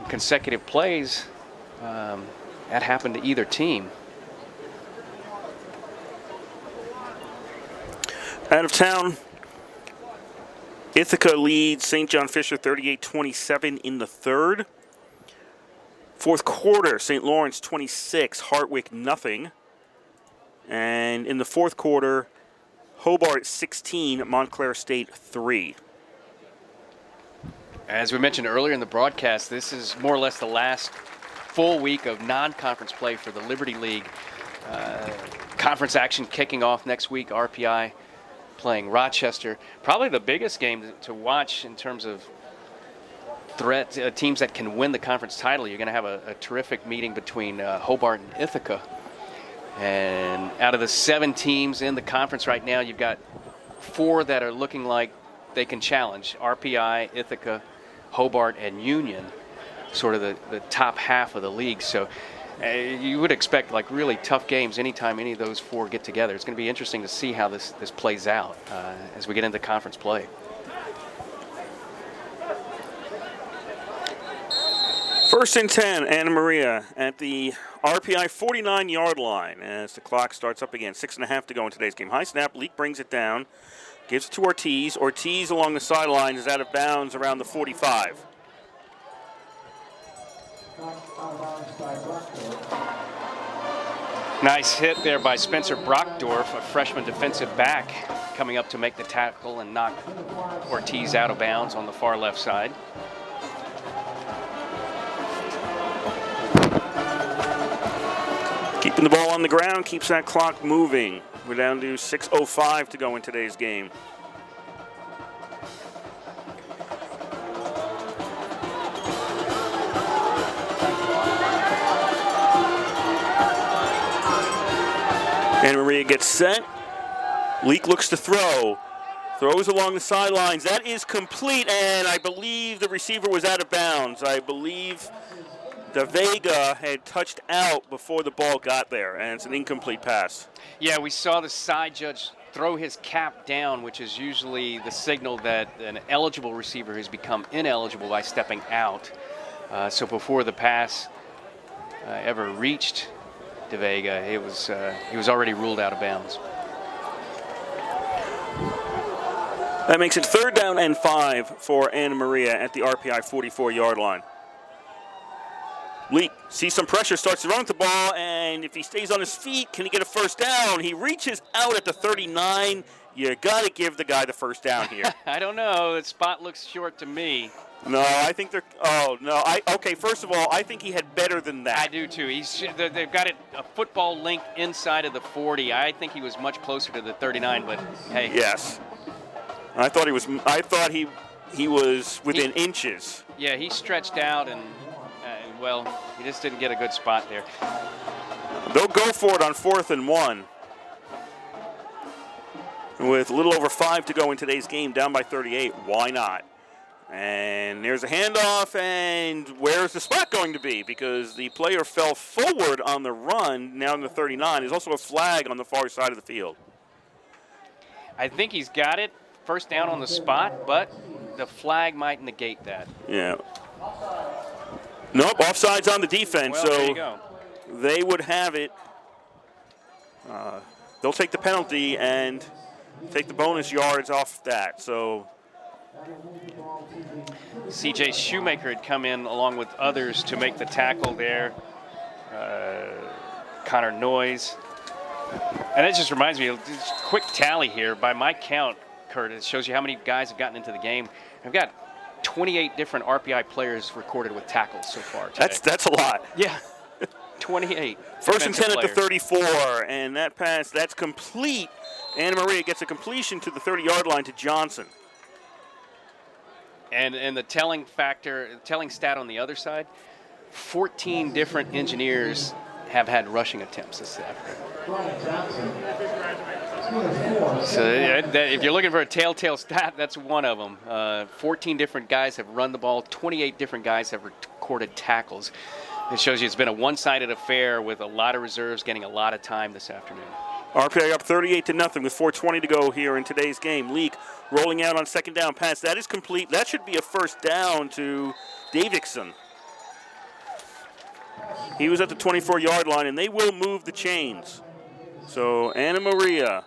consecutive plays that happen to either team. Out of town, Ithaca leads St. John Fisher 38-27 in the third. Fourth quarter, St. Lawrence 26, Hartwick nothing. And in the fourth quarter, Hobart 16, Montclair State 3. As we mentioned earlier in the broadcast, this is more or less the last full week of non-conference play for the Liberty League. Conference action kicking off next week, RPI playing Rochester. Probably the biggest game to watch in terms of teams that can win the conference title. You're going to have a terrific meeting between Hobart and Ithaca. And out of the 7 teams in the conference right now, you've got 4 that are looking like they can challenge. RPI, Ithaca, Hobart, and Union, sort of the top half of the league. So you would expect like really tough games anytime any of those 4 get together. It's going to be interesting to see how this plays out as we get into conference play. First and 10, Anna Maria at the RPI 49-yard line as the clock starts up again. 6.5 to go in today's game. High snap, Leak brings it down, gives it to Ortiz. Ortiz along the sideline is out of bounds around the 45. Nice hit there by Spencer Brockdorf, a freshman defensive back, coming up to make the tackle and knock Ortiz out of bounds on the far left side. Keeping the ball on the ground keeps that clock moving. We're down to 6:05 to go in today's game. Anna Maria gets set. Leak looks to throw. Throws along the sidelines. That is complete, and I believe the receiver was out of bounds. I believe De Vega had touched out before the ball got there, and it's an incomplete pass. Yeah, we saw the side judge throw his cap down, which is usually the signal that an eligible receiver has become ineligible by stepping out. So before the pass ever reached De Vega, he was already ruled out of bounds. That makes it 3rd down and 5 for Anna Maria at the RPI 44-yard line. Leak sees some pressure, starts to run with the ball, and if he stays on his feet, can he get a first down? He reaches out at the 39. You got to give the guy the first down here. I don't know. The spot looks short to me. No, I think they're. Oh no! Okay. First of all, I think he had better than that. I do too. They've got it a football length inside of the 40. I think he was much closer to the 39, but hey. Yes. I thought he was within inches. Yeah, he stretched out and well, he just didn't get a good spot there. They'll go for it on 4th and 1. With a little over 5 to go in today's game, down by 38. Why not? And there's a handoff, and where's the spot going to be? Because the player fell forward on the run, now in the 39. There's also a flag on the far side of the field. I think he's got it. First down on the spot, but the flag might negate that. Yeah. Nope, offside's on the defense, well, so there you go. They would have it. They'll take the penalty, and take the bonus yards off that. So C.J. Shoemaker had come in along with others to make the tackle there. Connor Noyes. And it just reminds me of this quick tally here. By my count, Kurt, it shows you how many guys have gotten into the game. I've got 28 different RPI players recorded with tackles so far today. That's a lot. Yeah, 28. First and 10 at the 34, and that pass, that's complete. Anna Maria gets a completion to the 30-yard line to Johnson. And the telling stat on the other side, 14 different engineers have had rushing attempts this afternoon. So if you're looking for a telltale stat, that's one of them. 14 different guys have run the ball. 28 different guys have recorded tackles. It shows you it's been a one-sided affair with a lot of reserves getting a lot of time this afternoon. RPI up 38-0 with 4:20 to go here in today's game. Leak rolling out on second down pass. That is complete. That should be a first down to Davidson. He was at the 24-yard line, and they will move the chains. So Anna Maria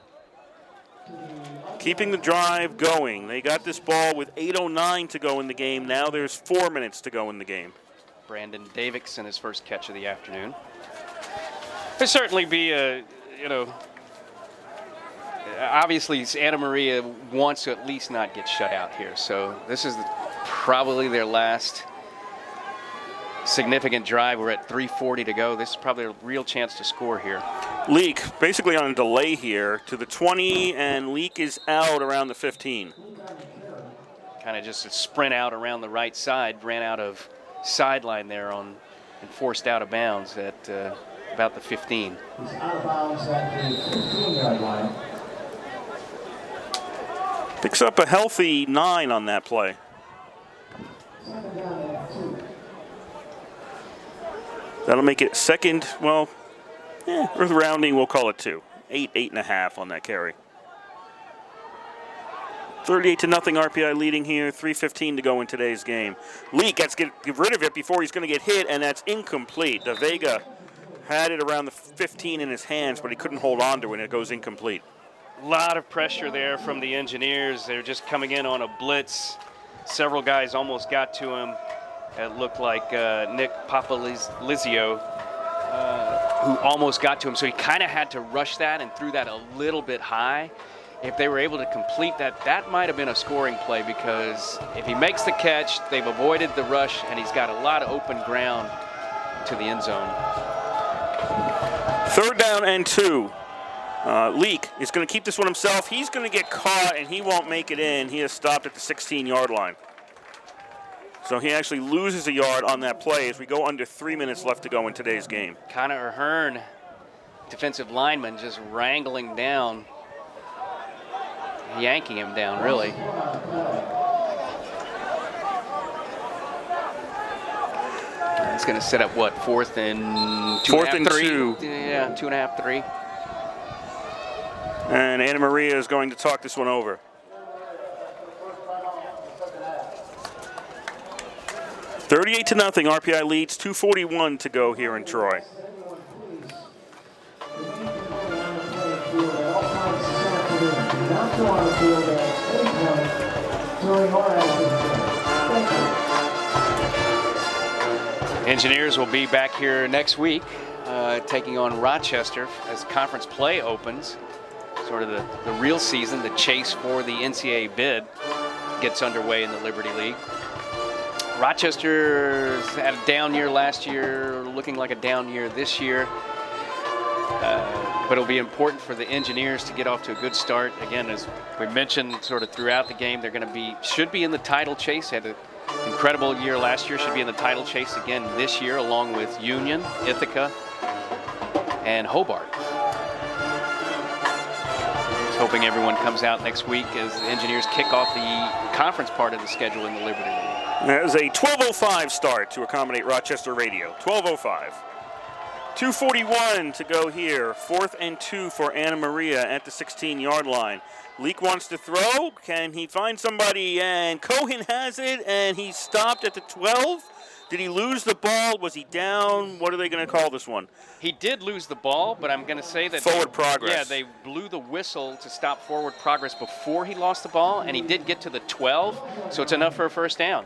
keeping the drive going. They got this ball with 8:09 to go in the game. Now there's 4 minutes to go in the game. Brandon Davidson, his first catch of the afternoon. There'll certainly be a, obviously Anna Maria wants to at least not get shut out here. So this is probably their last significant drive. We're at 3:40 to go. This is probably a real chance to score here. Leak basically on a delay here to the 20, and Leak is out around the 15. Kind of just a sprint out around the right side, ran out of sideline there and forced out of bounds at about the 15. He's out of bounds at the 15-yard line. Picks up a healthy 9 on that play. That'll make it second, well, with rounding, we'll call it 2. 8.5 on that carry. 38-0 RPI leading here, 3:15 to go in today's game. Leak has to get rid of it before he's going to get hit, and that's incomplete. De Vega had it around the 15 in his hands, but he couldn't hold on to it, and it goes incomplete. A lot of pressure there from the engineers. They're just coming in on a blitz. Several guys almost got to him. It looked like Nick Papalizio, who almost got to him. So he kind of had to rush that and threw that a little bit high. If they were able to complete that, that might have been a scoring play, because if he makes the catch, they've avoided the rush, and he's got a lot of open ground to the end zone. 3rd down and 2. Leak is going to keep this one himself. He's going to get caught, and he won't make it in. He is stopped at the 16-yard line. So he actually loses a yard on that play as we go under 3 minutes left to go in today's game. Connor Ahern, defensive lineman, just wrangling down, yanking him down, really. It's going to set up what, 4th and 2? 4th and 2. Yeah, 2.5, 3. And Anna Maria is going to talk this one over. $38-0. RPI leads. 2:41 to go here in Troy. Engineers will be back here next week, taking on Rochester as conference play opens. Sort of the real season, the chase for the NCAA bid gets underway in the Liberty League. Rochester had a down year last year, looking like a down year this year. But it'll be important for the Engineers to get off to a good start. Again, as we mentioned sort of throughout the game, they're going to should be in the title chase. Had an incredible year last year, should be in the title chase again this year, along with Union, Ithaca, and Hobart. Hoping everyone comes out next week as the Engineers kick off the conference part of the schedule in the Liberty League. That is a 12:05 start to accommodate Rochester radio. 12:05. 2:41 to go here. 4th and 2 for Anna Maria at the 16-yard line. Leak wants to throw. Can he find somebody? And Cohen has it, and he's stopped at the 12. Did he lose the ball? Was he down? What are they going to call this one? He did lose the ball, but I'm going to say that forward progress. Yeah, they blew the whistle to stop forward progress before he lost the ball, and he did get to the 12, so it's enough for a first down.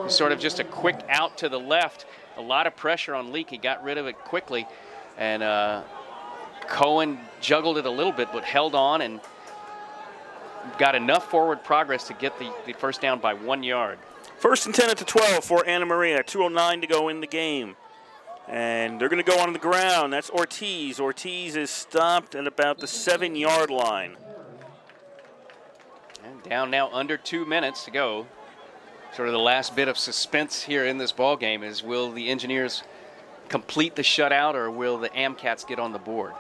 Sort of just a quick out to the left. A lot of pressure on Leak. He got rid of it quickly, and Cohen juggled it a little bit, but held on and got enough forward progress to get the first down by 1 yard. 1st and 10 at the 12 for Anna Maria. 2:09 to go in the game. And they're going to go on the ground. That's Ortiz. Ortiz is stopped at about the 7-yard line. And down now under 2 minutes to go. Sort of the last bit of suspense here in this ball game is, will the Engineers complete the shutout or will the Amcats get on the board?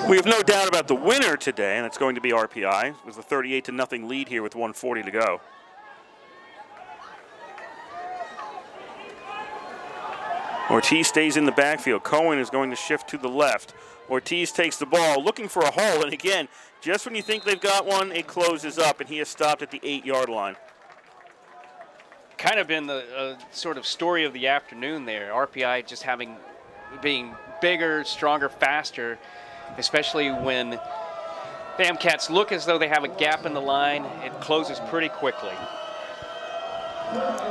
We have no doubt about the winner today, and it's going to be RPI. It was a 38-0 lead here with 1:40 to go. Ortiz stays in the backfield. Cohen is going to shift to the left. Ortiz takes the ball, looking for a hole, and again, just when you think they've got one, it closes up, and he is stopped at the 8-yard line. Kind of been the sort of story of the afternoon there. RPI just being bigger, stronger, faster, especially when the Amcats look as though they have a gap in the line. It closes pretty quickly.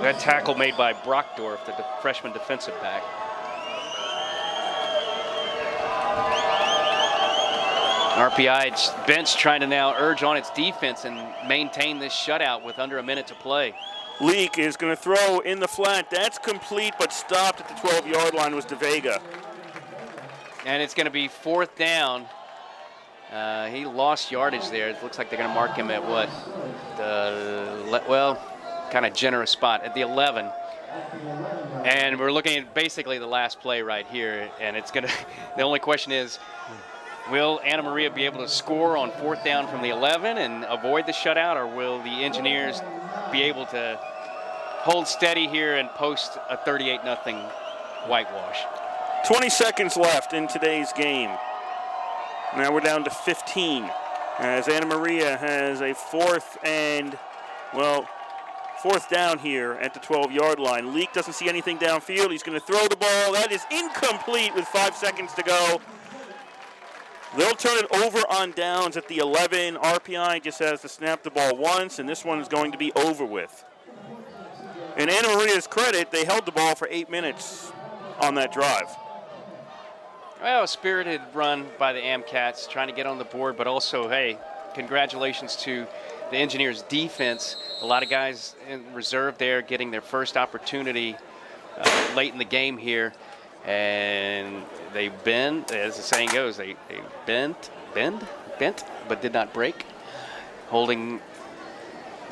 That tackle made by Brockdorf, the freshman defensive back. RPI bench trying to now urge on its defense and maintain this shutout with under a minute to play. Leak is going to throw in the flat. That's complete, but stopped at the 12-yard line was DeVega. And it's going to be 4th down. He lost yardage there. It looks like they're going to mark him at what? Kind of generous spot at the 11. And we're looking at basically the last play right here. And it's going to, the only question is, will Anna Maria be able to score on 4th down from the 11 and avoid the shutout, or will the Engineers be able to hold steady here and post a 38-0 whitewash? 20 seconds left in today's game. Now we're down to 15 as Anna Maria has a 4th down here at the 12-yard line. Leak doesn't see anything downfield. He's going to throw the ball. That is incomplete with 5 seconds to go. They'll turn it over on downs at the 11. RPI just has to snap the ball once, and this one is going to be over with. In Anna Maria's credit, they held the ball for 8 minutes on that drive. Well, a spirited run by the Amcats, trying to get on the board, but also, hey, congratulations to the Engineers' defense. A lot of guys in reserve there getting their first opportunity late in the game here. And they bend, as the saying goes, they bent, but did not break. Holding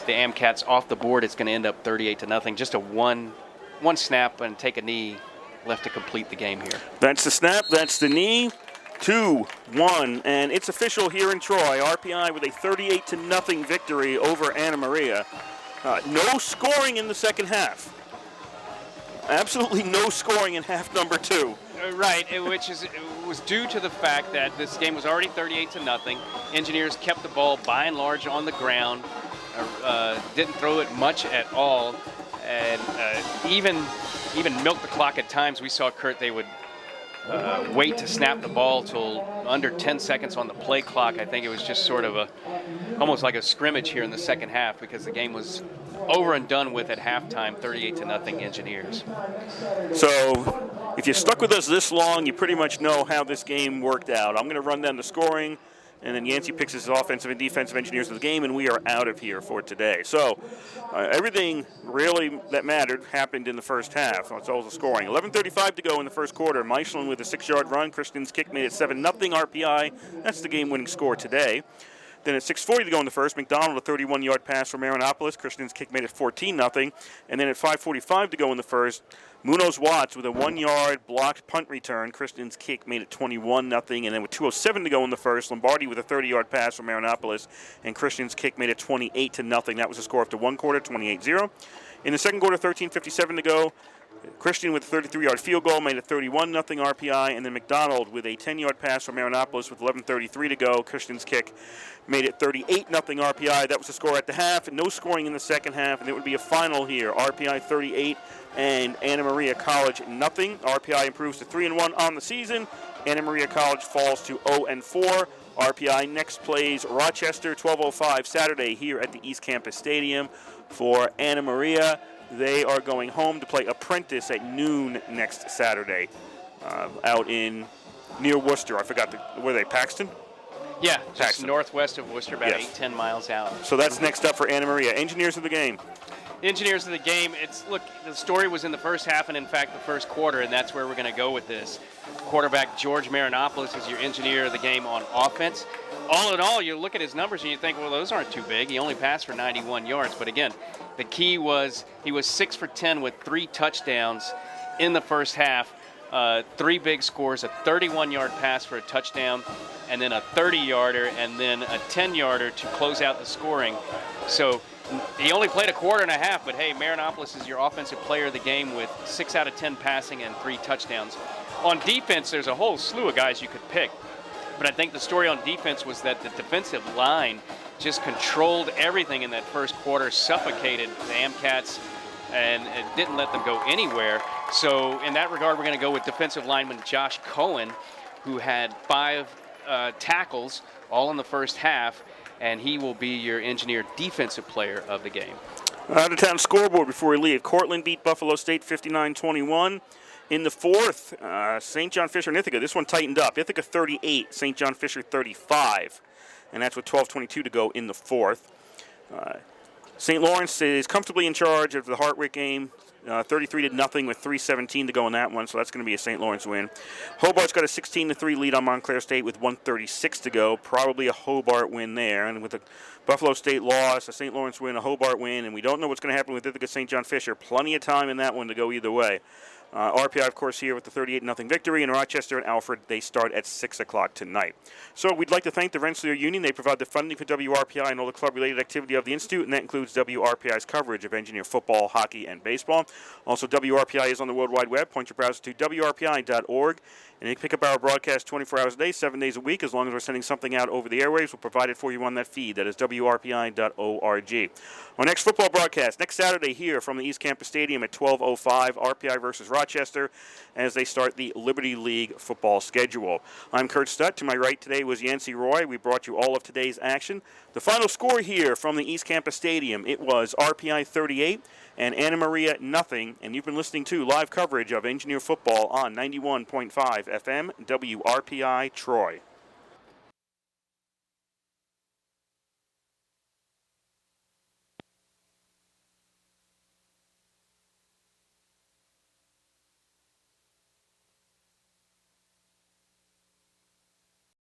the Amcats off the board, it's going to end up 38-0. Just a one snap and take a knee left to complete the game here. That's the snap, that's the knee. 2-1, and it's official here in Troy. RPI with a 38-0 victory over Anna Maria. No scoring in the second half. Absolutely no scoring in half number 2. Right, which was due to the fact that this game was already 38-0. Engineers kept the ball by and large on the ground, didn't throw it much at all, and even milked the clock at times. We saw, Kurt, they would wait to snap the ball till under 10 seconds on the play clock. I think it was just sort of almost like a scrimmage here in the second half, because the game was over and done with at halftime, 38-0 Engineers. So if you stuck with us this long, you pretty much know how this game worked out. I'm going to run down the scoring, and then Yancey picks his offensive and defensive engineers of the game, and we are out of here for today. So everything really that mattered happened in the first half. It's all the scoring. 11:35 to go in the first quarter. Michelin with a 6-yard run. Christian's kick made it 7-0 RPI. That's the game-winning score today. Then at 6:40 to go in the first, McDonald a 31-yard pass from Marinopolis. Christian's kick made it 14-0. And then at 5:45 to go in the first, Munoz Watts with a 1-yard blocked punt return. Christian's kick made it 21-0. And then with 2:07 to go in the first, Lombardi with a 30-yard pass from Marinopolis. And Christian's kick made it 28-0. That was the score after one quarter, 28-0. In the second quarter, 13:57 to go. Christian with a 33-yard field goal made it 31-0 RPI, and then McDonald with a 10-yard pass from Marinopolis with 11:33 to go. Christian's kick made it 38-0 RPI. That was the score at the half, and no scoring in the second half, and it would be a final here. RPI 38 and Anna Maria College nothing. RPI improves to 3-1 on the season. Anna Maria College falls to 0-4. RPI next plays Rochester, 12:05 Saturday here at the East Campus Stadium. For Anna Maria, they are going home to play Apprentice at noon next Saturday out in near Worcester. I forgot, were they Paxton? Yeah, just Paxton. Northwest of Worcester, about Yes. 8-10 miles out. So that's next up for Anna Maria. Engineers of the game. Engineers of the game, look, the story was in the first half and, in fact, the first quarter, and that's where we're going to go with this. Quarterback George Marinopoulos is your engineer of the game on offense. All in all, you look at his numbers and you think, well, those aren't too big. He only passed for 91 yards. But, again, the key was he was 6 for 10 with 3 touchdowns in the first half. 3 big scores, a 31-yard pass for a touchdown, and then a 30-yarder, and then a 10-yarder to close out the scoring. So he only played a quarter and a half, but hey, Marinopolis is your offensive player of the game with 6 out of 10 passing and 3 touchdowns. On defense, there's a whole slew of guys you could pick, but I think the story on defense was that the defensive line just controlled everything in that first quarter, suffocated the Amcats, and it didn't let them go anywhere. So in that regard, we're going to go with defensive lineman Josh Cohen, who had 5 tackles all in the first half, and he will be your engineer defensive player of the game. Out-of-town scoreboard before we leave. Cortland beat Buffalo State 59-21. In the fourth, St. John Fisher and Ithaca. This one tightened up. Ithaca 38, St. John Fisher 35. And that's with 12:22 to go in the fourth. St. Lawrence is comfortably in charge of the Hartwick game. 33-0 with 3:17 to go in that one, so that's going to be a St. Lawrence win. Hobart's got a 16-3 lead on Montclair State with 1:36 to go. Probably a Hobart win there. And with a Buffalo State loss, a St. Lawrence win, a Hobart win, and we don't know what's going to happen with Ithaca St. John Fisher. Plenty of time in that one to go either way. RPI, of course, here with the 38-0 victory. And Rochester and Alfred, they start at 6 o'clock tonight. So we'd like to thank the Rensselaer Union. They provide the funding for WRPI and all the club-related activity of the Institute, and that includes WRPI's coverage of Engineer football, hockey, and baseball. Also, WRPI is on the World Wide Web. Point your browser to WRPI.org. And you can pick up our broadcast 24 hours a day, 7 days a week. As long as we're sending something out over the airwaves, we'll provide it for you on that feed. That is WRPI.org. Our next football broadcast, next Saturday here from the East Campus Stadium at 12:05, RPI versus Rochester, as they start the Liberty League football schedule. I'm Kurt Stutt. To my right today was Yancey Roy. We brought you all of today's action. The final score here from the East Campus Stadium, it was RPI 38 and Anna Maria nothing. And you've been listening to live coverage of Engineer football on 91.5 FM WRPI Troy.